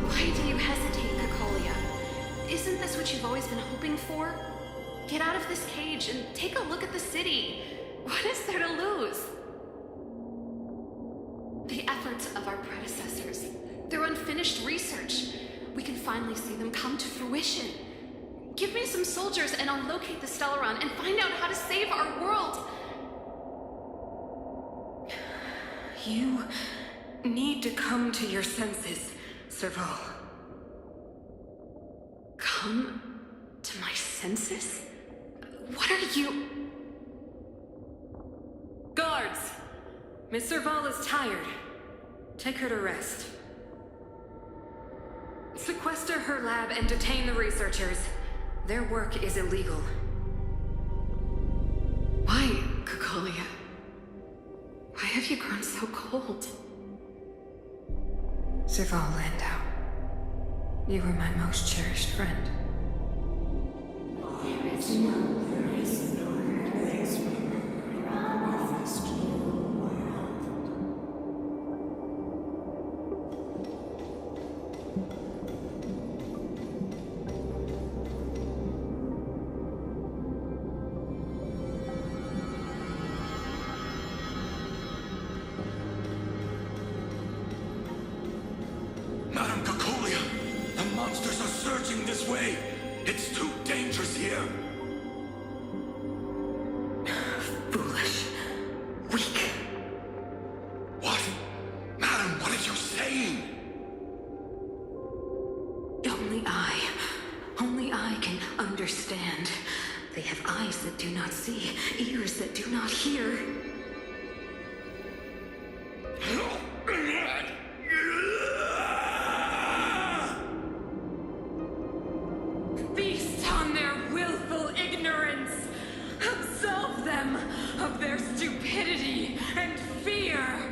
Why do you hesitate, Cocolia? Isn't this what you've always been hoping for? Get out of this cage and take a look at the city. What is there to lose? The efforts of our predecessors, their unfinished research. We can finally see them come to fruition. Give me some soldiers and I'll locate the Stellaron and find out how to save our world. You need to come to your senses, Serval. Come to my senses? What are you... Guards! Miss Serval is tired. Take her to rest. Sequester her lab and detain the researchers. Their work is illegal. Why, Cocolia? Why have you grown so cold? Serval Landau, you were my most cherished friend. There is no reason for this promised you world. Madam Cocolia, the monsters are surging this way. It's too dangerous here. Foolish. Weak. What? Madam, what are you saying? Only I can understand. They have eyes that do not see, ears that do not hear. Feast on their willful ignorance! Absolve them of their stupidity and fear!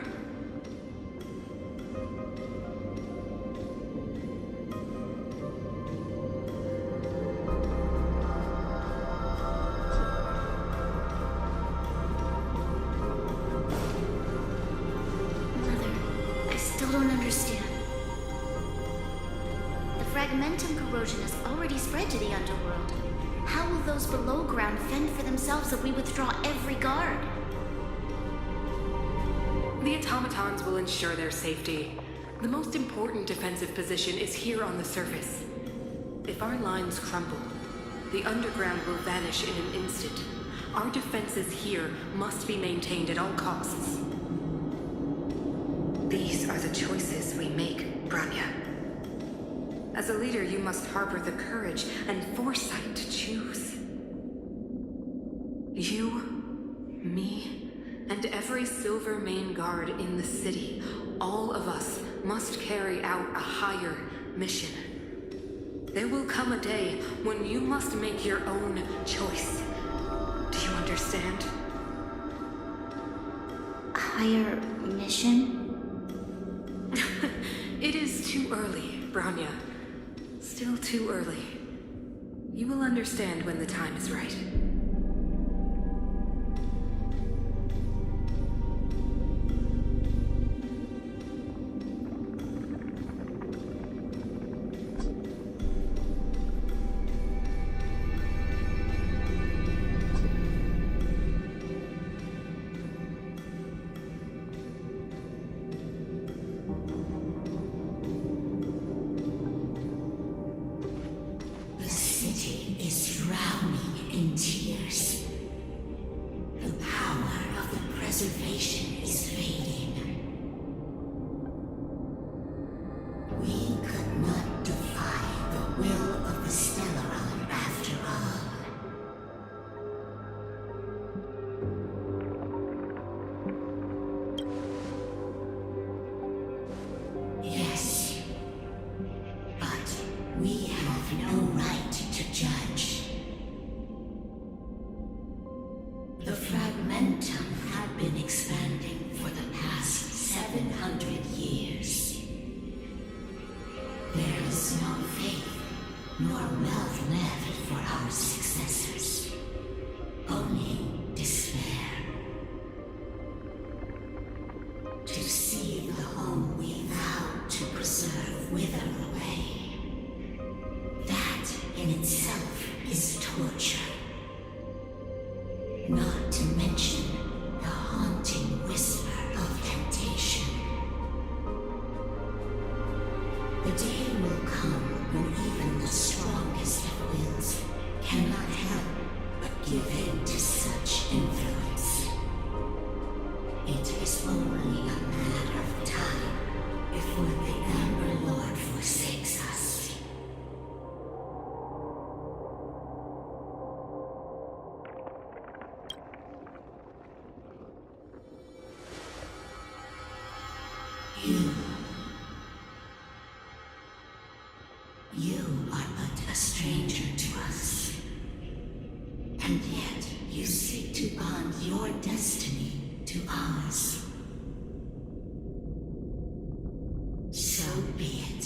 I still don't understand. The fragmentum corrosion has already spread to the underworld. How will those below ground fend for themselves if we withdraw every guard? The automatons will ensure their safety. The most important defensive position is here on the surface. If our lines crumble, the underground will vanish in an instant. Our defenses here must be maintained at all costs. These are the choices we make, Branya. As a leader, you must harbor the courage and foresight to choose. You, me, and every Silver Mane guard in the city, all of us must carry out a higher mission. There will come a day when you must make your own choice. Do you understand? Higher mission? It is too early, Bronya. Still too early. You will understand when the time is right. The city is drowning in tears. The power of the preservation is fading. We could not defy the will of the Stellaron after all. Yes, but we have no right to judge. The fragmentum had been expanding for the past 700 years. There is no faith nor wealth left for our successors. Only despair. To see the home we vowed to preserve wither away. That in itself is torture. Not to mention the haunting whisper of temptation. The day will come when even the strongest of wills cannot help but give in to such influence. It is only a matter of time before the Amber Lord forsakes us. You are but a stranger to us. And yet you seek to bond your destiny to ours. So be it.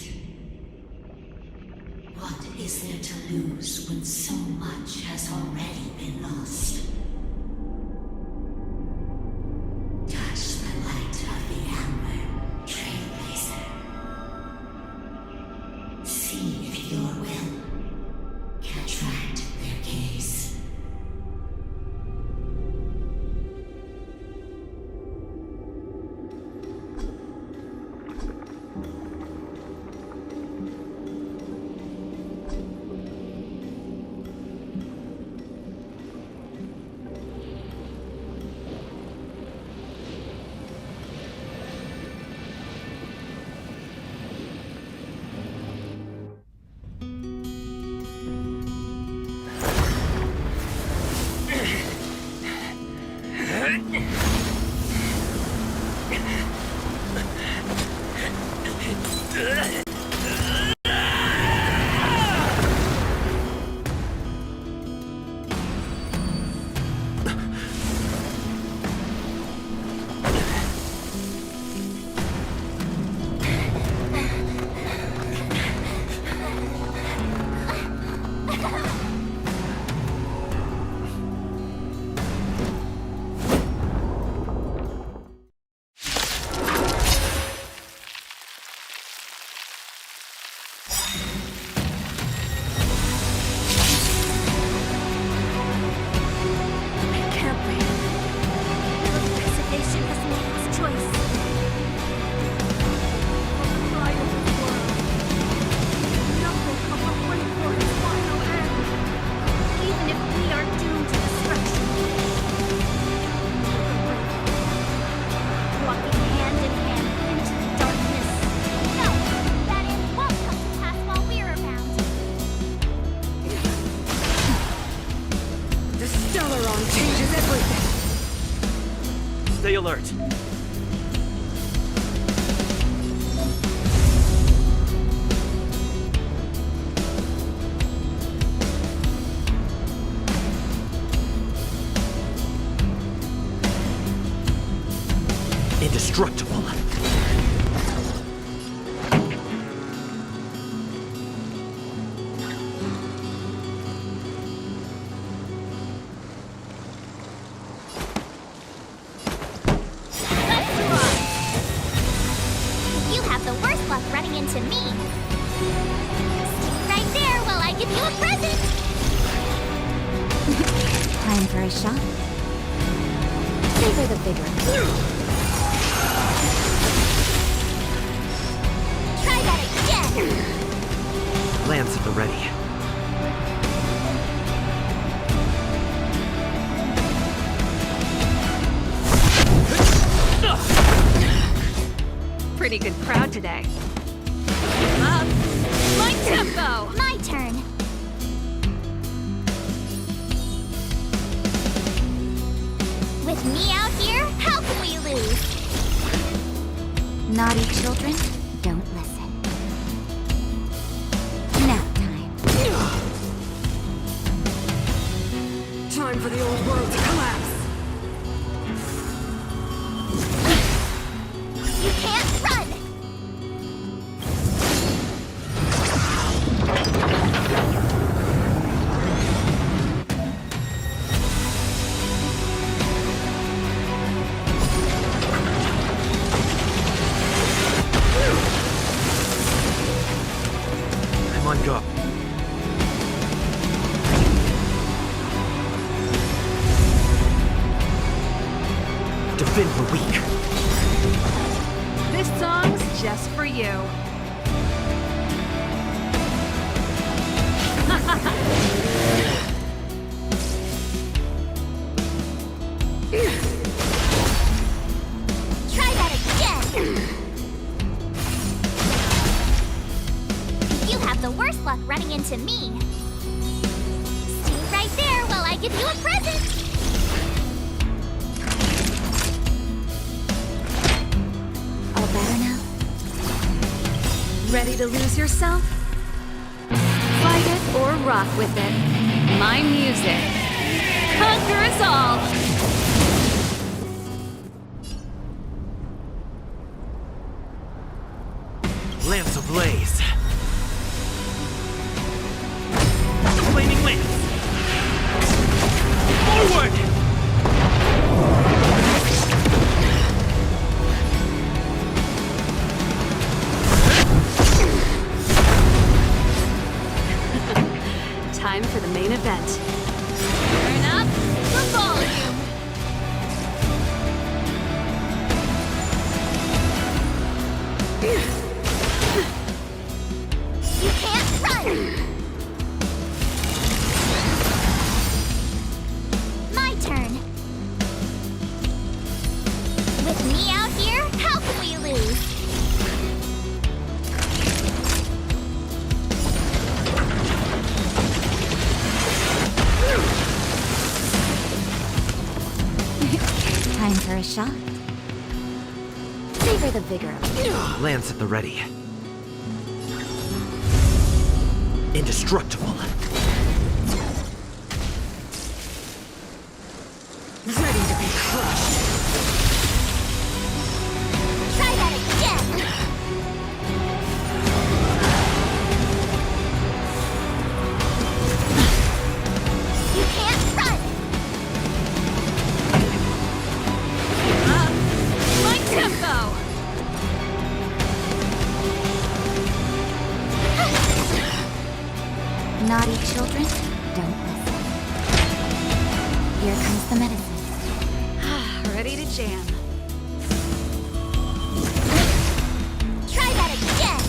What is there to lose when so much has already been lost? Touch the light of the Amber, Trailblazer. See if your will can attract their gaze. Stay alert. Indestructible. You have the worst luck running into me. Stay right there while I give you a present. Time for a shot. Savor the vigor. Try that again. Lance at the ready. Pretty good crowd today. My tempo! My turn. With me out here, how can we lose? Naughty children, don't listen. Nap time. Time for the old world to collapse. You can't run! I'm on go. Defend the weak. This song's just for you. Try that again! You have the worst luck running into me. Stay right there while I give you a present. All better now? Ready to lose yourself? Fight it or rock with it. My music. Conquer us all! Lance ablaze. Flaming lance. Forward! Time for the main event. Turn up the volume. You can't run! My turn. With me out here, how can we lose? Time for a shot. Savor the vigor of it. Lance at the ready. Indestructible. Ready to be crushed. Try that again! You can't run! My tempo! Naughty children, don't listen. Here comes the medicine. Ready to jam. Try that again!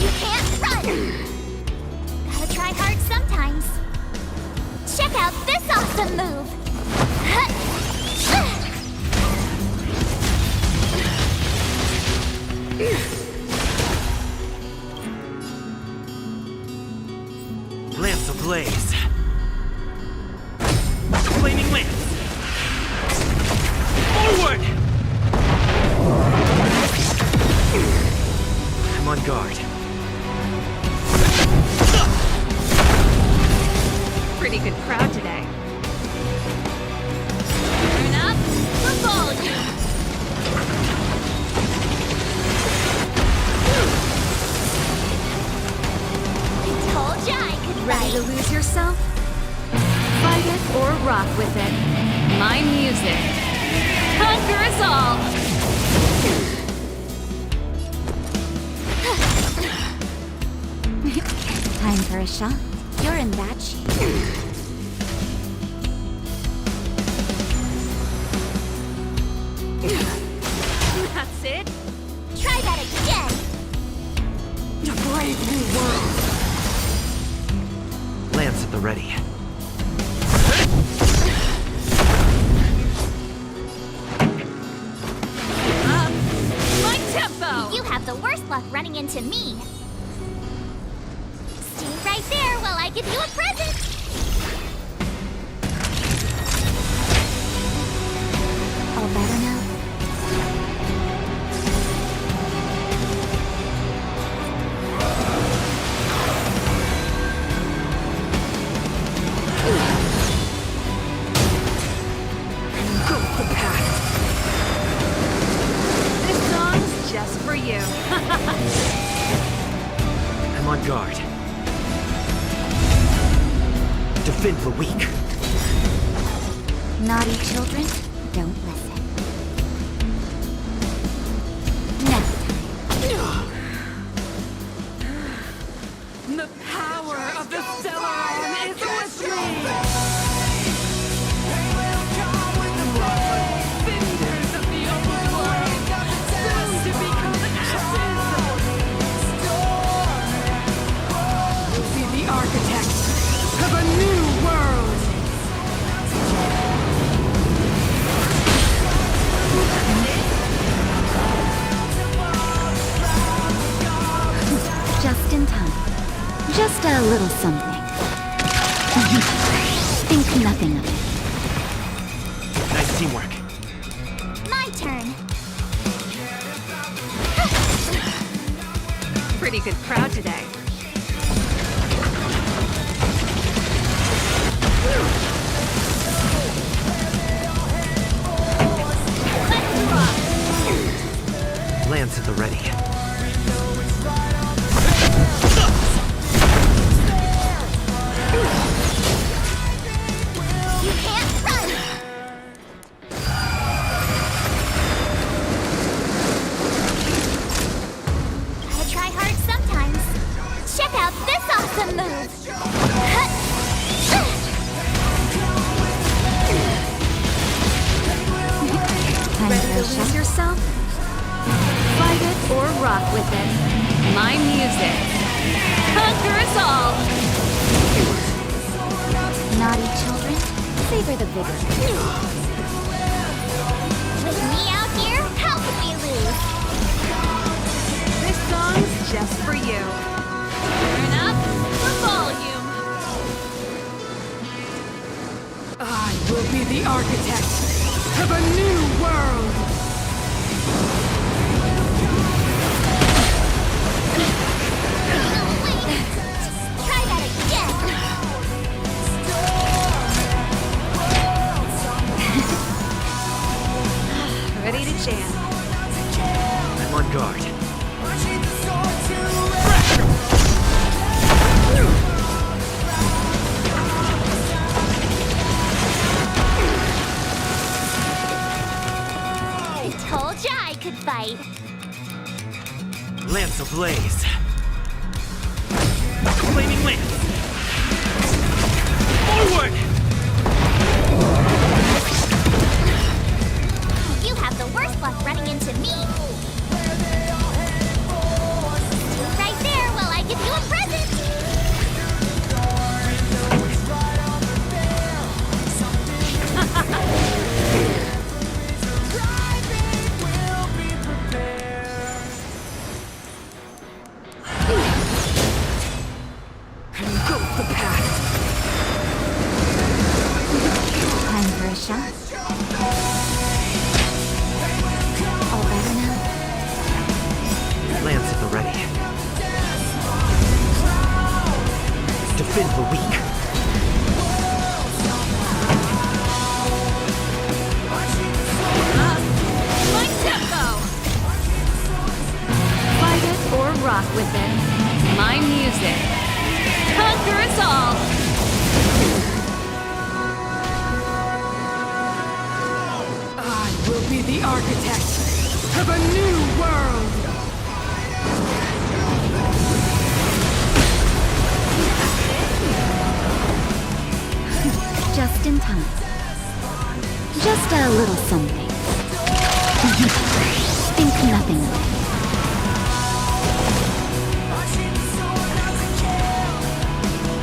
You can't run! Gotta try hard sometimes. Check out this awesome move! Lance ablaze. Flaming lance. Forward! I'm on guard. Pretty good crowd today. Turn up the volume. Told ya I could Ready to lose yourself? Fight it or rock with it. My music. Conquer us all! Time for a shot. You're in bad shape. That's it. Try that again! A brave new world! Lance at the ready. My tempo! You have the worst luck running into me. Stay right there while I give you a present! All better now? This song's just for you. I'm on guard. Defend the weak. Naughty children, don't listen. Next time. The power of the Stellaron is with me! Cinders of the old world, soon to become ashes! Be the architect of a new world! Just in time. Just a little something. Think nothing of it. Nice teamwork. My turn. Pretty good crowd today. Lance at the ready. You can't run! Gotta try hard sometimes. Check out this awesome move! Ready to lose yourself? Fight it or rock with it. My music. Conquer us all! Naughty children, savor the vigor. With me out here, how could we lose? This song's just for you. Turn up the volume. I will be the architect of a new world! Try that again! Ready to jam. I'm on guard. I told ya I could fight. Lance ablaze. Flaming lance. Forward! You have the worst luck running into me. Stay right there while I give you a present. Time for a shot. All better now? Lance at the ready. Defend the weak. off with it. My music. Conquer us all! I will be the architect of a new world! Just in time. Just a little something. Think nothing of it.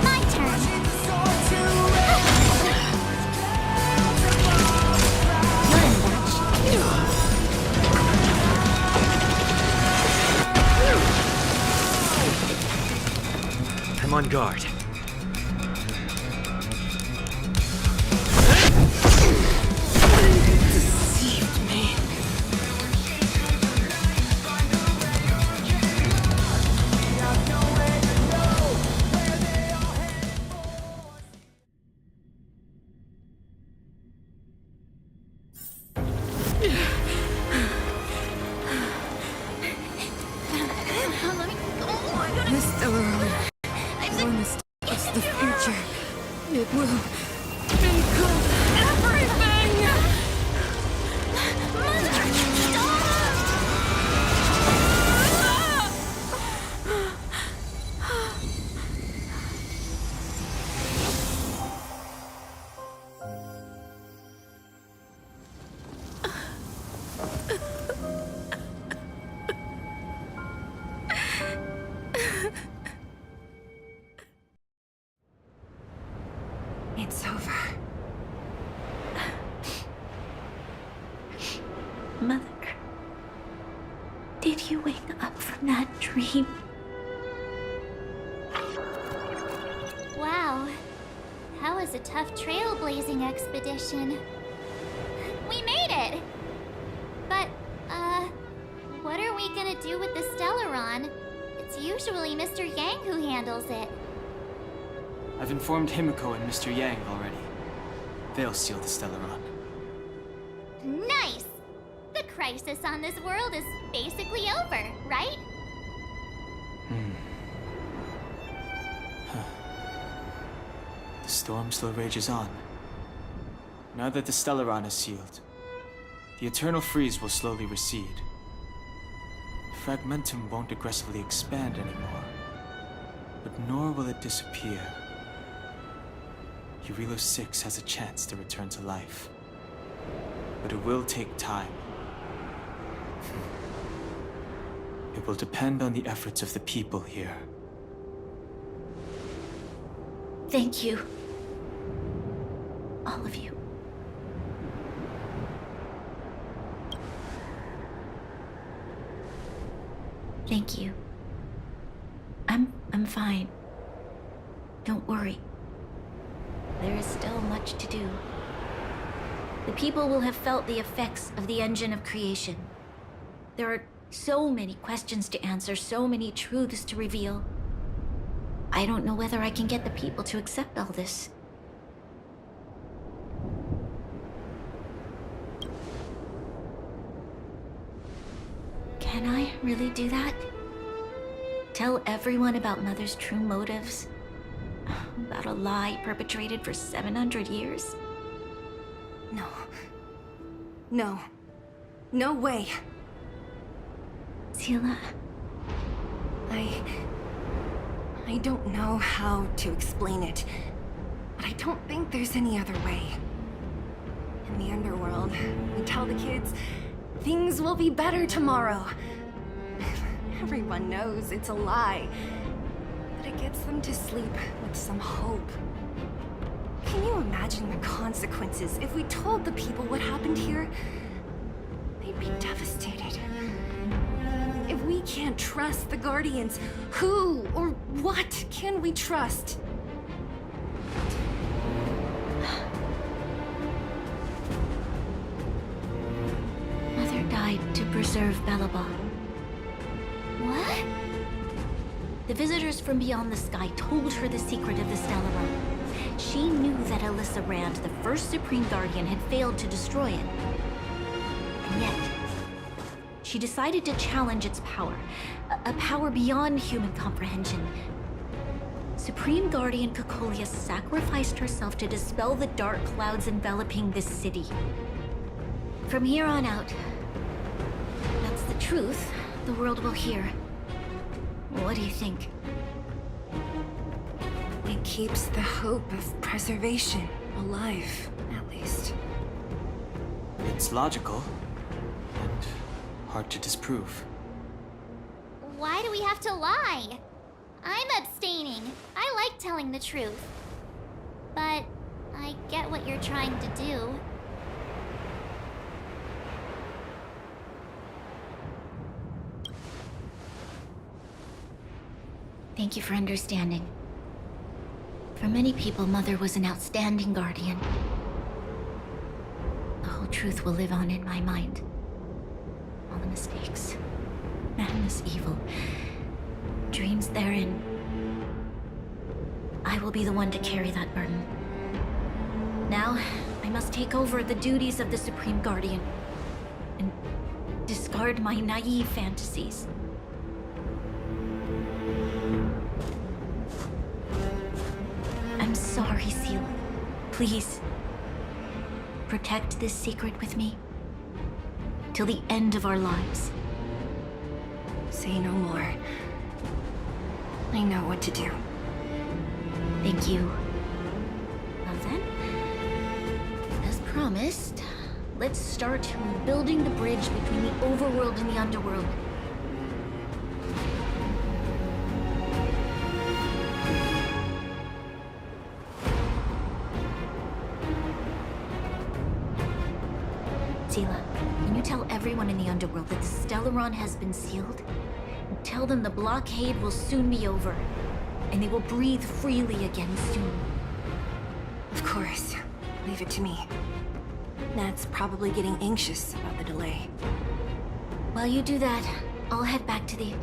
My turn. I'm on guard. Deceived me. This Stellaron promised us the future. It will include everything! It's over. Mother, did you wake up from that dream? Wow. That was a tough trailblazing expedition. We made it! But, what are we gonna do with the Stellaron? It's usually Mr. Yang who handles it. I've informed Himiko and Mr. Yang already. They'll seal the Stellaron. Nice! The crisis on this world is basically over, right? The storm still rages on. Now that the Stellaron is sealed, the eternal freeze will slowly recede. Fragmentum won't aggressively expand anymore, but nor will it disappear. Eurilo 6 has a chance to return to life, but it will take time. It will depend on the efforts of the people here. Thank you. All of you. Thank you. I'm fine. Don't worry. There is still much to do. The people will have felt the effects of the engine of creation. There are so many questions to answer, so many truths to reveal. I don't know whether I can get the people to accept all this. Can I really do that? Tell everyone about Mother's true motives? About a lie perpetrated for 700 years? No. No. No way. Sila. I don't know how to explain it, but I don't think there's any other way. In the underworld, we tell the kids, things will be better tomorrow. Everyone knows it's a lie, but it gets them to sleep with some hope. Can you imagine the consequences if we told the people what happened here? They'd be devastated. If we can't trust the Guardians, who or what can we trust? Mother died to preserve Belobog. What? The visitors from beyond the sky told her the secret of the Stellaron. She knew that Alyssa Rand, the first Supreme Guardian, had failed to destroy it. And yet, she decided to challenge its power. A power beyond human comprehension. Supreme Guardian Cocolia sacrificed herself to dispel the dark clouds enveloping this city. From here on out, that's the truth the world will hear. What do you think? It keeps the hope of preservation alive, at least. It's logical and hard to disprove. Why do we have to lie? I'm abstaining. I like telling the truth. But I get what you're trying to do. Thank you for understanding. For many people, Mother was an outstanding guardian. The whole truth will live on in my mind. All the mistakes, madness, evil, dreams therein. I will be the one to carry that burden. Now, I must take over the duties of the Supreme Guardian and discard my naive fantasies. I'm sorry, Seal. Please, protect this secret with me till the end of our lives. Say no more. I know what to do. Thank you. Now then, as promised, let's start building the bridge between the overworld and the underworld. Sela, can you tell everyone in the underworld that the Stellaron has been sealed? And tell them the blockade will soon be over, and they will breathe freely again soon. Of course. Leave it to me. Nat's probably getting anxious about the delay. While you do that, I'll head back to the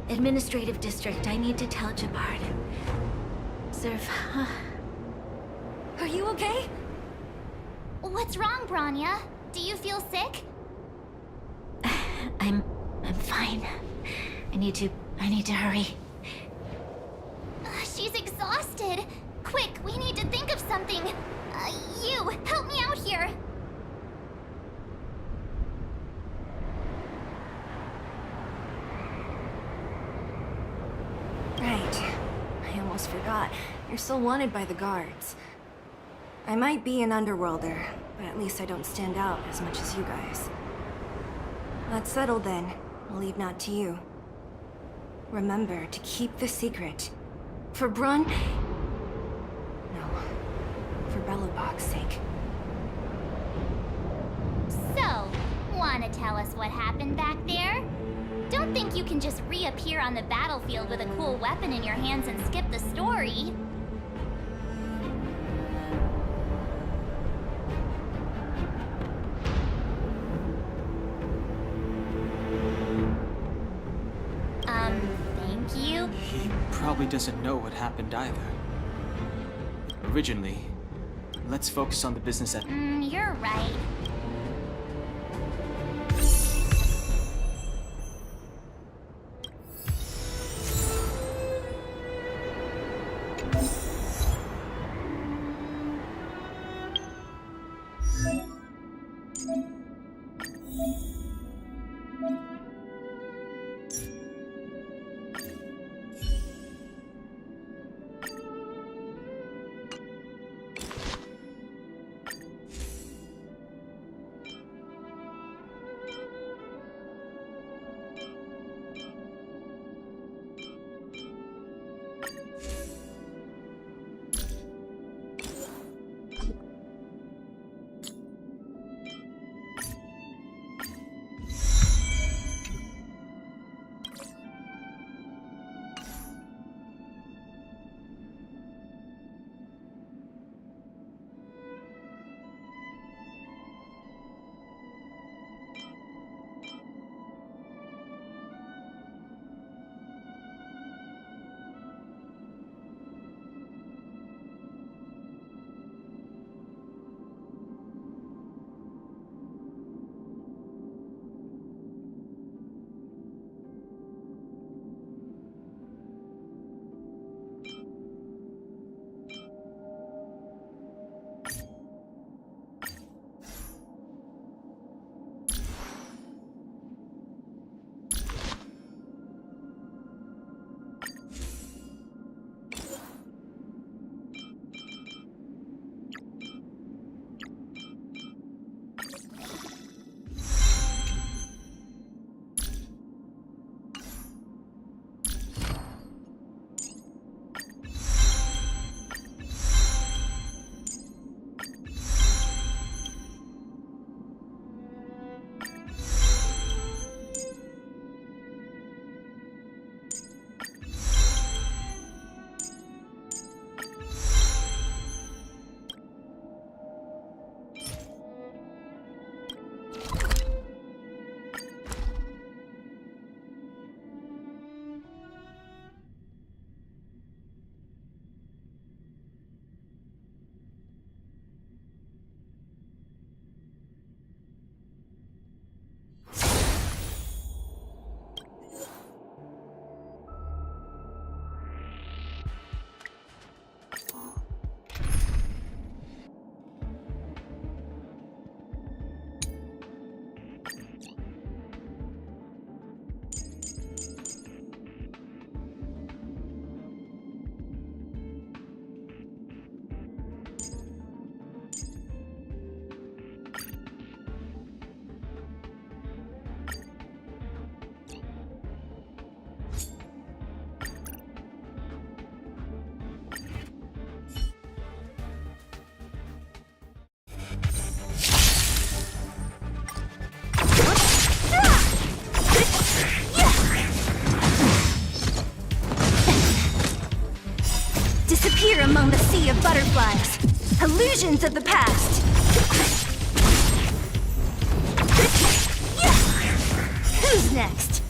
administrative district. I need to tell Jabard. Serve. Are you okay? What's wrong, Branya? Do you feel sick? I'm fine. I need to hurry. She's exhausted. Quick, we need to think of something. You, help me out here. Right. I almost forgot. You're still wanted by the guards. I might be an underworlder, but at least I don't stand out as much as you guys. That's settled then. I'll leave Nat to you. Remember to keep the secret. For Brun... No. For Belobog's sake. So, wanna tell us what happened back there? Don't think you can just reappear on the battlefield with a cool weapon in your hands and skip the story. Thank you? He probably doesn't know what happened either. Originally, let's focus on the business at... You're right. Disappear among the sea of butterflies. Illusions of the past. Who's next?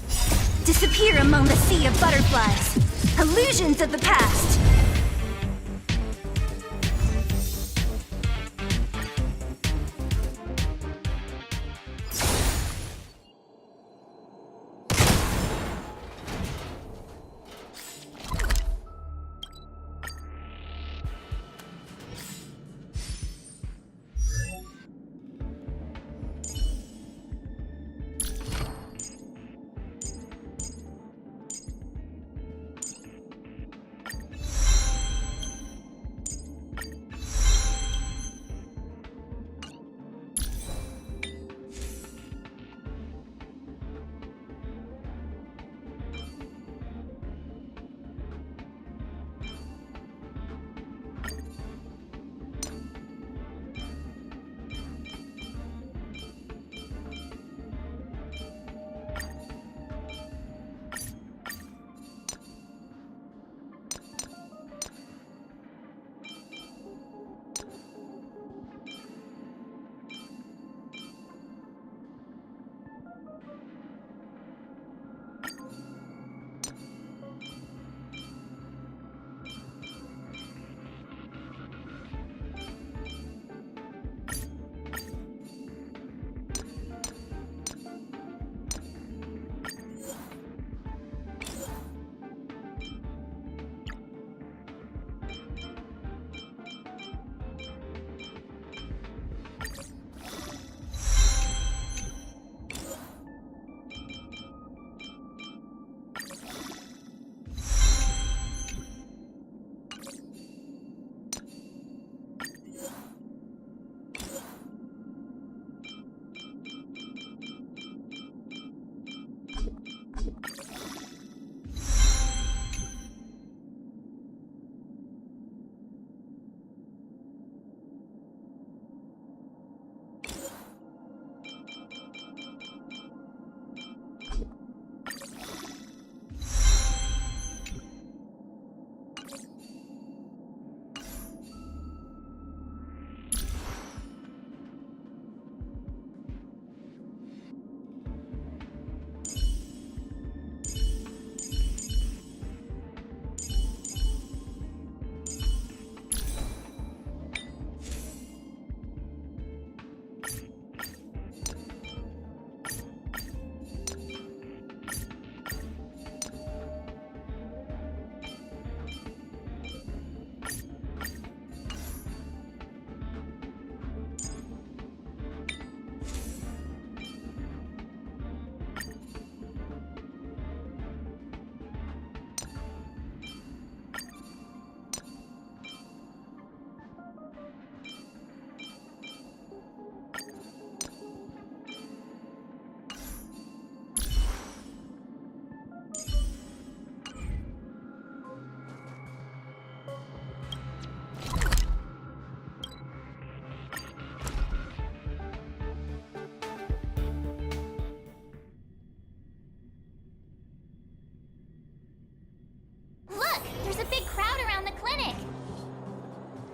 Disappear among the sea of butterflies. Illusions of the past.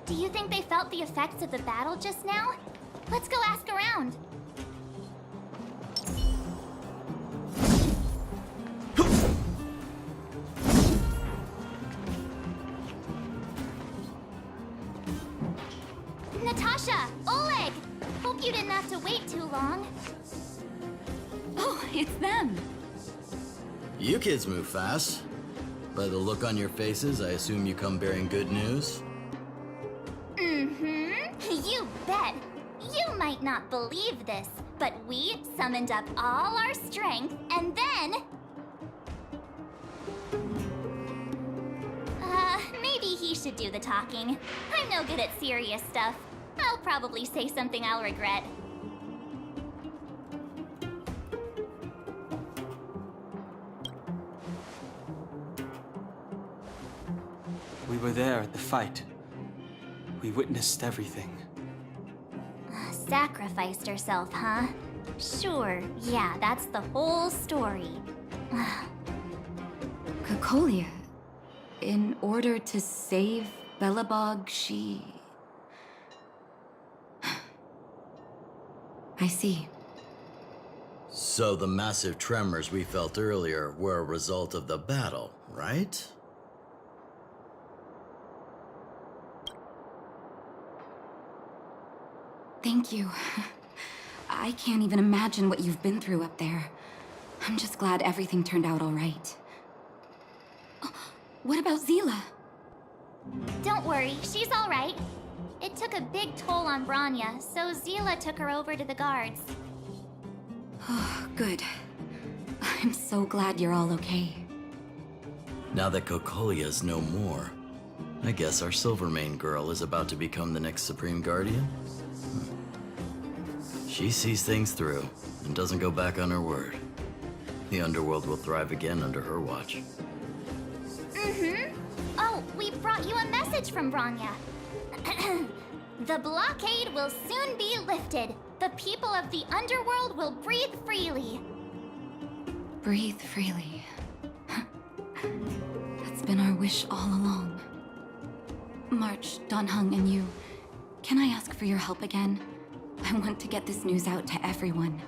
Do you think they felt the effects of the battle just now? Let's go ask around. Natasha! Oleg! Hope you didn't have to wait too long. Oh, it's them. You kids move fast. By the look on your faces, I assume you come bearing good news? You bet. You might not believe this, but we summoned up all our strength and then... maybe he should do the talking. I'm no good at serious stuff. I'll probably say something I'll regret. We were there at the fight. We witnessed everything. Sacrificed herself, huh? Sure, yeah, that's the whole story. Cocolia, in order to save Bellabog, I see. So the massive tremors we felt earlier were a result of the battle, right? Thank you. I can't even imagine what you've been through up there. I'm just glad everything turned out all right. What about Zila? Don't worry, she's all right. It took a big toll on Branya, so Zila took her over to the guards. Oh, good. I'm so glad you're all okay. Now that Cocolia's no more, I guess our Silvermane girl is about to become the next Supreme Guardian? She sees things through and doesn't go back on her word. The underworld will thrive again under her watch. Oh, we brought you a message from Branya. The blockade will soon be lifted. The people of the underworld will breathe freely. Breathe freely. That's been our wish all along. March, Donhung, and you, can I ask for your help again? I want to get this news out to everyone.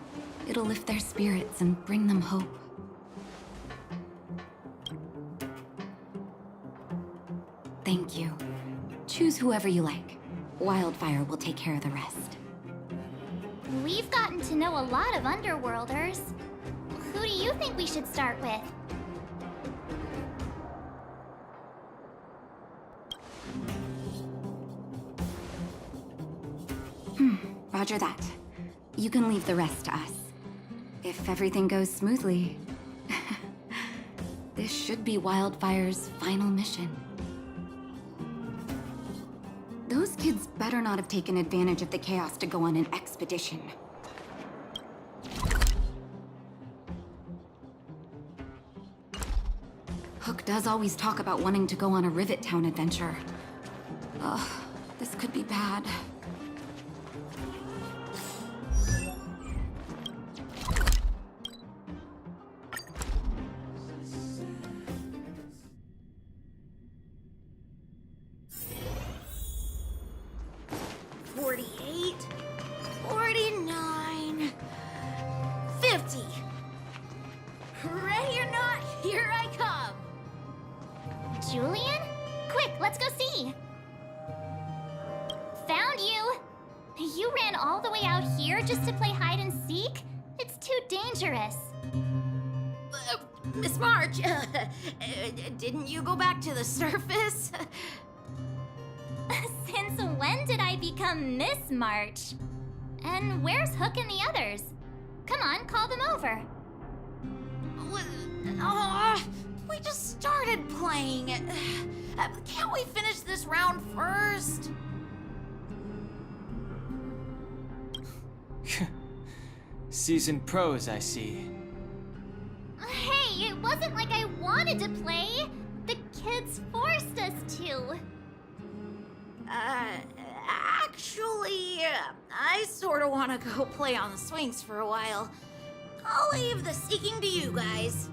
It'll lift their spirits and bring them hope. Thank you. Choose whoever you like. Wildfire will take care of the rest. We've gotten to know a lot of underworlders. Who do you think we should start with? Roger that. You can leave the rest to us. If everything goes smoothly, this should be Wildfire's final mission. Those kids better not have taken advantage of the chaos to go on an expedition. Hook does always talk about wanting to go on a Rivet Town adventure. Ugh, this could be bad. Ready or not, here I come! Julian? Quick, let's go see! Found you! You ran all the way out here just to play hide and seek? It's too dangerous. Miss March, didn't you go back to the surface? Since when did I become Miss March? And where's Hook and the others? Come on, call them over. We just started playing. Can't we finish this round first? Seasoned pros, I see. Hey, it wasn't like I wanted to play. The kids forced us to. Actually, I sort of want to go play on the swings for a while. I'll leave the seeking to you guys.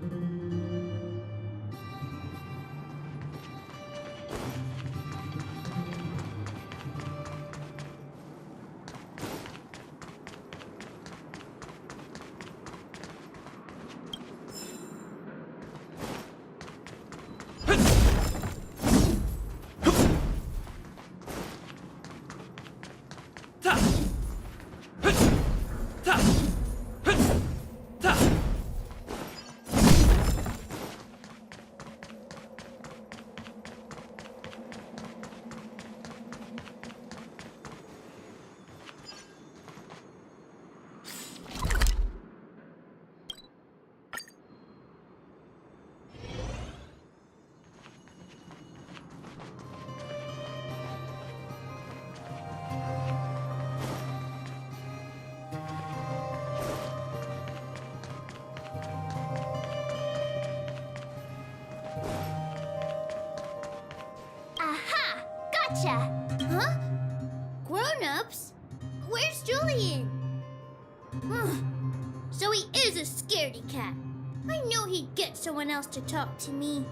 Aha! Gotcha! Huh? Grown-ups? Where's Julian? So he is a scaredy cat. I knew he'd get someone else to talk to me.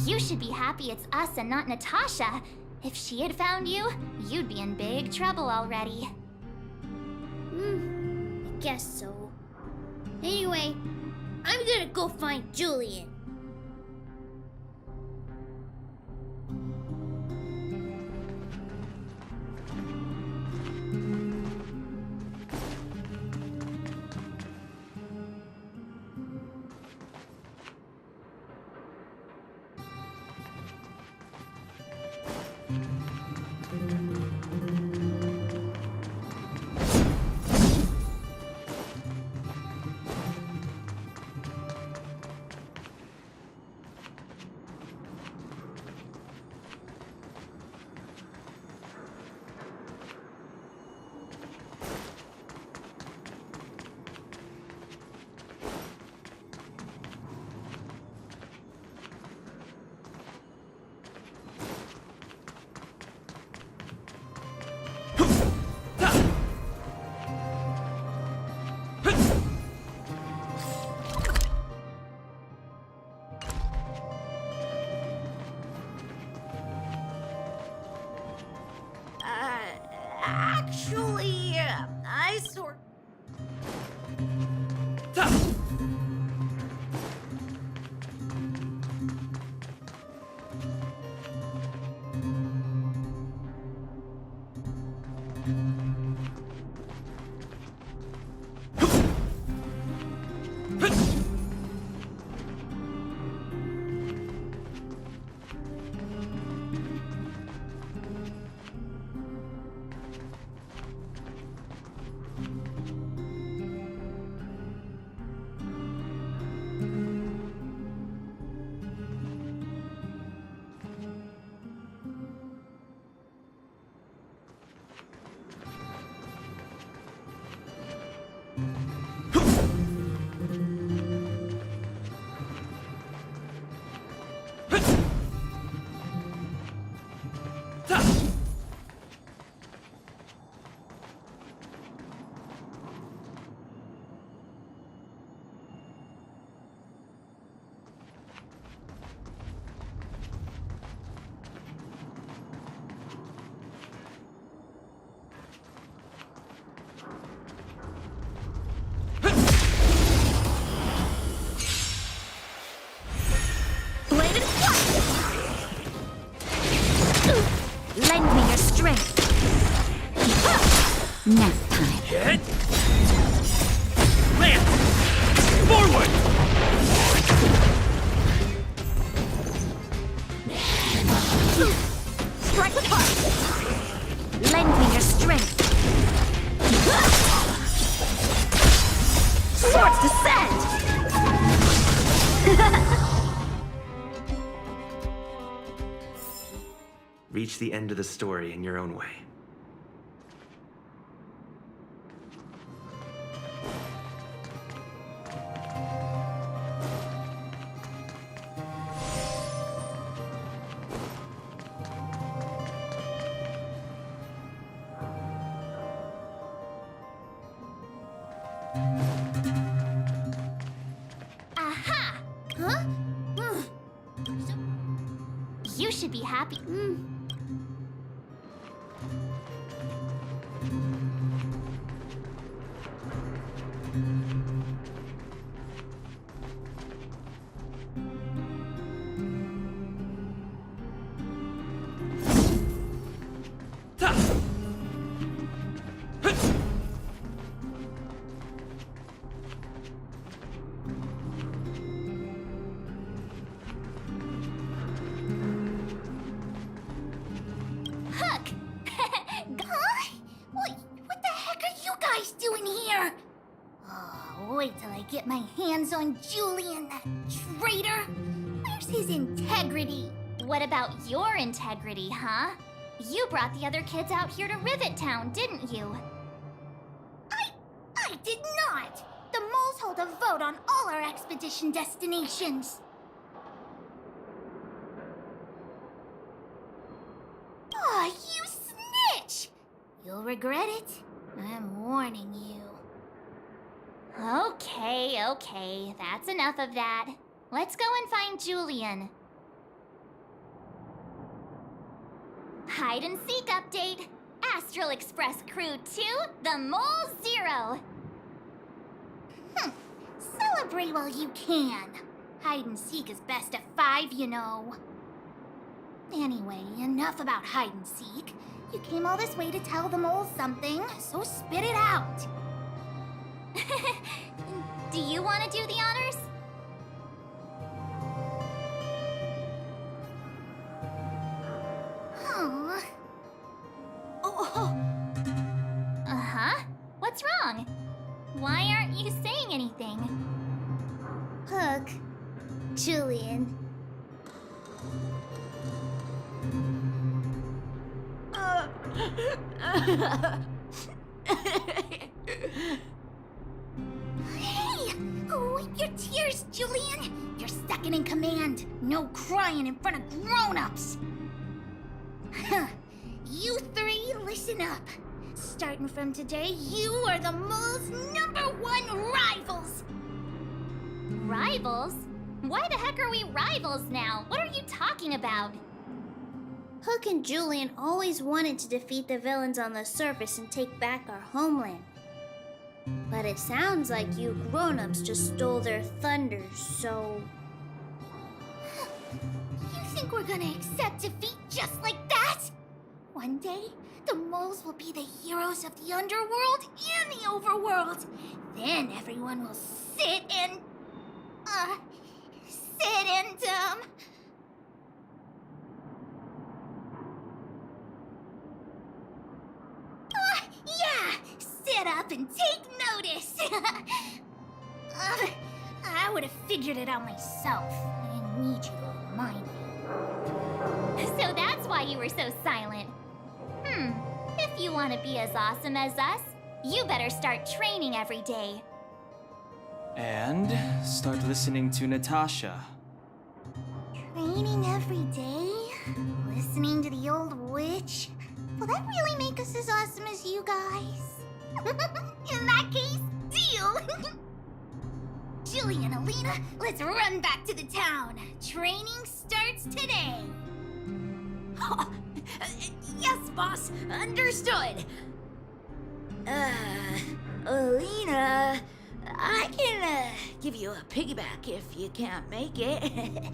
You should be happy it's us and not Natasha. If she had found you, you'd be in big trouble already. I guess so. Anyway, I'm gonna go find Julian. Actually, I sort. Lend me your strength. Nap time. Hit! Land! Forward! Strike with heart. Lend me your strength. Swords descend! Reach the end of the story in your own way. Aha! Huh? You should be happy. Hook! Huh? What the heck are you guys doing here? Oh, wait till I get my hands on Julian, that traitor. Where's his integrity? What about your integrity, huh? You brought the other kids out here to Rivet Town, didn't you? I did not! The moles hold a vote on all our expedition destinations. Aw, you snitch! You'll regret it. I'm warning you. Okay, that's enough of that. Let's go and find Julian. Hide and seek update. Astral Express Crew 2, the Mole 0. Celebrate while you can. Hide and seek is best at 5, you know. Anyway, enough about hide and seek. You came all this way to tell the moles something, so spit it out. Do you want to do the honors? Aw. Oh. Uh-huh. What's wrong? Why aren't you saying anything? Hook. Julian. Hey! Wipe your tears, Julian! You're second in command. No crying in front of grown-ups. You three, listen up. Starting from today, you are the mole's #1 rivals! Rivals? Why the heck are we rivals now? What are you talking about? Hook and Julian always wanted to defeat the villains on the surface and take back our homeland. But it sounds like you grown-ups just stole their thunder, so... You think we're gonna accept defeat just like that? One day, the moles will be the heroes of the underworld and the overworld. Then everyone will sit and... yeah! Sit up and take notice! I would have figured it out myself. I didn't need you to remind me. So that's why you were so silent. If you want to be as awesome as us, you better start training every day. And start listening to Natasha. Training every day? Listening to the old witch? Will that really make us as awesome as you guys? In that case, deal! Julie and Alina, let's run back to the town. Training starts today. Yes, boss. Understood. Alina, I can give you a piggyback if you can't make it.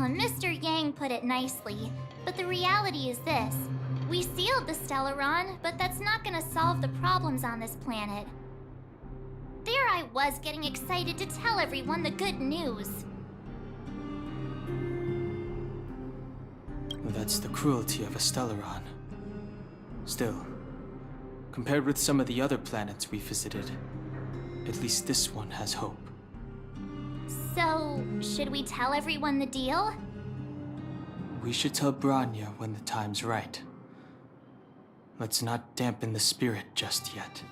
Mr. Yang put it nicely, but the reality is this. We sealed the Stellaron, but that's not gonna solve the problems on this planet. There I was getting excited to tell everyone the good news. Well, that's the cruelty of a Stellaron. Still, compared with some of the other planets we visited, at least this one has hope. So, should we tell everyone the deal? We should tell Branya when the time's right. Let's not dampen the spirit just yet.